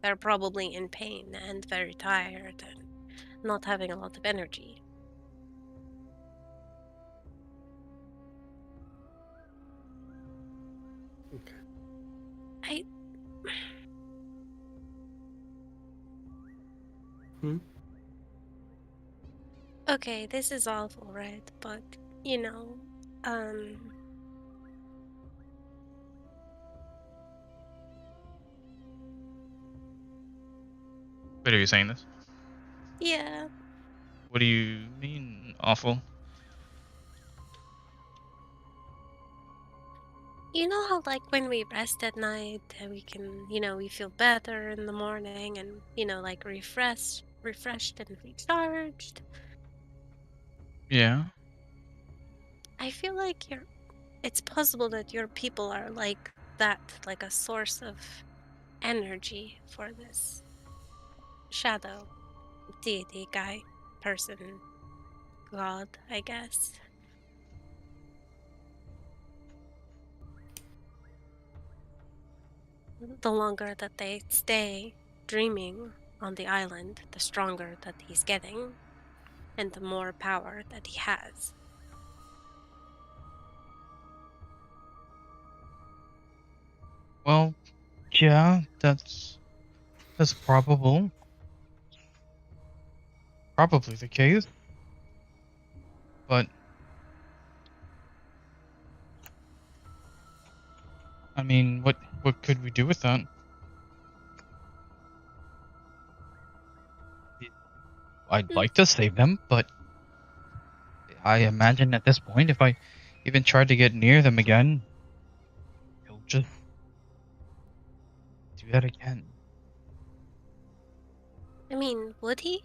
they're probably in pain and very tired and not having a lot of energy. Okay. I Okay, this is awful, right? But um, Wait, are you saying this? yeah. What do you mean, awful? You know how, like, when we rest at night, we can, we feel better in the morning and, like refreshed and recharged. Yeah. I feel like it's possible that your people are like that, like a source of energy for this shadow deity guy, person, god, I guess. The longer that they stay dreaming on the island, the stronger that he's getting, and the more power that he has. Well, yeah, that's probably the case. But I mean, what could we do with that? I'd Mm, like to save them, but I imagine at this point, if I even tried to get near them again, he'll just do that again. I mean, would he?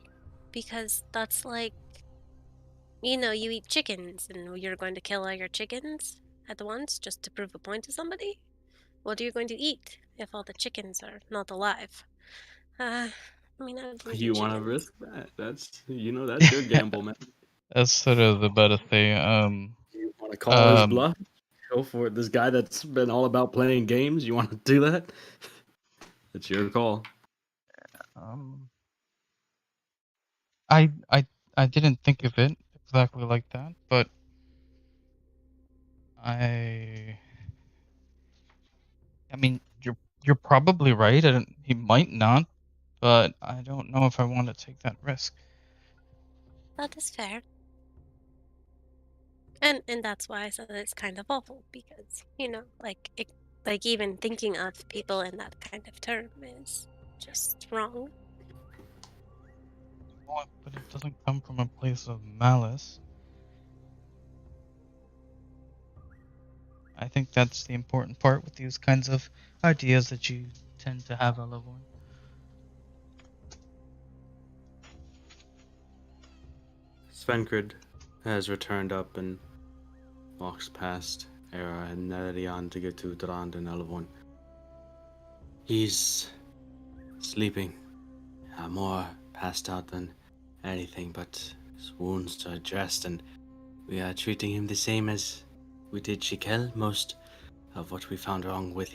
Because that's like, you eat chickens and you're going to kill all your chickens at once just to prove a point to somebody? What are you going to eat if all the chickens are not alive? I mean, I believe in You want to chickens. risk that? That's that's your gamble, man. That's sort of the better thing. You want to call his bluff? Go for it. This guy that's been all about playing games. You want to do that? It's your call. Um, I I I didn't think of it exactly like that, but I I mean, you're probably right. He might not, but I don't know if I want to take that risk. That is fair. And that's why I said it's kind of awful because, like even thinking of people in that kind of term is just wrong. Well, but it doesn't come from a place of malice. I think that's the important part with these kinds of ideas that you tend to have, Elavon. Svenkrid has returned up and walks past Era and Nerion to get to Durand and Elavon. He's sleeping, more passed out than anything, but his wounds are dressed, and we are treating him the same as we did Shikel. Most of what we found wrong with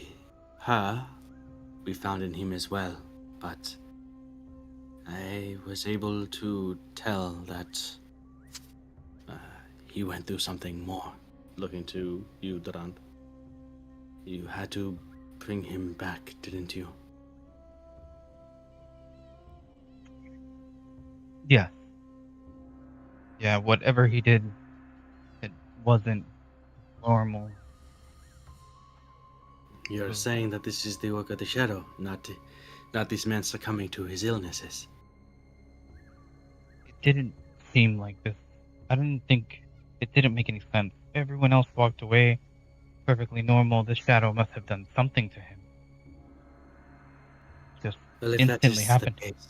her, we found in him as well, but I was able to tell that he went through something more. Looking to you, Durand. You had to bring him back, didn't you? Yeah. Yeah, whatever he did, it wasn't normal. You're saying that this is the work of the Shadow, not this man succumbing to his illnesses. It didn't seem like this. I didn't think it didn't make any sense. Everyone else walked away, perfectly normal. This shadow must have done something to him. Just Well, if that instantly is the happened. case,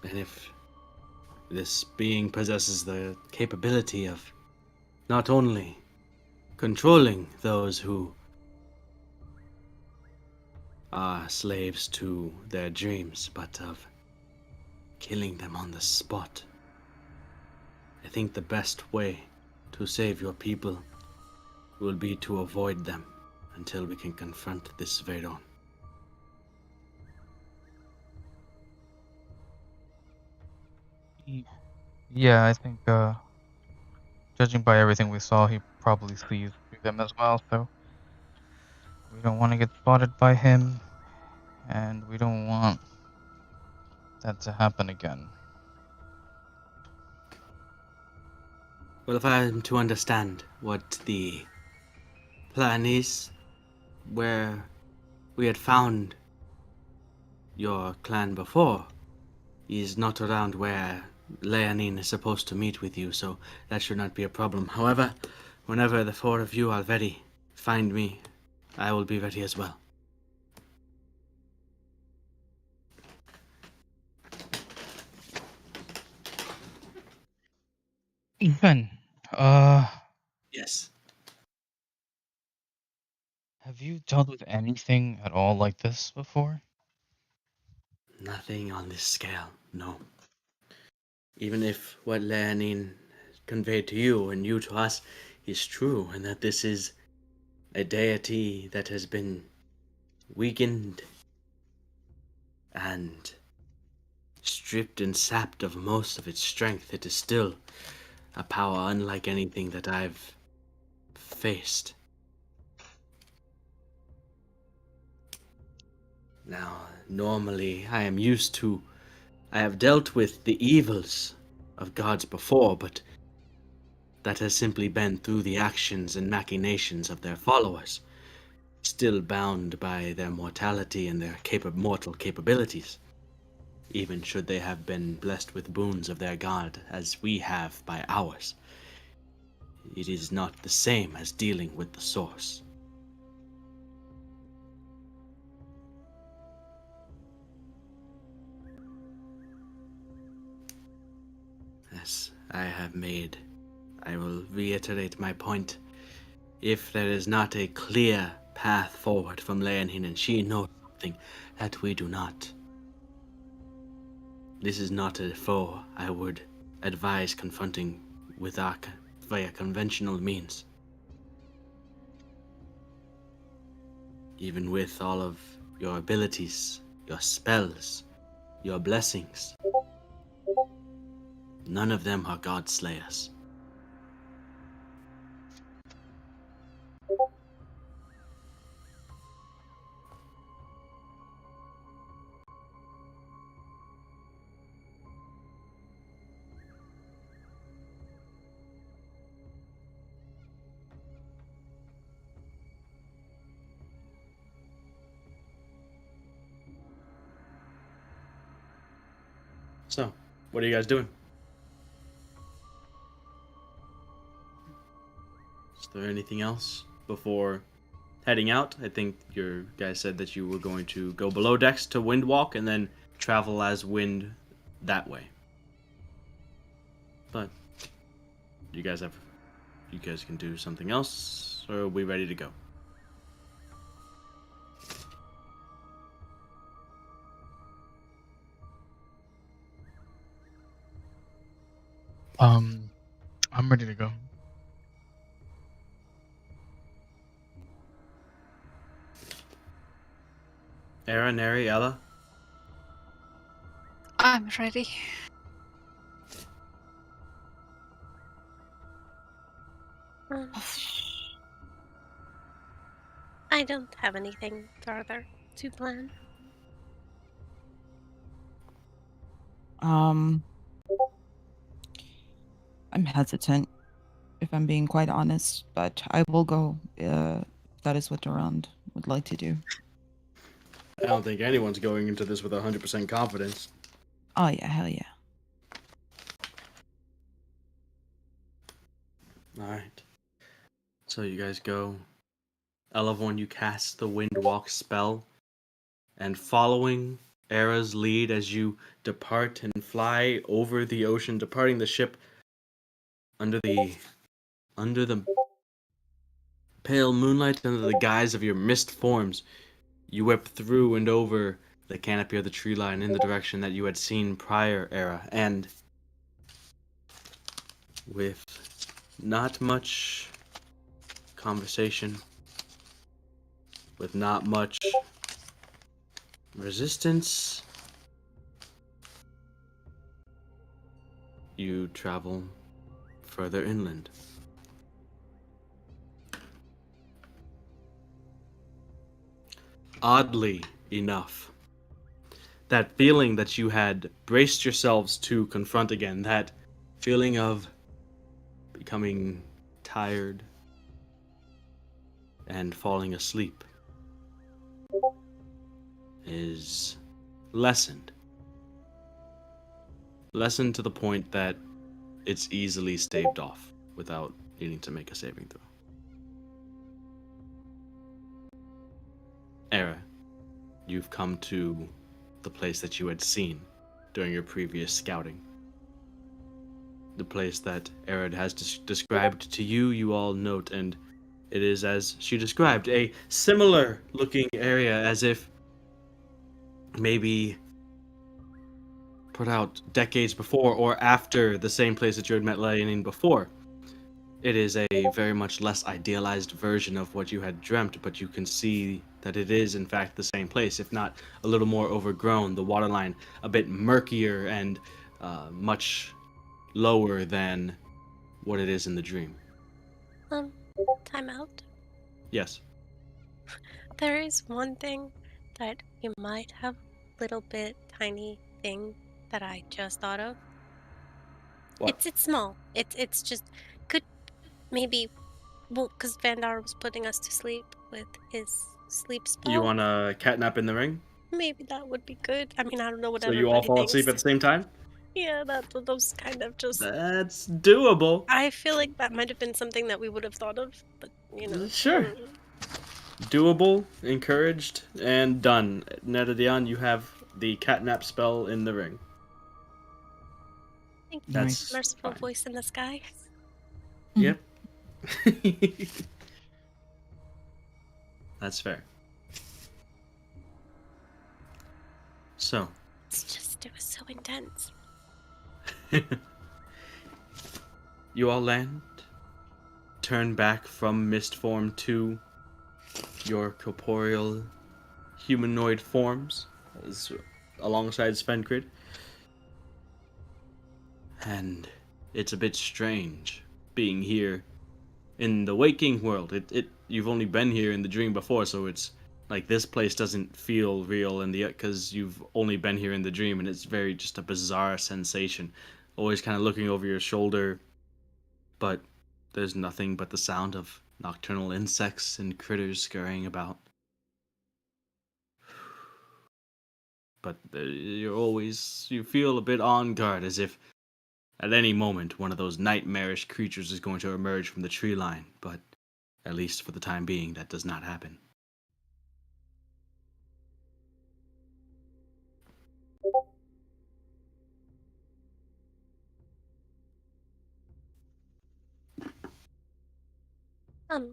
and if this being possesses the capability of not only controlling those who are slaves to their dreams, but of killing them on the spot, I think the best way to save your people will be to avoid them until we can confront this Vayne. Yeah, I think, judging by everything we saw, he probably sees through them as well, so we don't want to get spotted by him, and we don't want that to happen again. Well, if I am to understand what the plan is, where we had found your clan before is not around where Leonine is supposed to meet with you, so that should not be a problem. However, whenever the four of you are ready, find me. I will be ready as well. Ben, Yes. have you dealt with anything at all like this before? Nothing on this scale, no. Even if what Leonine conveyed to you and you to us is true, and that this is a deity that has been weakened and stripped and sapped of most of its strength, it is still a power unlike anything that I've faced. Now, normally I have dealt with the evils of gods before, but that has simply been through the actions and machinations of their followers, still bound by their mortality and their mortal capabilities, even should they have been blessed with boons of their god as we have by ours. It is not the same as dealing with the source. As I will reiterate my point. if there is not a clear path forward from Leonhin and she knows something that we do not. This is not a foe I would advise confronting via conventional means. Even with all of your abilities, your spells, your blessings, none of them are God Slayers. So, what are you guys doing? Is there anything else before heading out? I think your guys said that you were going to go below decks to Windwalk and then travel as wind that way. But you guys can do something else, or are we ready to go? I'm ready to go. Era, Neri, Ella? I'm ready. I don't have anything further to plan. I'm hesitant, if I'm being quite honest, but I will go. That is what Durand would like to do. I don't think anyone's going into this with 100% confidence. Oh yeah, hell yeah. Alright. So you guys go. Elavon, you cast the Windwalk spell, and following Era's lead as you depart and fly over the ocean, departing the ship under the pale moonlight, under the guise of your mist forms, you whip through and over the canopy of the tree line in the direction that you had seen prior, Era, and with not much conversation, with not much resistance, you travel further inland. Oddly enough, that feeling that you had braced yourselves to confront again, that feeling of becoming tired and falling asleep, is lessened. Lessened to the point that it's easily staved off without needing to make a saving throw. Era, you've come to the place that you had seen during your previous scouting. The place that Erod has described to you, you all note, and it is as she described, a similar looking area, as if maybe put out decades before or after the same place that you had met Leonine before. It is a very much less idealized version of what you had dreamt, but you can see that it is in fact the same place, if not a little more overgrown, the waterline a bit murkier and much lower than what it is in the dream. Time out. Yes. There is one thing that you might have a little bit tiny thing that I just thought of. What? It's small. It's just could maybe because Vandar was putting us to sleep with his sleep spell. You want a catnap in the ring? Maybe that would be good. I mean, I don't know what So you all everybody fall thinks. asleep at the same time? Yeah, those kind of just. That's doable. I feel like that might have been something that we would have thought of, but you know. Sure. Doable, encouraged, and done. Netadion, you have the catnap spell in the ring. Thank you. That's Merciful fine. voice in the sky. Yep. That's fair. So, It's just, it was so intense. you all land, turn back from mist form to your corporeal humanoid forms alongside Svenkrid. And it's a bit strange being here in the waking world. You've only been here in the dream before, so it's like this place doesn't feel real in the because you've only been here in the dream, and it's very just a bizarre sensation. Always kind of looking over your shoulder, but there's nothing but the sound of nocturnal insects and critters scurrying about. But you feel a bit on guard, as if at any moment one of those nightmarish creatures is going to emerge from the tree line, but at least for the time being, that does not happen.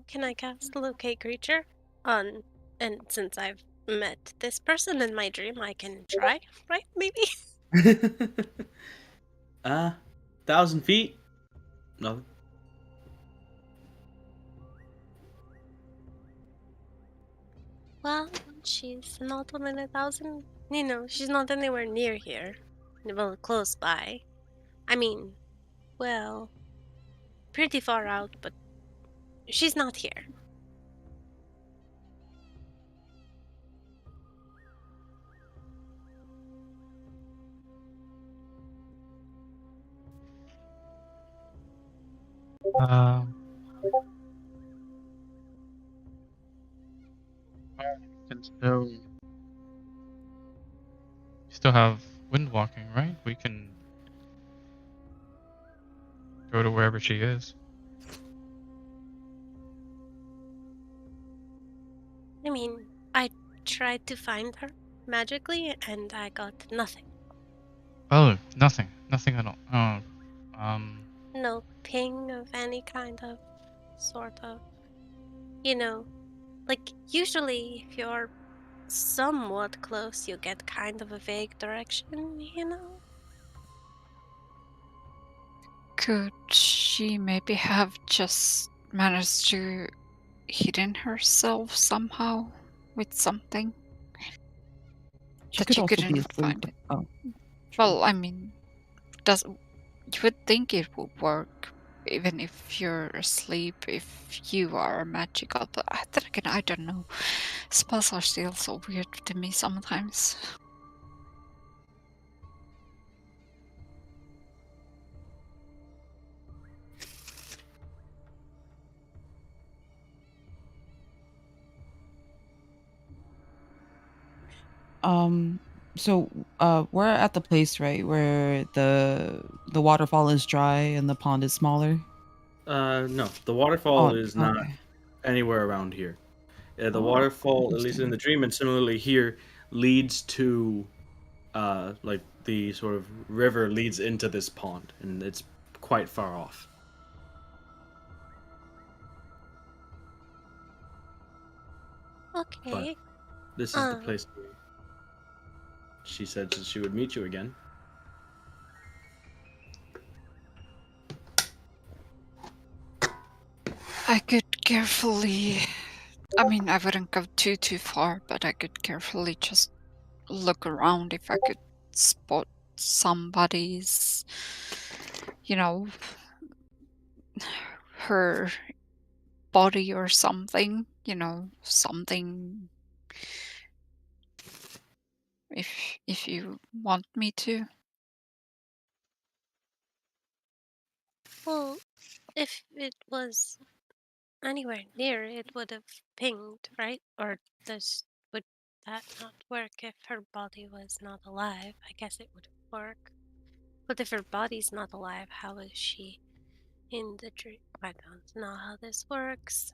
Can I cast locate creature on? And since I've met this person in my dream, I can try, right? Maybe. 1,000 feet? No. Well, she's not within 1,000. You know, she's not anywhere near here. Well, close by. I mean, well, pretty far out, but she's not here. Can still have wind walking, right? We can go to wherever she is. I mean, I tried to find her magically, and I got nothing. Oh, nothing at all. Oh, No ping of any kind of, sort of. You know, like, usually if you're somewhat close, you get kind of a vague direction, you know? Could she maybe have just managed to hidden herself somehow with something She that could you also be couldn't asleep. find it? Oh, Well, I mean, you would think it would work even if you're asleep, if you are magical, but then again, I don't know. Spells are still so weird to me sometimes. So we're at the place, right, where the waterfall is dry and the pond is smaller. No, the waterfall Oh, is not okay. anywhere around here. The Oh, waterfall, at least in interesting. the dream, and similarly here, leads to, like the sort of river leads into this pond, and it's quite far off. But Okay. this is the place where she said she would meet you again. I could carefully. I mean, I wouldn't go too far, but I could carefully just look around if I could spot somebody's, you know, her body or something, something, if you want me to. Well, if it was anywhere near, it would have pinged, right? Or would that not work if her body was not alive? I guess it would work. But if her body's not alive, how is she in the dream? I don't know how this works.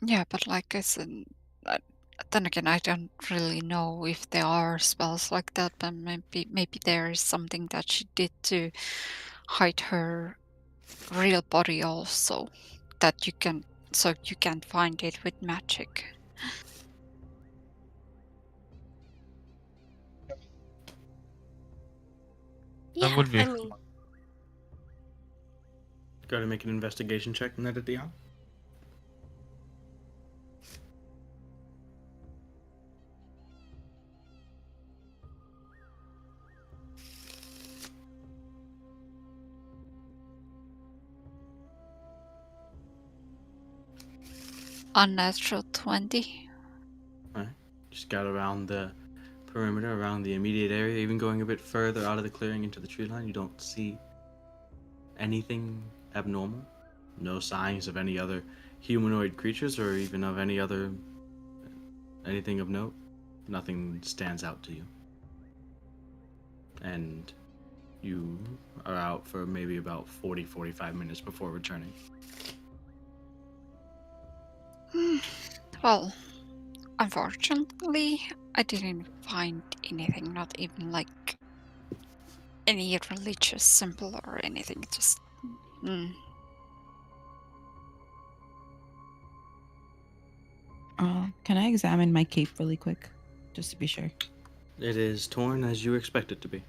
Yeah, but like I said, uh, then again, I don't really know if there are spells like that, but maybe there is something that she did to hide her real body also, that you can So you can't find it with magic. That Yeah, would be I fun. mean, Go to make an investigation check, Net at Dion. Unnatural 20. Alright. You scout around the perimeter, around the immediate area, even going a bit further out of the clearing into the tree line. You don't see anything abnormal. No signs of any other humanoid creatures or even of anything of note. Nothing stands out to you. And you are out for maybe about 45 minutes before returning. Well, unfortunately, I didn't find anything, not even like any religious symbol or anything. Just. Can I examine my cape really quick, just to be sure? It is torn as you expect it to be.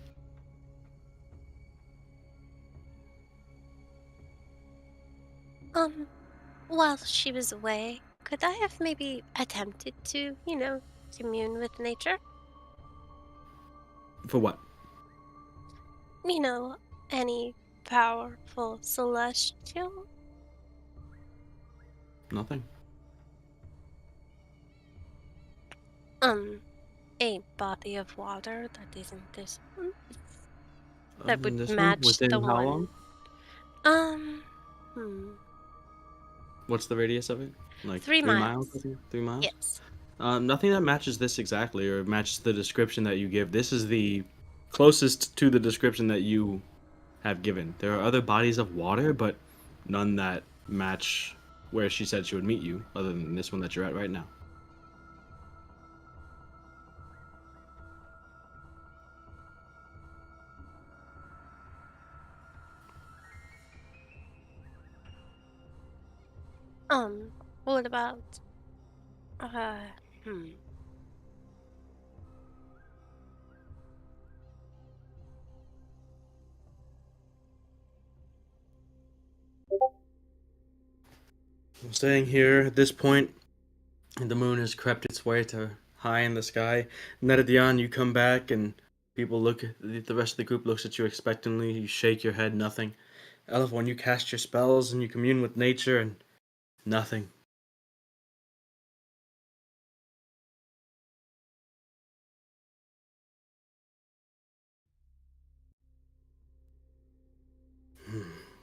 while she was away, could I have maybe attempted to, commune with nature? For what? You know, any powerful celestial? Nothing. A body of water that isn't this one? That would This one? match the Within how one. long? Um, hmm. What's the radius of it? Like 3 3 miles? miles. 3 miles? Yes. Nothing that matches this exactly or matches the description that you give. This is the closest to the description that you have given. There are other bodies of water, but none that match where she said she would meet you, other than this one that you're at right now. What about, uh, hmm. I'm staying here at this point, and the moon has crept its way to high in the sky. Netadion, you come back, and people look at the rest of the group looks at you expectantly. You shake your head, nothing. Elifon, you cast your spells and you commune with nature, and nothing.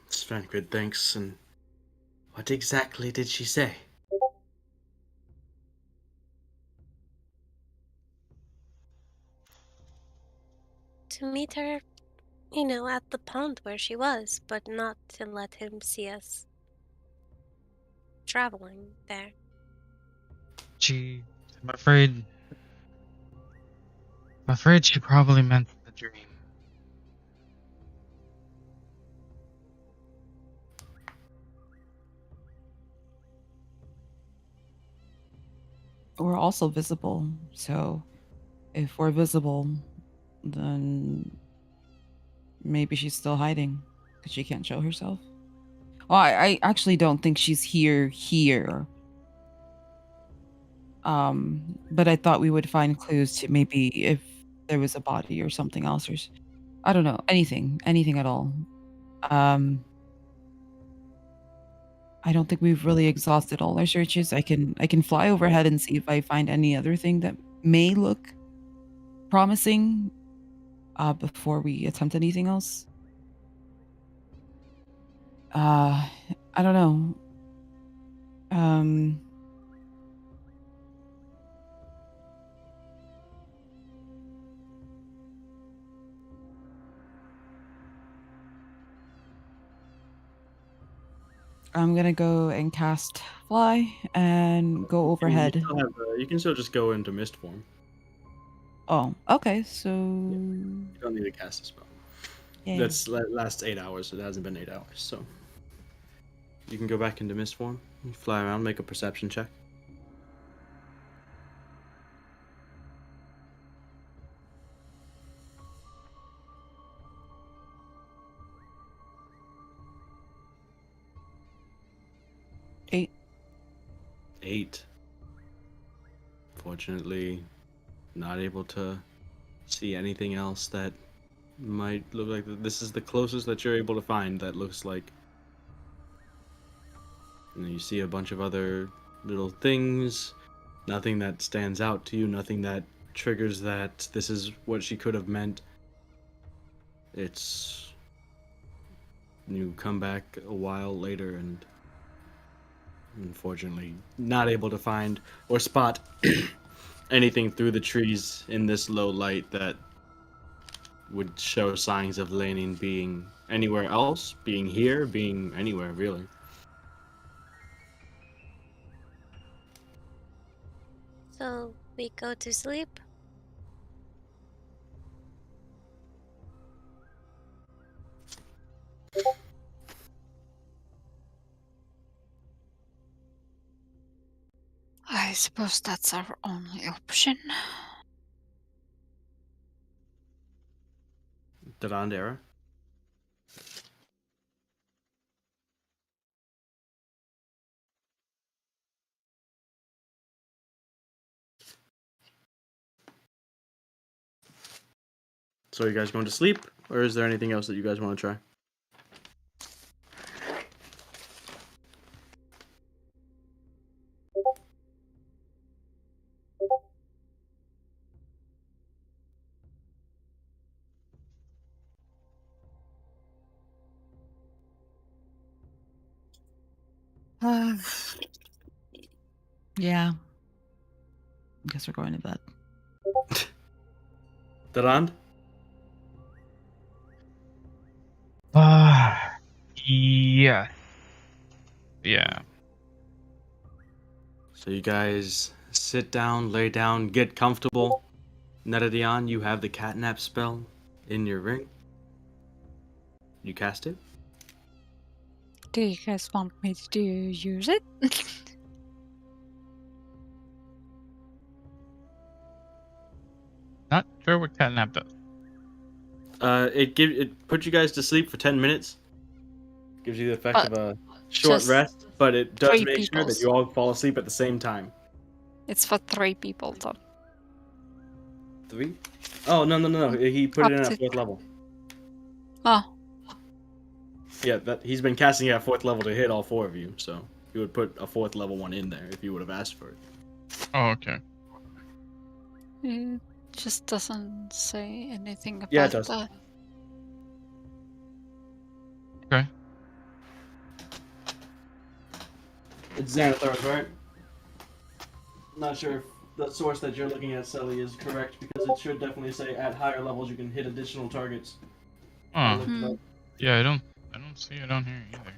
Svankrid thanks, and what exactly did she say? To meet her, at the pond where she was, but not to let him see us traveling there. I'm afraid she probably meant the dream. We're also visible, so if we're visible, then maybe she's still hiding because she can't show herself. Well, I actually don't think she's here. But I thought we would find clues to maybe if there was a body or something else, or I don't know, anything at all. I don't think we've really exhausted all our searches. I can fly overhead and see if I find any other thing that may look promising before we attempt anything else. I don't know. Um I'm gonna go and cast fly and go overhead. You can still just go into mist form. Oh, okay. So You don't need to cast a spell. yeah. That's lasts 8 hours. It hasn't been 8 hours, so You can go back into mist form. You fly around, make a perception check. Eight. 8. Fortunately, not able to see anything else that might look like this is the closest that you're able to find that looks like. And then you see a bunch of other little things. Nothing that stands out to you, nothing that triggers that this is what she could have meant. It's. You come back a while later and unfortunately not able to find or spot anything through the trees in this low light that would show signs of Laning being anywhere else, being here, being anywhere really. So we go to sleep? I suppose that's our only option. Durandera? So are you guys going to sleep, or is there anything else that you guys want to try? Yeah. I guess we're going to bed. Durand? Yeah. Yeah. So you guys sit down, lay down, get comfortable. Netadion, you have the catnap spell in your ring. You cast it. Do you guys want me to use it? Not sure what catnap does. It puts you guys to sleep for 10 minutes. Gives you the effect But of a short just rest, but it does 3 make sure that peoples. you all fall asleep at the same time. It's for 3 people though. 3? Oh, no. He put it in Up at to- 4th level. Oh, Yeah, he's been casting it at 4th level to hit all 4 of you, so he would put a 4th level one in there if you would have asked for it. Oh, okay. it just doesn't say anything about Yeah, it does. that. Okay. It's Xanathar's, right? Not sure if the source that you're looking at, Sully, is correct, because it should definitely say at higher levels you can hit additional targets. I looked it up. Yeah, I don't see it on here either.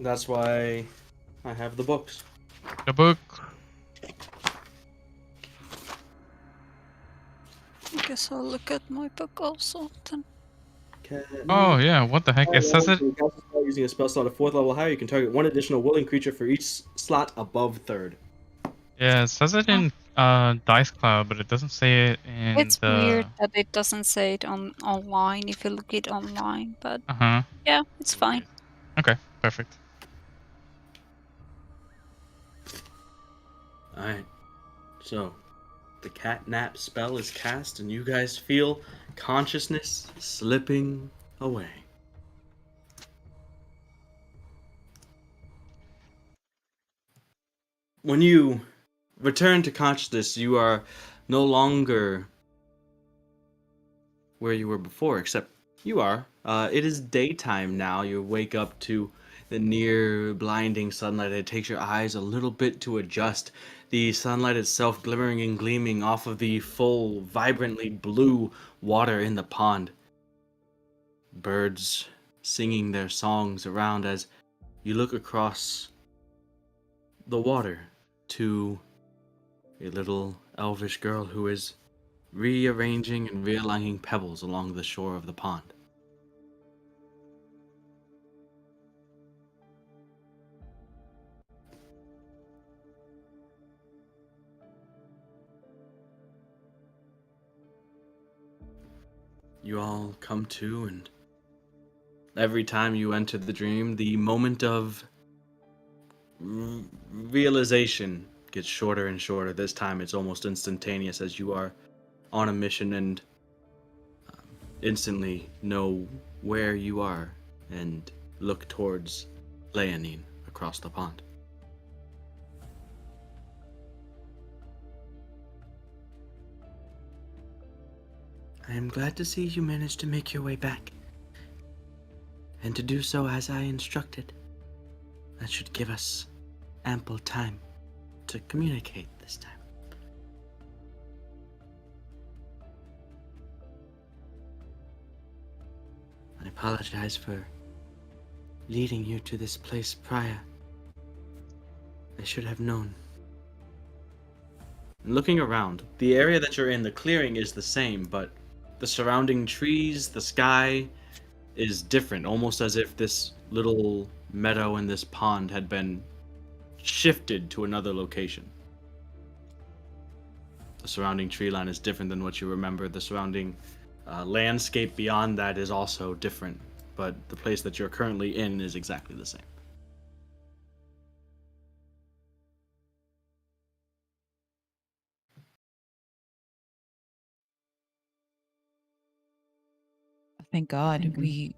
That's why I have the books. The book. I guess I'll look at my book also then. Oh yeah, what the heck? It says it. Using a spell slot at 4th level or higher, you can target one additional willing creature for each slot above 3rd. Yeah, it says it in Dice Cloud, but it doesn't say it in It's the. weird that it doesn't say it on online if you look it online, but yeah, it's fine. Okay, perfect. Alright. So, the catnap spell is cast, and you guys feel consciousness slipping away. When you return to consciousness, you are no longer where you were before, except you are. It is daytime now. You wake up to the near blinding sunlight. It takes your eyes a little bit to adjust. The sunlight itself glimmering and gleaming off of the full, vibrantly blue water in the pond. Birds singing their songs around as you look across the water to a little elvish girl who is rearranging and realigning pebbles along the shore of the pond. you all come to, and every time you enter the dream, the moment of realization gets shorter and shorter. This time it's almost instantaneous as you are on a mission and instantly know where you are and look towards Leonine across the pond. I am glad to see you managed to make your way back, and to do so as I instructed. That should give us ample time to communicate this time. I apologize for leading you to this place prior. I should have known. And looking around, the area that you're in, the clearing is the same, but the surrounding trees, the sky is different, almost as if this little meadow and this pond had been shifted to another location. The surrounding tree line is different than what you remember. The surrounding landscape beyond that is also different, but the place that you're currently in is exactly the same. Thank God. We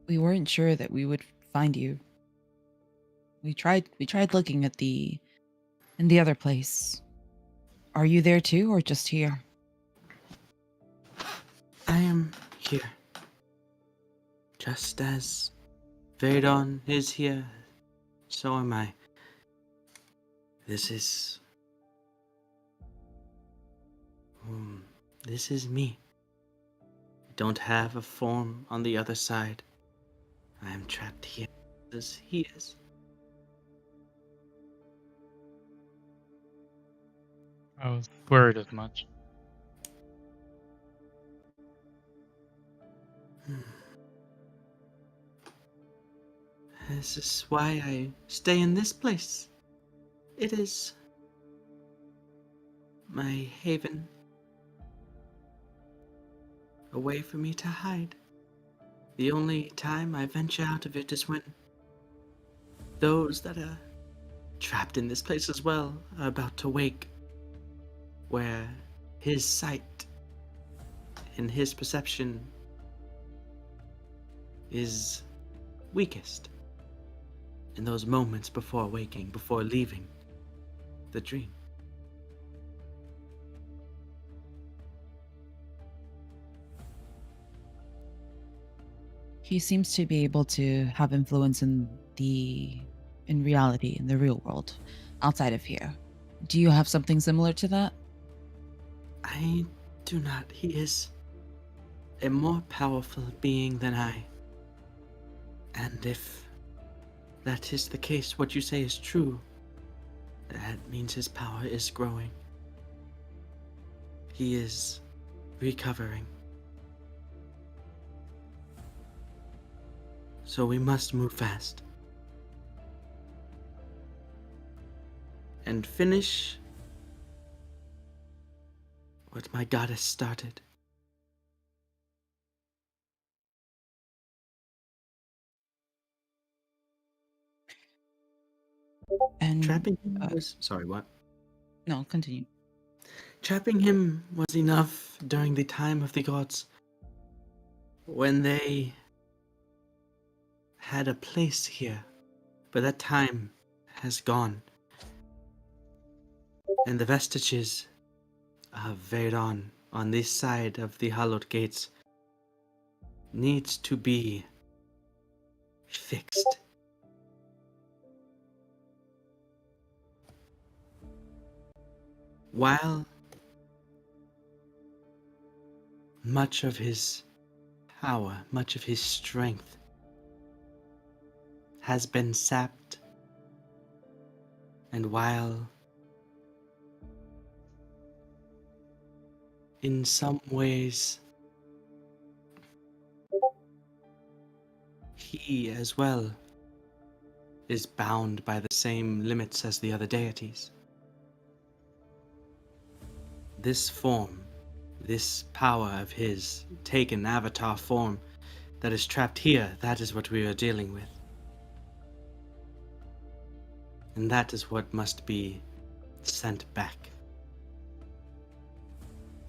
weren't sure that we would find you. We tried looking at in the other place. Are you there too, or just here? I am here. Just as Vayne is here, so am I. This is me. I don't have a form on the other side. I am trapped here as he is. I was worried as much. This is why I stay in this place. It is my haven. A way for me to hide. The only time I venture out of it is when those that are trapped in this place as well are about to wake, where his sight and his perception is weakest in those moments before waking, before leaving the dream. He seems to be able to have influence in reality, in the real world, outside of here. Do you have something similar to that? I do not. He is a more powerful being than I. And if that is the case, what you say is true, that means his power is growing. He is recovering. So we must move fast. And finish what my goddess started. And Trapping him was... Sorry, what? No, continue. Trapping him was enough during the time of the gods, when they had a place here, but that time has gone. And the vestiges of Vayne on this side of the hallowed gates needs to be fixed. While much of his power, much of his strength has been sapped, and while in some ways he as well is bound by the same limits as the other deities, this form, this power of his take an avatar form that is trapped here, that is what we are dealing with. And that is what must be sent back.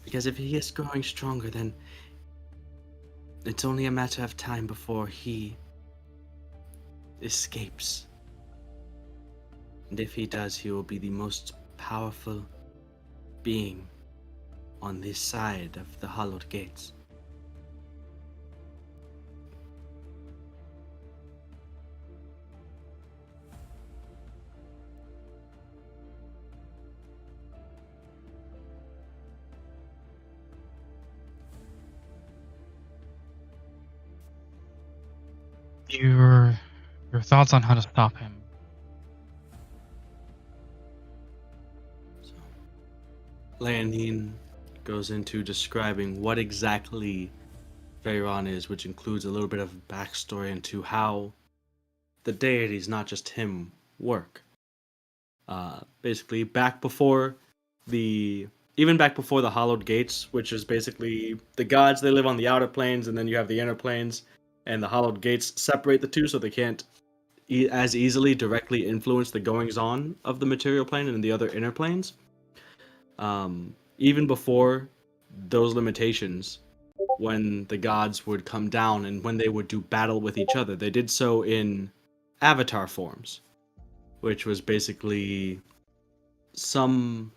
Because if he is growing stronger, then it's only a matter of time before he escapes. And if he does, he will be the most powerful being on this side of the Hollowed Gates. Your thoughts on how to stop him? So, Leonine goes into describing what exactly Vayne is, which includes a little bit of backstory into how the deities, not just him, work. Basically, back before the Hallowed Gates, which is basically the gods, they live on the outer planes, and then you have the inner planes, and the Hallowed Gates separate the two, so they can't as easily directly influence the goings on of the material plane and the other inner planes. Even before those limitations, when the gods would come down and when they would do battle with each other, they did so in avatar forms, which was basically an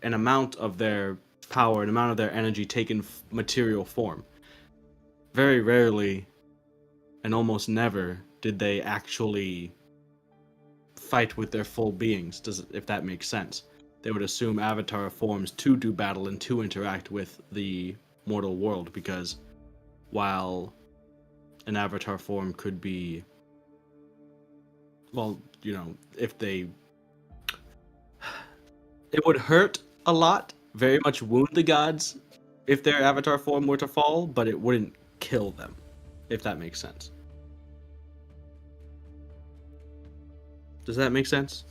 amount of their power, an amount of their energy taken material form. Very rarely, and almost never, did they actually fight with their full beings, if that makes sense. They would assume avatar forms to do battle and to interact with the mortal world, because while an avatar form could be, well, if they, it would hurt a lot, very much wound the gods if their avatar form were to fall, but it wouldn't kill them, if that makes sense. Does that make sense?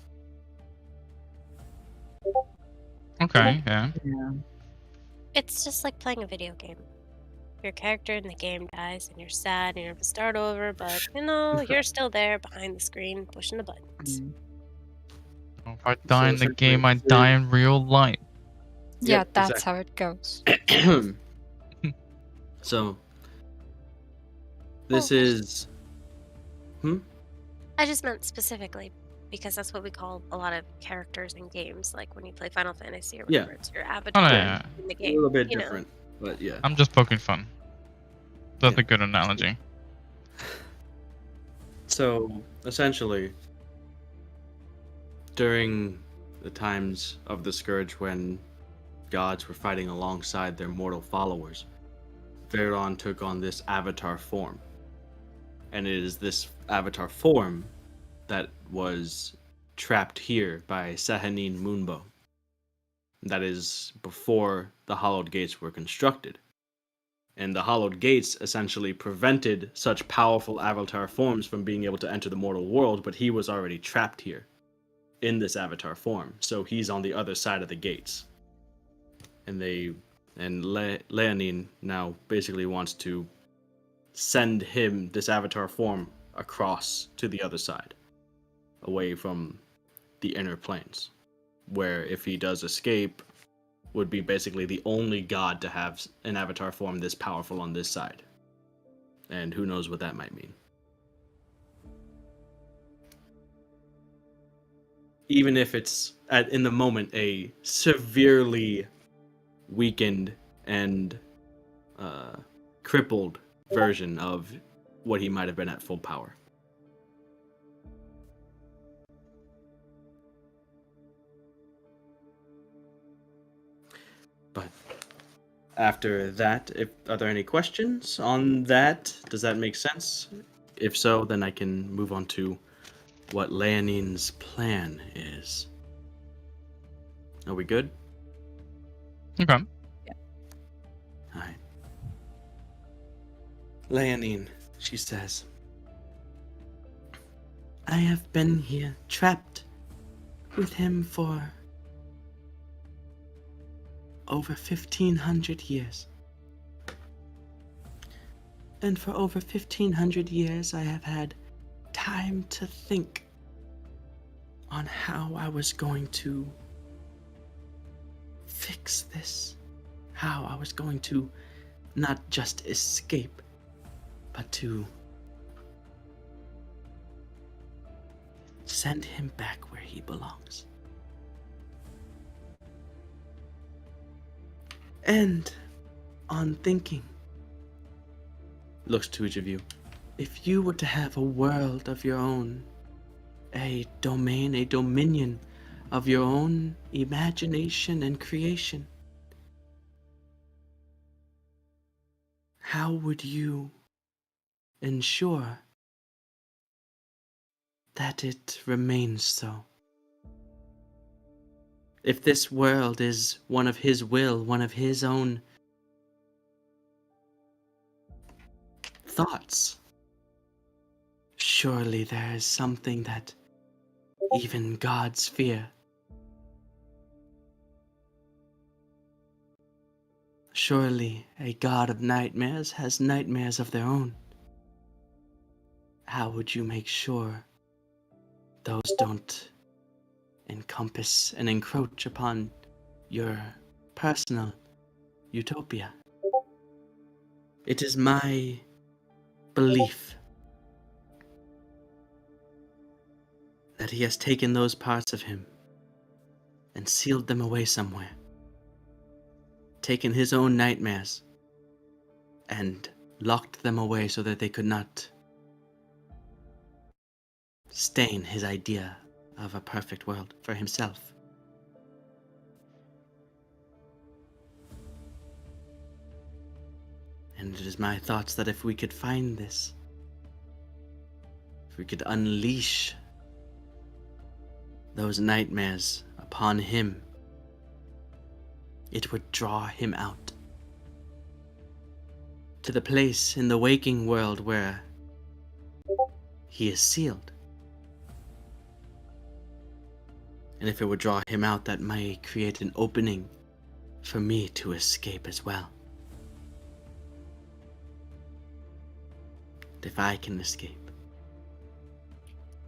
Okay, yeah. Yeah. It's just like playing a video game. Your character in the game dies and you're sad and you have to start over, but you're still there behind the screen pushing the buttons. Mm. If I die in the essentially, game, I die in real life. Yeah, Yep, that's exactly. how it goes. So, this is... I just meant specifically because that's what we call a lot of characters in games, like when you play Final Fantasy or whatever, it's your avatar yeah. in the A game. little bit you know. different, but yeah. I'm just poking fun. That's Yeah. a good analogy. So, essentially, during the times of the Scourge when gods were fighting alongside their mortal followers, Vayne took on this avatar form. And it is this avatar form that was trapped here by Sahanin Moonbow. That is before the Hollowed Gates were constructed. And the Hollowed Gates essentially prevented such powerful avatar forms from being able to enter the mortal world, but he was already trapped here in this avatar form. So he's on the other side of the gates. And Leonine now basically wants to send him, this avatar form, across to the other side, away from the inner planes, where if he does escape, would be basically the only god to have an avatar form this powerful on this side. And who knows what that might mean. Even if it's, in the moment, a severely weakened and crippled version of what he might have been at full power. But after that, are there any questions on that? Does that make sense? If so, then I can move on to what Leonine's plan is. Are we good? Okay. Alright. Leonine, she says, I have been here trapped with him for over 1,500 years. And for over 1,500 years, I have had time to think on how I was going to fix this. How I was going to not just escape, but to send him back where he belongs. And on thinking, looks to each of you, if you were to have a world of your own, a domain, a dominion of your own imagination and creation, how would you ensure that it remains so? If this world is one of his will, one of his own thoughts, surely there is something that even gods fear. Surely a god of nightmares has nightmares of their own. How would you make sure those don't encompass and encroach upon your personal utopia? It is my belief that he has taken those parts of him and sealed them away somewhere, taken his own nightmares and locked them away so that they could not stain his idea of a perfect world for himself. And it is my thoughts that if we could find this, if we could unleash those nightmares upon him, it would draw him out to the place in the waking world where he is sealed. And if it would draw him out, that might create an opening for me to escape as well. If I can escape,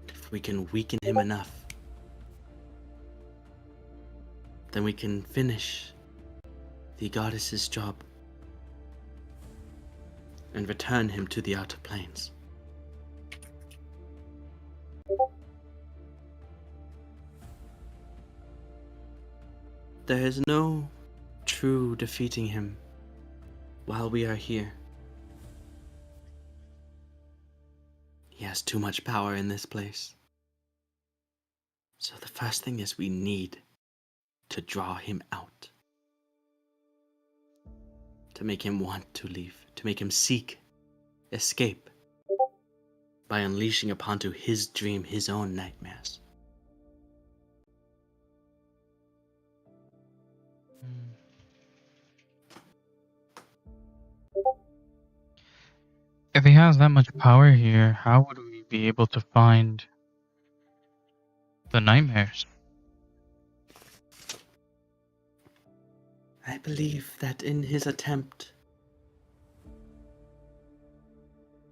if we can weaken him enough, then we can finish the goddess's job and return him to the outer planes. There is no true defeating him while we are here. He has too much power in this place. So the first thing is we need to draw him out. To make him want to leave. To make him seek escape. By unleashing upon to his dream his own nightmares. If he has that much power here, how would we be able to find the nightmares? I believe that in his attempt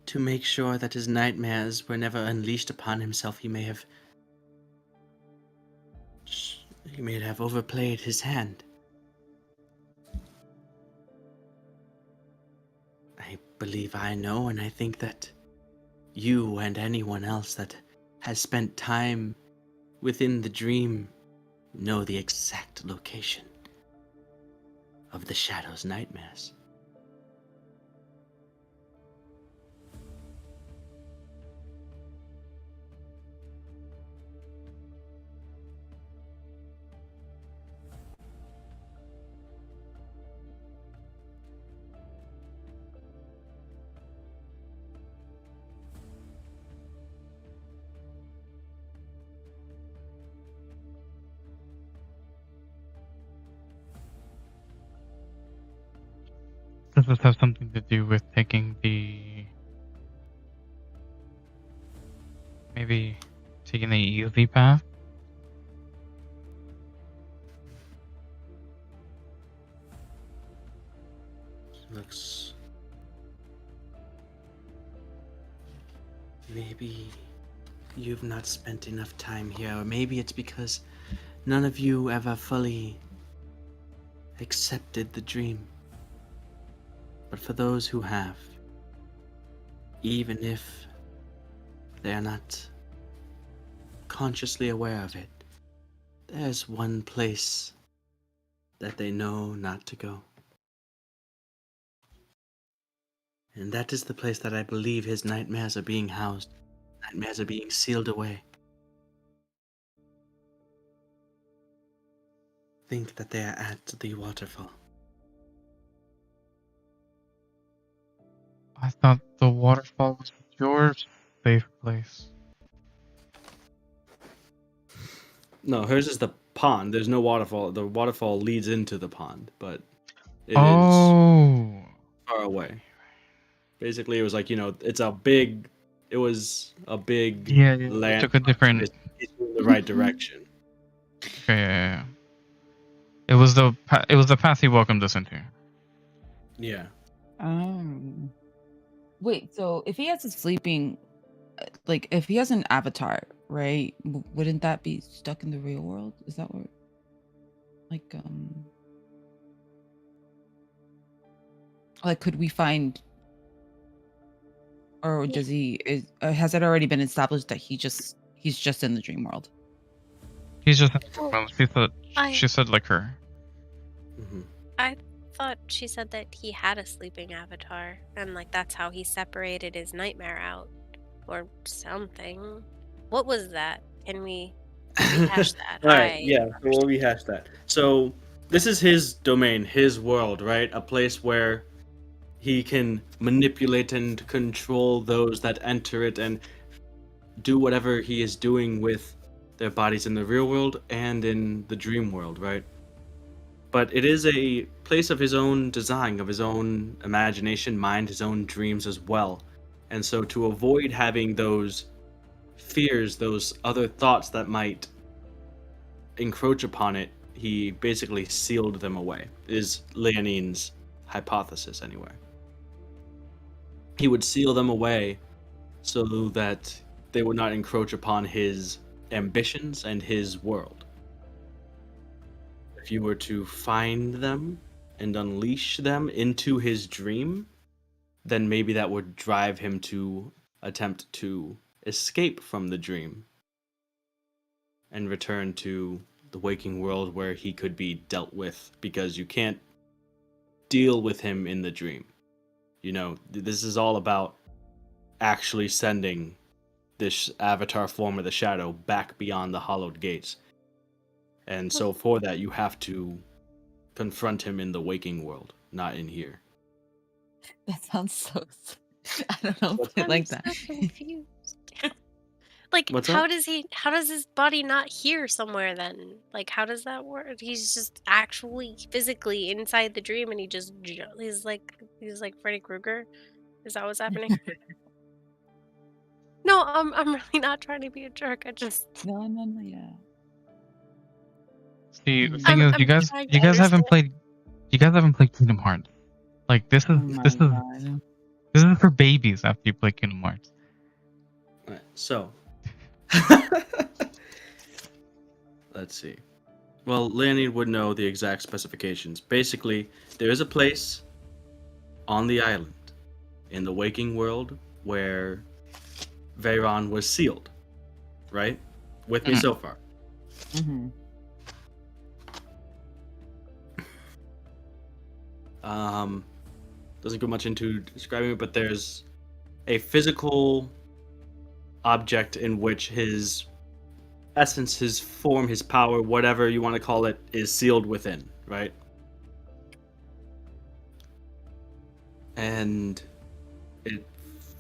to make sure that his nightmares were never unleashed upon himself, he may have overplayed his hand. I believe I know, and I think that you and anyone else that has spent time within the dream know the exact location of the Shadow's nightmares. Does this have something to do with taking the... maybe taking the easy path? Looks... Maybe you've not spent enough time here, or maybe it's because none of you ever fully accepted the dream. But for those who have, even if they are not consciously aware of it, there's one place that they know not to go. And that is the place that I believe his nightmares are being housed. Nightmares are being sealed away. Think that they are at the waterfall. I thought the waterfall was your safe place. No, hers is the pond. There's no waterfall. The waterfall leads into the pond, but it is Oh. far away. Basically, it was like, it was a big Yeah, we land took a different. in the right direction. Okay, yeah. It was the path he welcomed us into. Yeah. Wait, so if he has a sleeping, like if he has an avatar, right? Wouldn't that be stuck in the real world? Is that what? Like could we find, or does he? Has it already been established that he's just in the dream world? He's just. Well, Well, she said like her. Mm-hmm. I thought she said that he had a sleeping avatar, and like that's how he separated his nightmare out, or something. What was that? Can we rehash that? All right, yeah, so we'll rehash that. So this is his domain, his world, right? A place where he can manipulate and control those that enter it and do whatever he is doing with their bodies in the real world and in the dream world, right? But it is a place of his own design, of his own imagination, mind, his own dreams as well. And so to avoid having those fears, those other thoughts that might encroach upon it, he basically sealed them away, is Leonine's hypothesis anyway. He would seal them away so that they would not encroach upon his ambitions and his world. If you were to find them and unleash them into his dream, then maybe that would drive him to attempt to escape from the dream and return to the waking world where he could be dealt with, because you can't deal with him in the dream. This is all about actually sending this avatar form of the shadow back beyond the hollowed gates. And so for that, you have to confront him in the waking world, not in here. That sounds so. I don't know, but I like that. I'm so confused. Like, What's how up? does his body not hear somewhere then? Like, how does that work? He's just actually physically inside the dream, and he's like Freddy Krueger. Is that what's happening? No, I'm really not trying to be a jerk. I just No, yeah. See, the Mhm. thing is, I'm you guys trying to haven't understand. played Kingdom Hearts. Like this is Oh my God. this is for babies after you play Kingdom Hearts. All right, so let's see. Well, Leonine would know the exact specifications. Basically, there is a place on the island in the waking world where Vayne was sealed, right? With me Mhm. so far. Mm-hmm. Doesn't go much into describing it, but there's a physical object in which his essence, his form, his power, whatever you want to call it, is sealed within, right? And it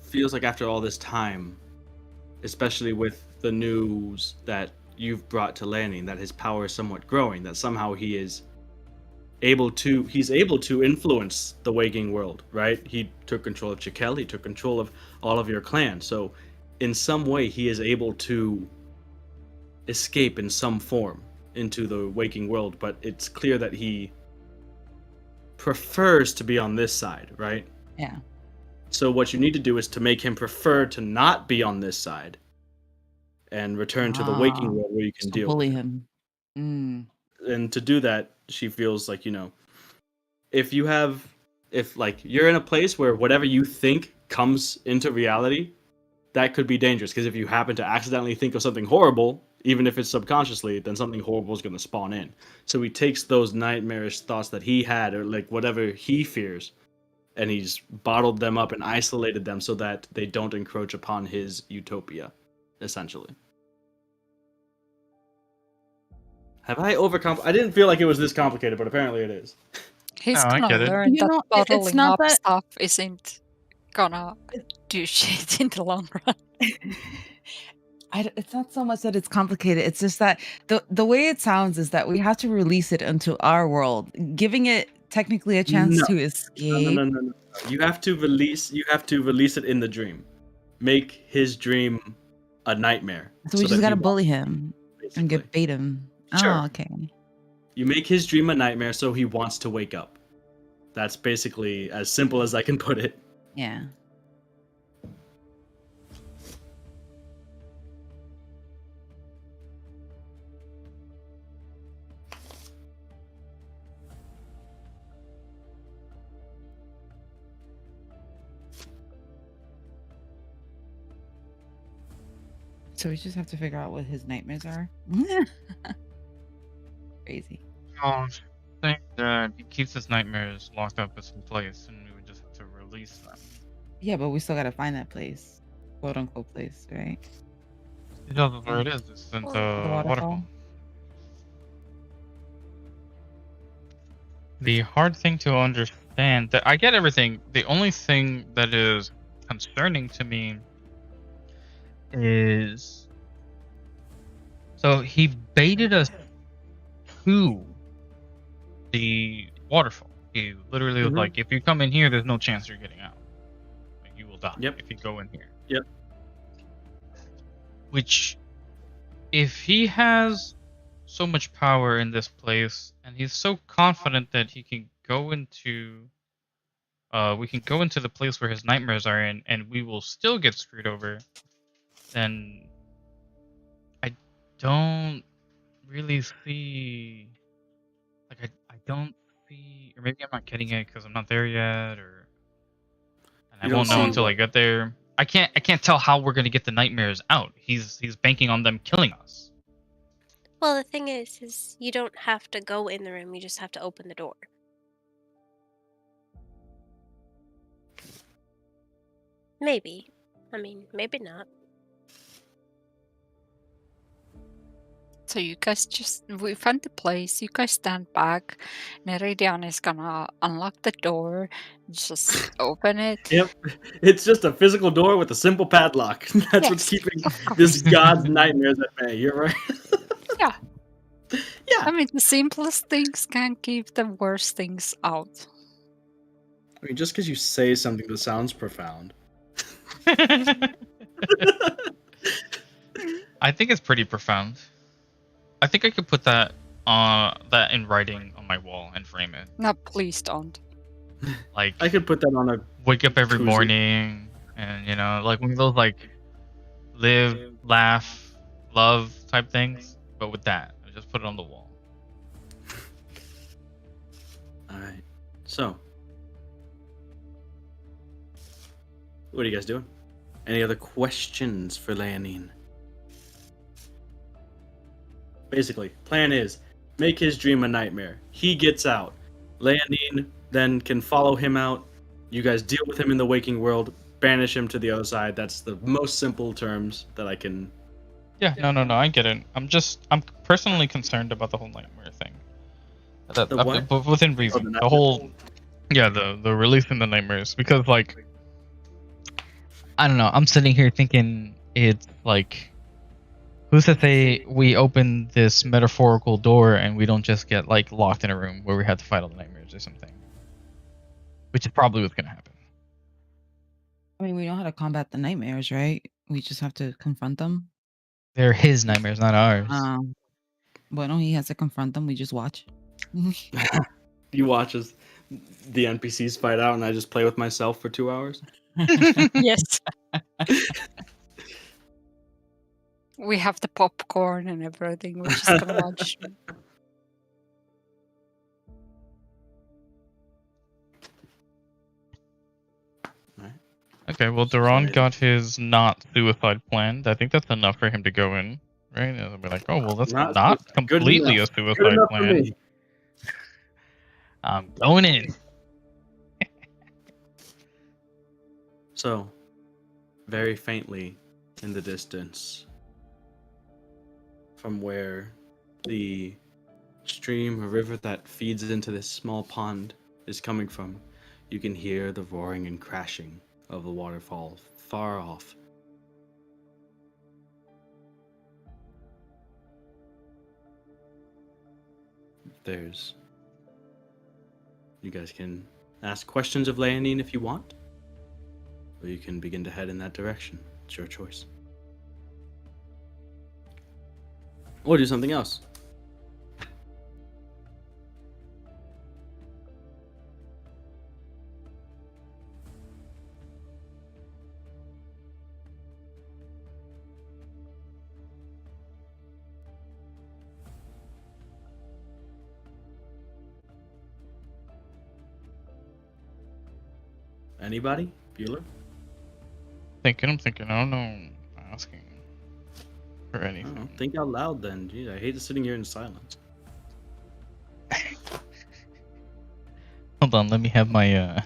feels like after all this time, especially with the news that you've brought to Lanning, that his power is somewhat growing, that somehow he's able to influence the waking world, right? He took control of Chikel, he took control of all of your clan. So in some way he is able to escape in some form into the waking world, but it's clear that he prefers to be on this side, right? Yeah. So what you need to do is to make him prefer to not be on this side and return to the waking world where you can So deal bully with him. him. And to do that, she feels like, if you're in a place where whatever you think comes into reality, that could be dangerous, because if you happen to accidentally think of something horrible, even if it's subconsciously, then something horrible is going to spawn in. So he takes those nightmarish thoughts that he had, or like whatever he fears, and he's bottled them up and isolated them so that they don't encroach upon his utopia, essentially. Have I I didn't feel like it was this complicated, but apparently it is. He's No, I gonna get it. learn You that know, it's bottling not up that- stuff isn't gonna do shit in the long run. It's not so much that it's complicated. It's just that the way it sounds is that we have to release it into our world, giving it technically a chance No. to escape. No. You have to release it in the dream. Make his dream a nightmare. So we that just gotta he bully him wants, and basically. get bait him. Sure. Oh, okay. You make his dream a nightmare so he wants to wake up. That's basically as simple as I can put it. Yeah. So we just have to figure out what his nightmares are. Crazy. I think that he keeps his nightmares locked up in some place, and we would just have to release them. Yeah, but we still gotta find that place, quote unquote place, right? He knows where it is. It's in the waterfall. The hard thing to understand, that I get everything. The only thing that is concerning to me is, so he baited us to the waterfall. He literally was Mhm. like, if you come in here, there's no chance you're getting out. Like, you will die Yep. if you go in here. Yep. Which, if he has so much power in this place, and he's so confident that he can go into, we can go into the place where his nightmares are in, and we will still get screwed over, then I don't really see, like, I don't see, or maybe I'm not getting it because I'm not there yet, or, and I You won't don't know see until what? I get there. I can't tell how we're gonna get the nightmares out. He's banking on them killing us. Well, the thing is you don't have to go in the room. You just have to open the door. Maybe. I mean, maybe not. So you guys we find the place, you guys stand back, Neridian is gonna unlock the door, just open it. Yep. It's just a physical door with a simple padlock. That's what's Yes, keeping of course. this god's nightmares at bay. You're right. Yeah. Yeah. I mean, the simplest things can keep the worst things out. I mean, just because you say something that sounds profound. I think it's pretty profound. I think I could put that in writing on my wall and frame it. No, please don't. I could put that on a Wake up every cozy. morning, and like one of those like live, laugh, love type things, but with that, I just put it on the wall. All right. So, what are you guys doing? Any other questions for Leonine? Basically, plan is make his dream a nightmare. He gets out. Leonine then can follow him out. You guys deal with him in the waking world, banish him to the other side. That's the most simple terms that I can. Yeah, no, I get it. I'm personally concerned about the whole nightmare thing. The what? But within reason. the The nightmare? whole, yeah, the releasing the nightmares, because like, I don't know. I'm sitting here thinking it's like, who's to say we open this metaphorical door and we don't just get like locked in a room where we have to fight all the nightmares or something, which is probably what's gonna happen. I mean, we know how to combat the nightmares, right? We just have to confront them. They're his nightmares, not ours. Well, no, he has to confront them. We just watch. He watches. the NPCs fight out and I just play with myself for 2 hours. Yes. We have the popcorn and everything. We're just gonna watch. Okay, well, Duran got his not suicide planned. I think that's enough for him to go in, right? And they'll be like, oh, well, that's Not not suicide. Good completely a enough. Good suicide enough for plan. me. I'm going in. So, very faintly in the distance, from where the stream or river that feeds into this small pond is coming from, you can hear the roaring and crashing of the waterfall far off. You guys can ask questions of Leonine if you want, or you can begin to head in that direction. It's your choice. Or do something else. Anybody? Bueller? I'm thinking. I don't know. I'm asking for I anything. don't know. Think out loud then. Gee, I hate sitting here in silence. Hold on, let me have my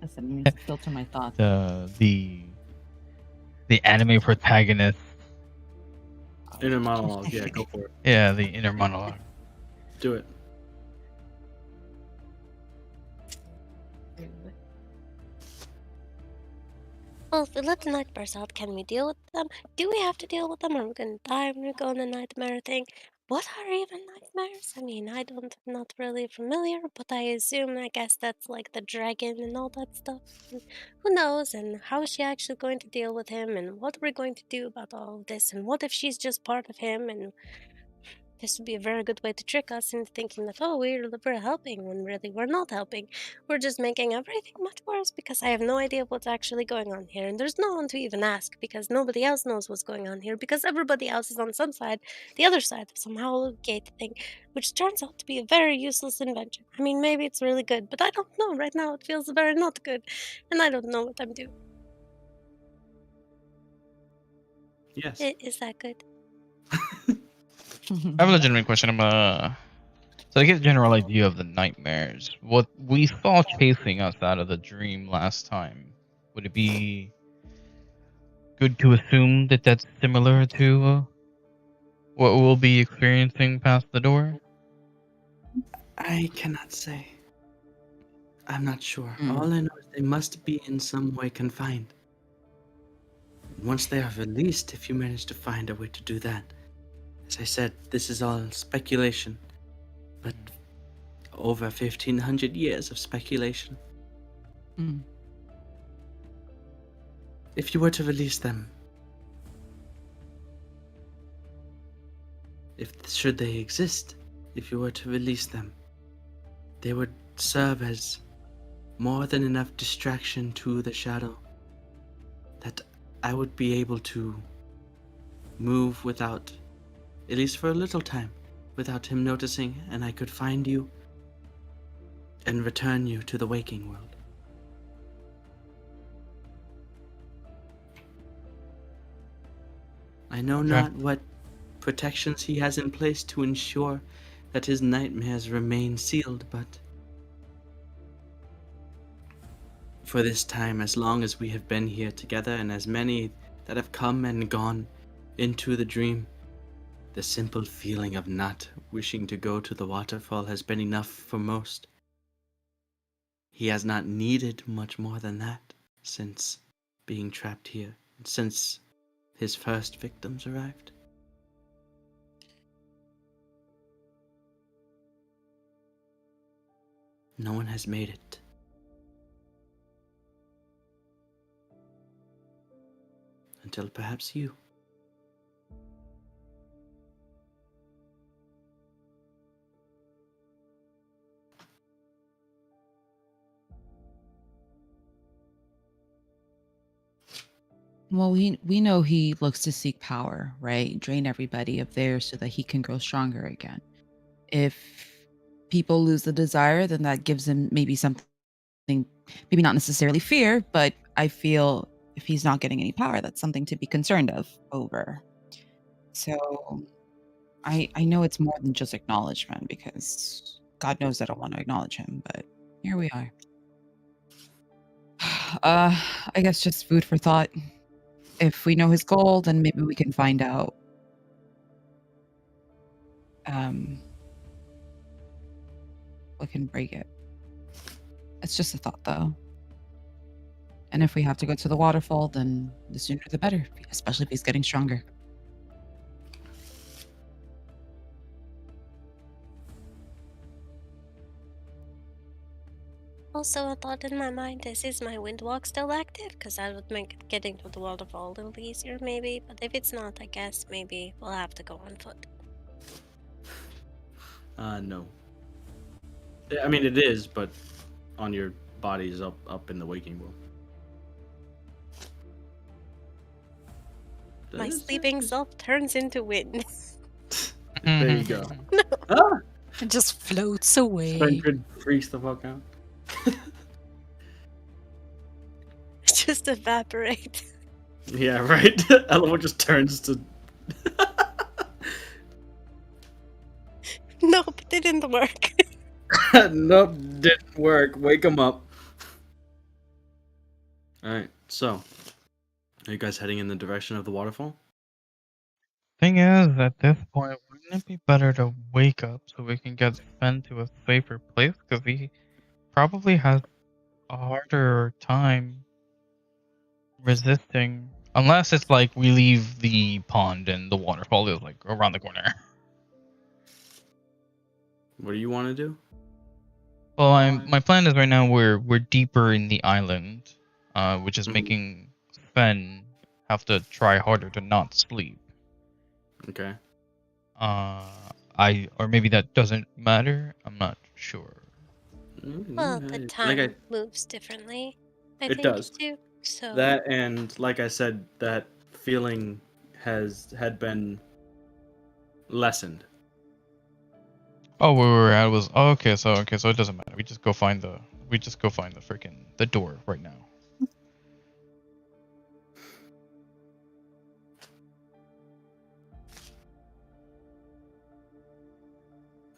Listen, let me just filter my thoughts. the anime protagonist. Inner monologue. Yeah, go for it. Yeah, the inner monologue. Do it. Well, if we let the nightmares out, can we deal with them? Do we have to deal with them? Are we gonna die when we go on a nightmare thing? What are even nightmares? I mean, I'm not really familiar, but I guess that's like the dragon and all that stuff. And who knows? And how is she actually going to deal with him? And what are we going to do about all of this? And what if she's just part of him? And this would be a very good way to trick us into thinking that, oh, we're helping, when really we're not helping. We're just making everything much worse because I have no idea what's actually going on here. And there's no one to even ask because nobody else knows what's going on here because everybody else is on some side, the other side of some hollow gate thing, which turns out to be a very useless invention. I mean, maybe it's really good, but I don't know. Right now it feels very not good. And I don't know what I'm doing. Yes. Is that good? I have a legitimate question. So to get a general idea of the nightmares, what we saw chasing us out of the dream last time, would it be good to assume that that's similar to what we'll be experiencing past the door? I cannot say. I'm not sure. Mm. All I know is they must be in some way confined. Once they are released, if you manage to find a way to do that. As I said, this is all speculation. But over 1,500 years of speculation. Mm. If you were to release them, should they exist, if you were to release them, they would serve as more than enough distraction to the shadow that I would be able to move without, at least for a little time, without him noticing, and I could find you and return you to the waking world. I know not what protections he has in place to ensure that his nightmares remain sealed, but for this time, as long as we have been here together and as many that have come and gone into the dream, the simple feeling of not wishing to go to the waterfall has been enough for most. He has not needed much more than that since being trapped here, since his first victims arrived. No one has made it. Until perhaps you. Well, we know he looks to seek power, right? Drain everybody of theirs so that he can grow stronger again. If people lose the desire, then that gives him maybe something, maybe not necessarily fear, but I feel if he's not getting any power, that's something to be concerned of over. So I know it's more than just acknowledgement because God knows I don't want to acknowledge him, but here we are. I guess just food for thought. If we know his goal, then maybe we can find out what can break it. It's just a thought though. And if we have to go to the waterfall, then the sooner the better, especially if he's getting stronger. Also, a thought in my mind is my wind walk still active? Because that would make getting to the waterfall a little easier, maybe. But if it's not, I guess maybe we'll have to go on foot. No. I mean, it is, but on your body's up in the waking world. My sleeping self turns into wind. There you go. No. Ah! It just floats away. Spencer freaks the fuck out. Just evaporate. Yeah, right. Eleanor just turns to. Nope, it didn't work. Nope, didn't work. Wake him up. Alright, so. Are you guys heading in the direction of the waterfall? Thing is, at this point, wouldn't it be better to wake up so we can get Sven to a safer place? Because he probably has a harder time resisting. Unless it's like we leave the pond and the waterfall is like around the corner. What do you want to do? Well, my plan is right now we're deeper in the island, which is Mhm. making Sven have to try harder to not sleep. Okay. Or maybe that doesn't matter. I'm not sure. Well, the time moves differently, I It think, does. too. So That and like I said, that feeling had been lessened. Oh, where we were at was okay. So it doesn't matter. We just go find the freaking the door right now.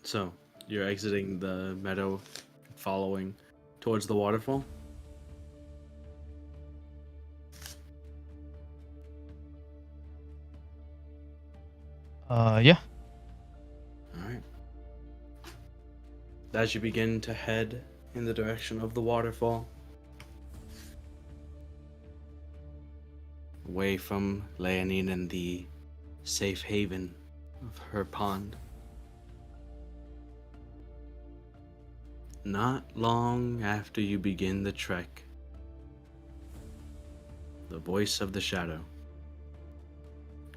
So you're exiting the meadow, following towards the waterfall. Yeah. Alright. As you begin to head in the direction of the waterfall, away from Leonine and the safe haven of her pond, not long after you begin the trek, the voice of the shadow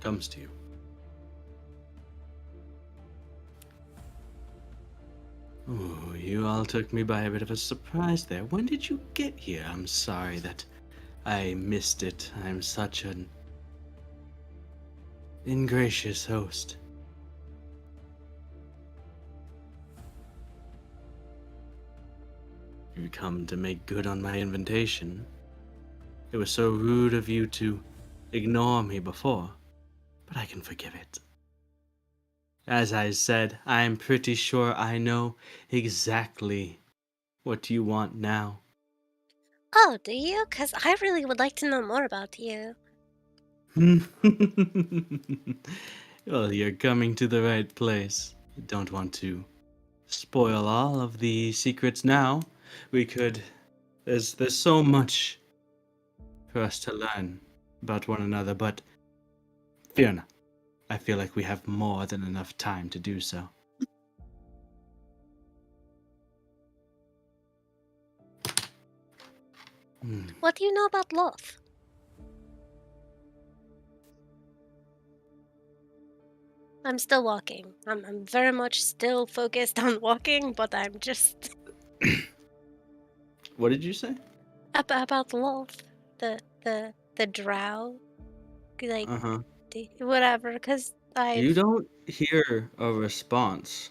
comes to you. Oh, you all took me by a bit of a surprise there. When did you get here? I'm sorry that I missed it. I'm such an ingracious host. You've come to make good on my invitation. It was so rude of you to ignore me before, but I can forgive it. As I said, I'm pretty sure I know exactly what you want now. oh, do you? Because I really would like to know more about you. Well, you're coming to the right place. I don't want to spoil all of the secrets now. We could. There's so much for us to learn about one another, but fear not. I feel like we have more than enough time to do so. What do you know about Loth? I'm still walking. I'm very much still focused on walking, but I'm just What did you say? about Loth, the drow. like, Uh-huh. whatever, because You I've... don't hear a response,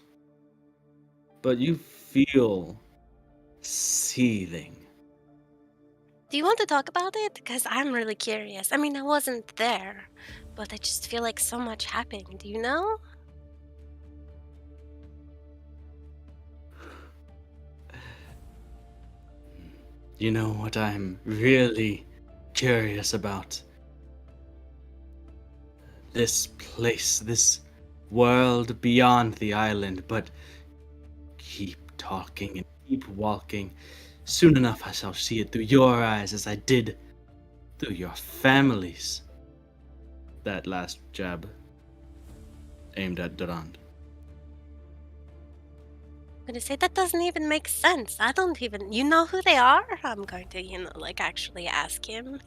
but you feel seething. Do you want to talk about it? Because I'm really curious. I mean, I wasn't there, but I just feel like so much happened. Do you know? You know what I'm really curious about? This place, this world beyond the island, but keep talking and keep walking. Soon enough I shall see it through your eyes as I did through your families. That last jab aimed at Durand. I'm gonna say that doesn't even make sense. I don't even... You know who they are? I'm going to, like, actually ask him.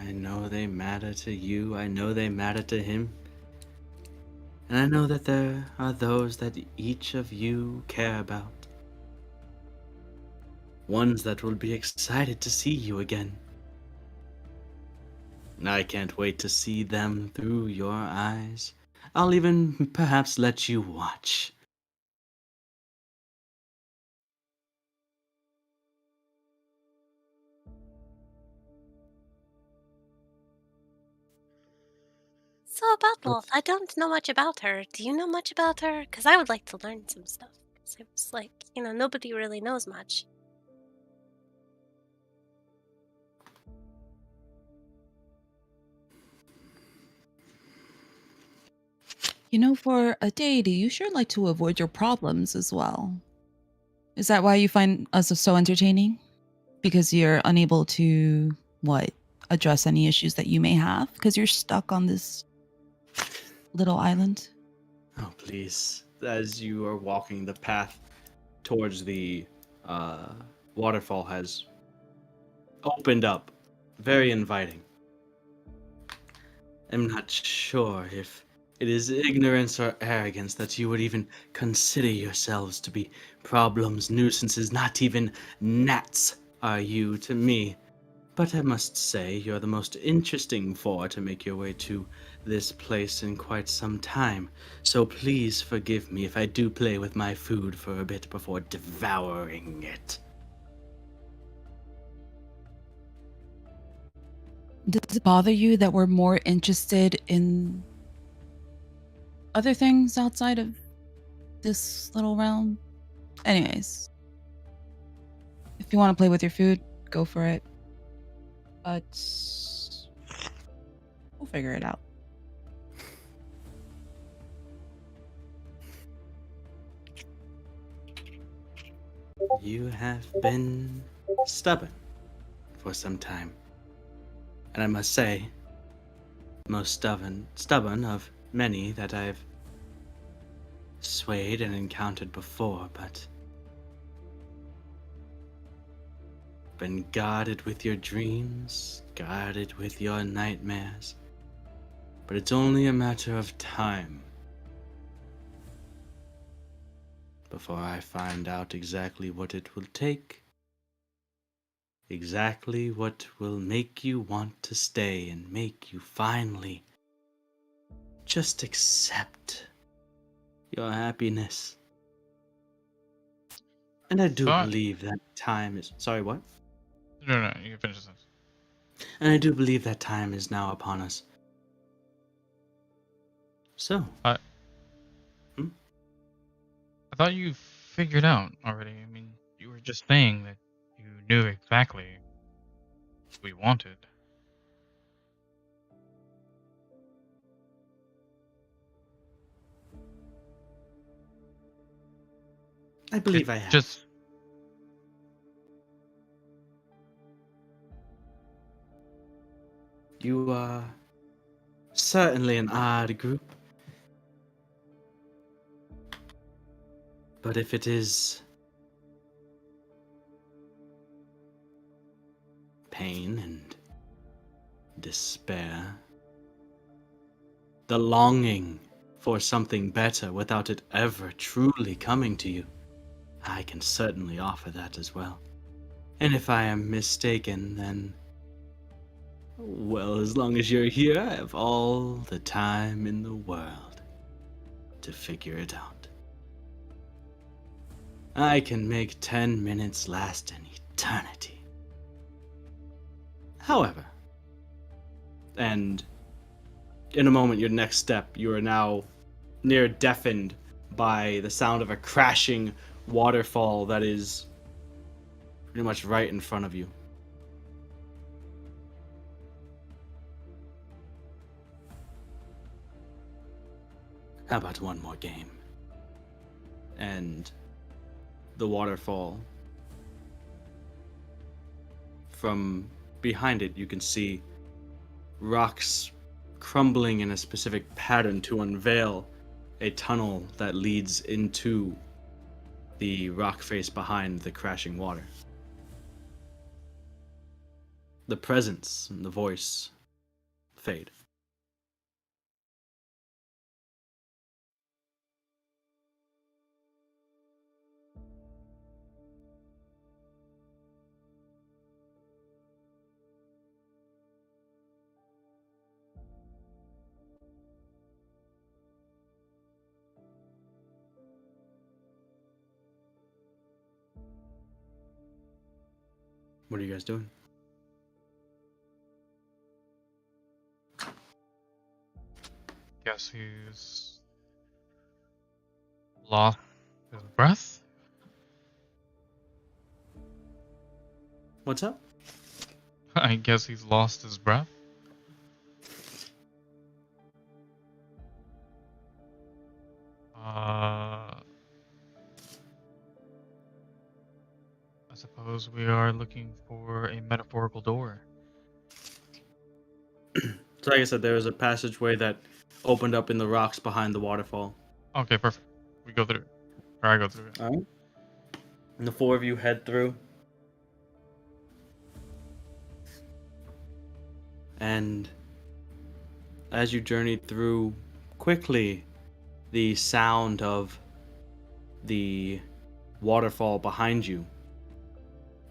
I know they matter to you. I know they matter to him. And I know that there are those that each of you care about. Ones that will be excited to see you again. And I can't wait to see them through your eyes. I'll even perhaps let you watch. So about Wolf, I don't know much about her. Do you know much about her? Because I would like to learn some stuff. Because it was like, nobody really knows much. For a deity, you sure like to avoid your problems as well. Is that why you find us so entertaining? Because you're unable to, what, address any issues that you may have? Because you're stuck on this little island? Oh, please. As you are walking, the path towards the waterfall has opened up. Very inviting. I'm not sure if it is ignorance or arrogance that you would even consider yourselves to be problems, nuisances, not even gnats are you to me. But I must say, you're the most interesting four to make your way to this place in quite some time. So please forgive me if I do play with my food for a bit before devouring it. Does it bother you that we're more interested in other things outside of this little realm? Anyways, if you want to play with your food, go for it. But we'll figure it out. You have been stubborn for some time. And I must say, most stubborn of many that I've swayed and encountered before, but been guarded with your dreams, guarded with your nightmares. But it's only a matter of time before I find out exactly what it will take, exactly what will make you want to stay and make you finally just accept your happiness. And I do So believe that time is... Sorry, what? no, you can finish this. And I do believe that time is now upon us. So, I thought you figured out already. I mean, you were just saying that you knew exactly what we wanted. I believe I have. Just You are certainly an odd group. But if it is pain and despair, the longing for something better without it ever truly coming to you, I can certainly offer that as well. And if I am mistaken, then, well, as long as you're here, I have all the time in the world to figure it out. I can make 10 minutes last an eternity. However, and in a moment, your next step, you are now near deafened by the sound of a crashing waterfall that is pretty much right in front of you. How about one more game? And the waterfall, from behind it, you can see rocks crumbling in a specific pattern to unveil a tunnel that leads into the rock face behind the crashing water. The presence and the voice fade. What are you guys doing? Guess he's lost his breath. What's up? I guess he's lost his breath. I suppose we are looking for a metaphorical door. So like I said, there was a passageway that opened up in the rocks behind the waterfall. Okay, perfect. We go through it. Or I go through it. Alright. And the four of you head through. And as you journey through, quickly the sound of the waterfall behind you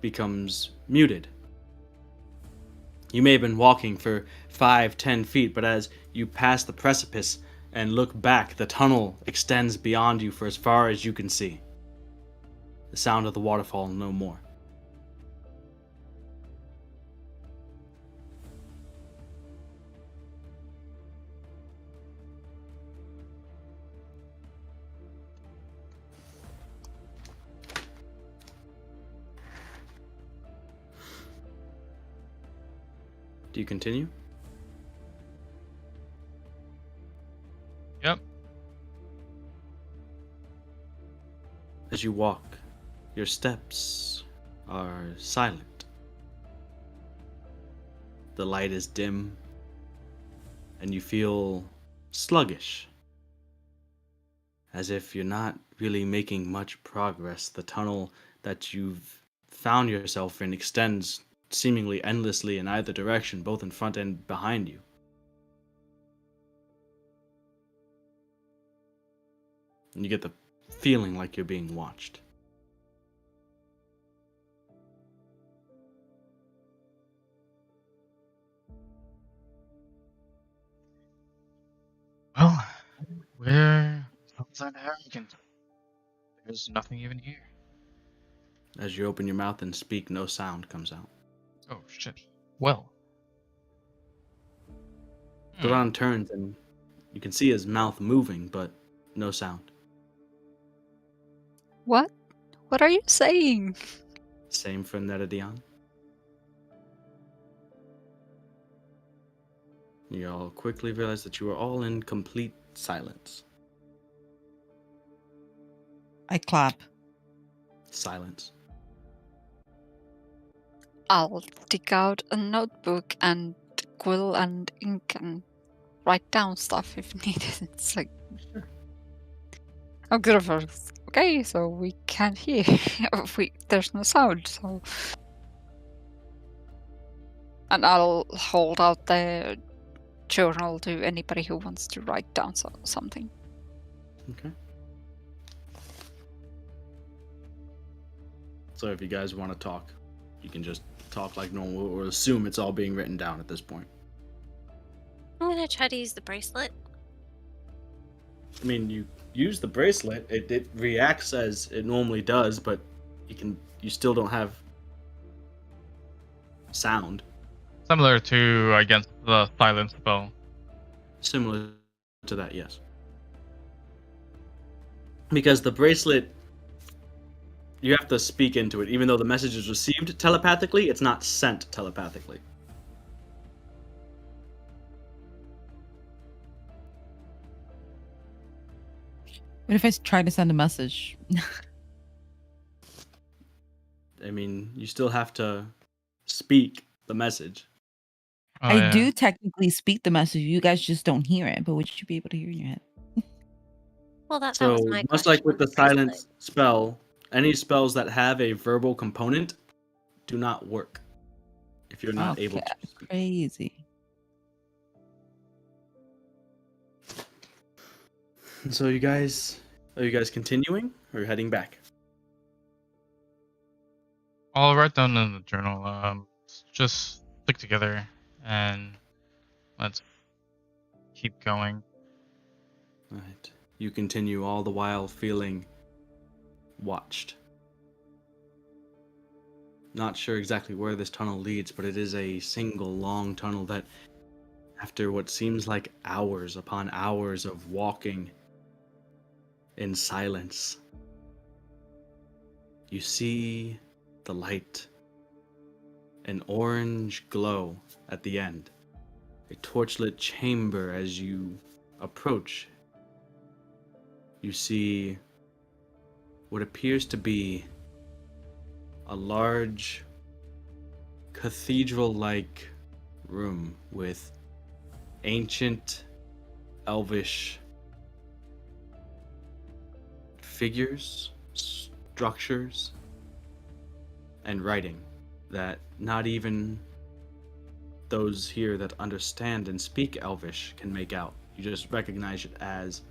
becomes muted. You may have been walking for 5-10 feet, but as you pass the precipice and look back, the tunnel extends beyond you for as far as you can see. The sound of the waterfall no more. Do you continue? Yep. As you walk, your steps are silent. The light is dim, and you feel sluggish, as if you're not really making much progress. The tunnel that you've found yourself in extends seemingly endlessly in either direction, both in front and behind you. And you get the feeling like you're being watched. Well, where sounds that arrogant? There's nothing even here. As you open your mouth and speak, no sound comes out. Oh shit. Well. Duran turns and you can see his mouth moving, but no sound. What? What are you saying? Same for Neredion. You all quickly realize that you are all in complete silence. I clap. Silence. I'll dig out a notebook and quill and ink and write down stuff if needed. It's like, I'm good at first. Okay, so we can't hear. There's no sound, so. And I'll hold out the journal to anybody who wants to write down something. Okay. So if you guys want to talk, you can just talk like normal or assume it's all being written down at this point. I'm gonna try to use the bracelet. I mean, you use the bracelet, it reacts as it normally does, but you still don't have sound. Similar to against the silence spell. Similar to that, yes. Because the bracelet, you have to speak into it. Even though the message is received telepathically, it's not sent telepathically. What if I try to send a message? I mean, you still have to speak the message. Oh, I yeah. do technically speak the message. You guys just don't hear it, but would you be able to hear in your head? Well, that So, was my much question. like with the the bracelet. silence spell, any spells that have a verbal component do not work if you're not able Okay, to speak. crazy. So, are you guys continuing or heading back? I'll write down in the journal. Just stick together and let's keep going. All right. You continue all the while feeling watched. Not sure exactly where this tunnel leads, but it is a single long tunnel that, after what seems like hours upon hours of walking in silence, you see the light, an orange glow at the end, a torchlit chamber. As you approach, you see what appears to be a large cathedral-like room with ancient elvish figures, structures, and writing that not even those here that understand and speak Elvish can make out. You just recognize it as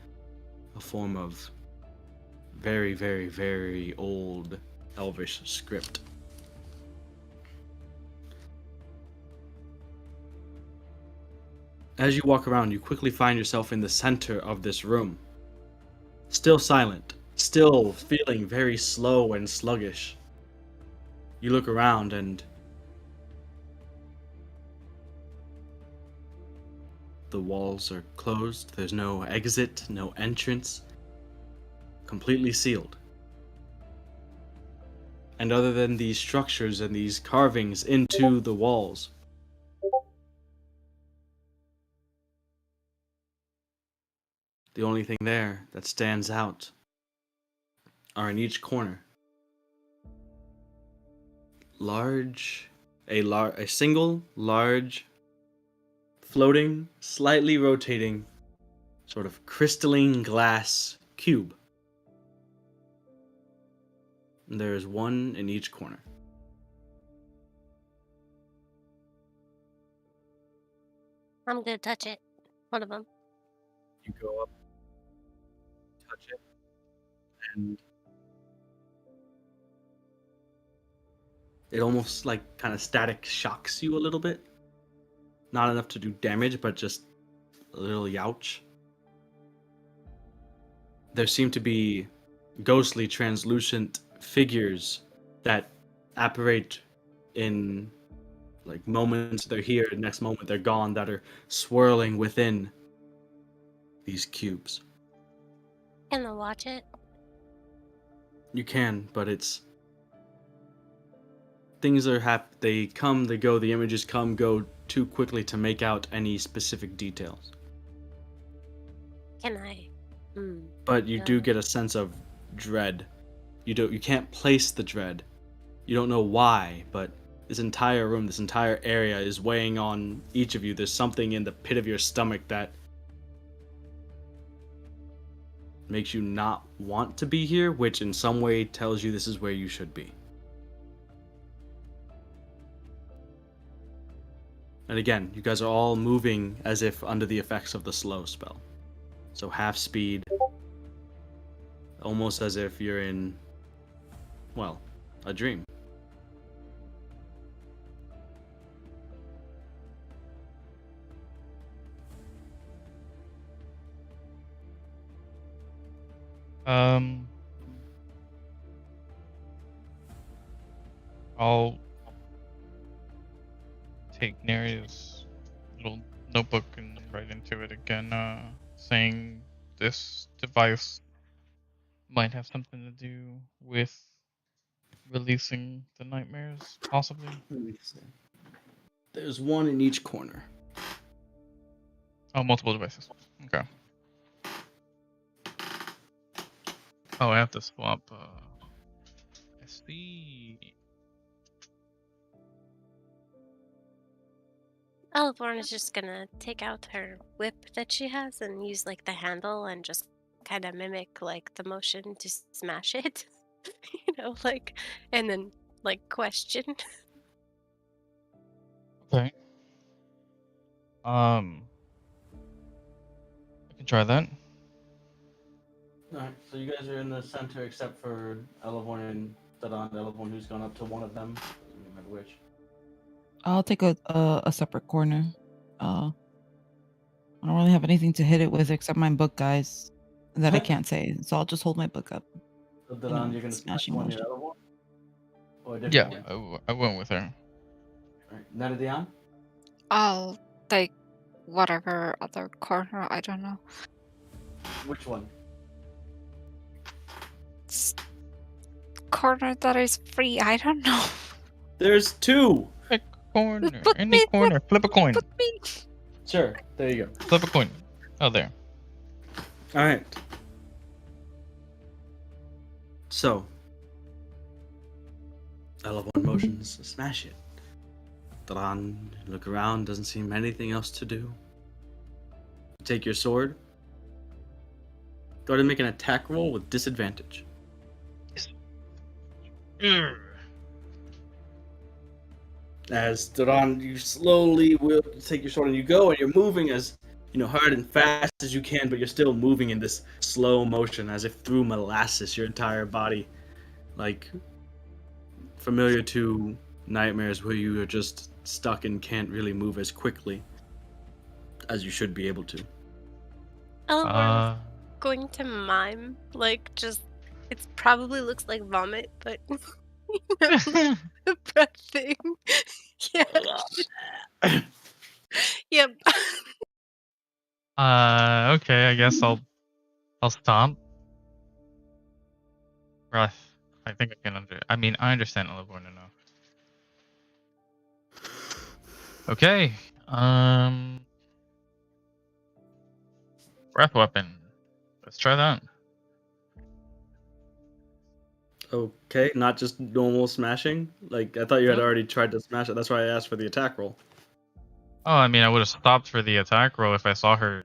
a form of very, very, very old Elvish script. As you walk around, you quickly find yourself in the center of this room. Still silent, still feeling very slow and sluggish. You look around and the walls are closed. There's no exit, no entrance. Completely sealed. And other than these structures and these carvings into the walls, the only thing there that stands out are in each corner a single large floating, slightly rotating sort of crystalline glass cube. And there is one in each corner. I'm gonna touch it. One of them. You go up, touch it, and it almost like kind of static shocks you a little bit. Not enough to do damage, but just a little youch. There seem to be ghostly, translucent figures that apparate in like moments they're here, next moment they're gone, that are swirling within these cubes. Can I watch it? You can, but it's things are they come, they go, the images come, go too quickly to make out any specific details. Can I? But you do get a sense of dread. You can't place the dread. You don't know why, but this entire room, this entire area is weighing on each of you. There's something in the pit of your stomach that makes you not want to be here, which in some way tells you this is where you should be. And again, you guys are all moving as if under the effects of the slow spell. So half speed, almost as if you're in, well, a dream. I'll take Neria's little notebook and write into it again, saying this device might have something to do with releasing the nightmares, possibly. Let me see. There's one in each corner. Oh, multiple devices. Okay. Oh, I have to swap. I see. Elevorn is just gonna take out her whip that she has and use like the handle and just kind of mimic like the motion to smash it. Like, and then like question. Okay. I can try that. Alright, so you guys are in the center except for Elevorn and Dadan. Elevorn, who's gone up to one of them. Doesn't remember which. I'll take a separate corner. I don't really have anything to hit it with except my book, guys, that I can't say. So I'll just hold my book up. So Dadan, you're gonna smash smashing one near motion. Elevorn? Or a different Yeah, one? I went with her. Alright, Nadian? I'll take whatever other corner, I don't know. Which one? It's corner that is free, I don't know. There's two! Pick a corner. Put Any me- corner. Flip a coin. Put me. Sure, there you go. Flip a coin. Oh, there. Alright. So, Elevorn motions, smash it. Dadan, look around, doesn't seem anything else to do. Take your sword. Go ahead and make an attack roll with disadvantage. As Dadan, you slowly will take your sword and you go and you're moving as hard and fast as you can, but you're still moving in this slow motion as if through molasses, your entire body. Like familiar to nightmares where you are just stuck and can't really move as quickly as you should be able to. Elevorn is going to mime, like just it probably looks like vomit, but the breath thing. Yeah. Yep. Okay, I guess I'll stomp. Breath. I think I can I understand Elevorn enough. Okay. Breath weapon. Let's try that. Okay, not just normal smashing? Like, I thought you had Nope. already tried to smash it. That's why I asked for the attack roll. Oh, I mean, I would have stopped for the attack roll if I saw her,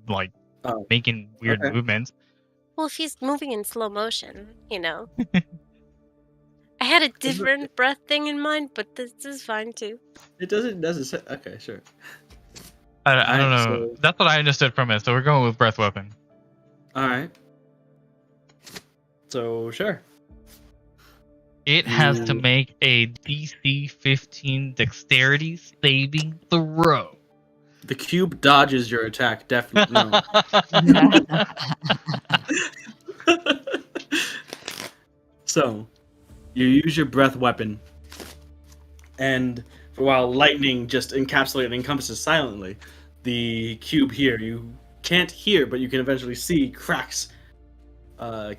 like, making weird okay. movements. Well, if he's moving in slow motion, I had a different breath thing in mind, but this is fine too. It doesn't say. Okay, sure. I don't know. So, That's what I understood from it, so we're going with breath weapon. alright. So, sure. It has to make a DC 15 dexterity saving throw. The cube dodges your attack, definitely. No. So, you use your breath weapon, and while lightning just encapsulates and encompasses silently, the cube here, you can't hear, but you can eventually see cracks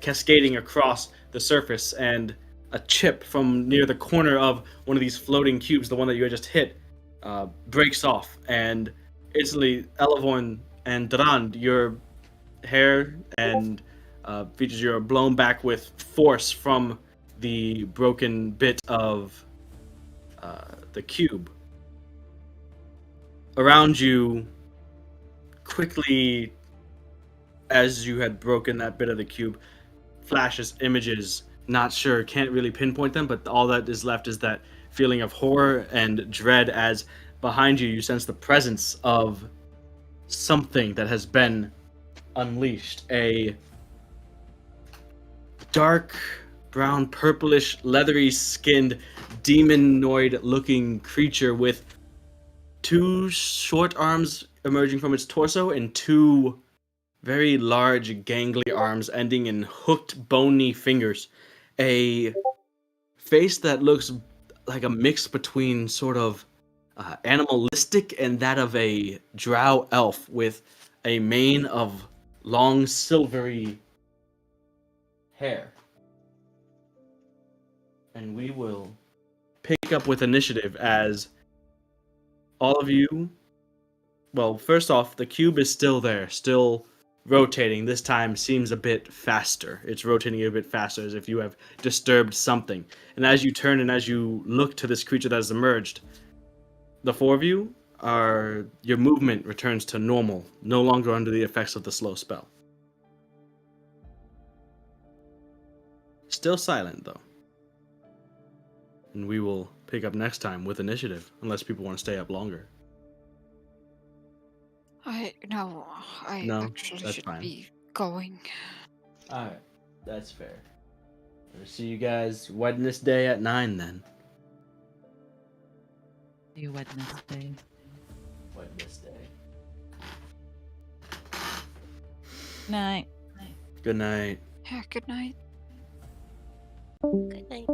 cascading across the surface, and a chip from near the corner of one of these floating cubes, the one that you had just hit, breaks off, and instantly Elevorn and Dadan, your hair and features you are blown back with force from the broken bit of the cube. Around you, quickly, as you had broken that bit of the cube, flashes images. Not sure, can't really pinpoint them, but all that is left is that feeling of horror and dread as behind you sense the presence of something that has been unleashed. A dark brown, purplish, leathery skinned, demonoid looking creature with two short arms emerging from its torso and two very large, gangly arms ending in hooked, bony fingers. A face that looks like a mix between sort of animalistic and that of a drow elf with a mane of long, silvery hair. And we will pick up with initiative as all of you. Well, first off, the cube is still there, still rotating. This time seems a bit faster. It's rotating a bit faster as if you have disturbed something. And as you turn and as you look to this creature that has emerged, the four of you are. Your movement returns to normal, no longer under the effects of the slow spell. Still silent, though. And we will pick up next time with initiative, unless people want to stay up longer. No, I No, actually that's should fine. be going. Alright, that's fair. We'll see you guys Wednesday at 9 then. See you Wednesday. Wednesday. Night. Good night. Yeah, good night. Good night.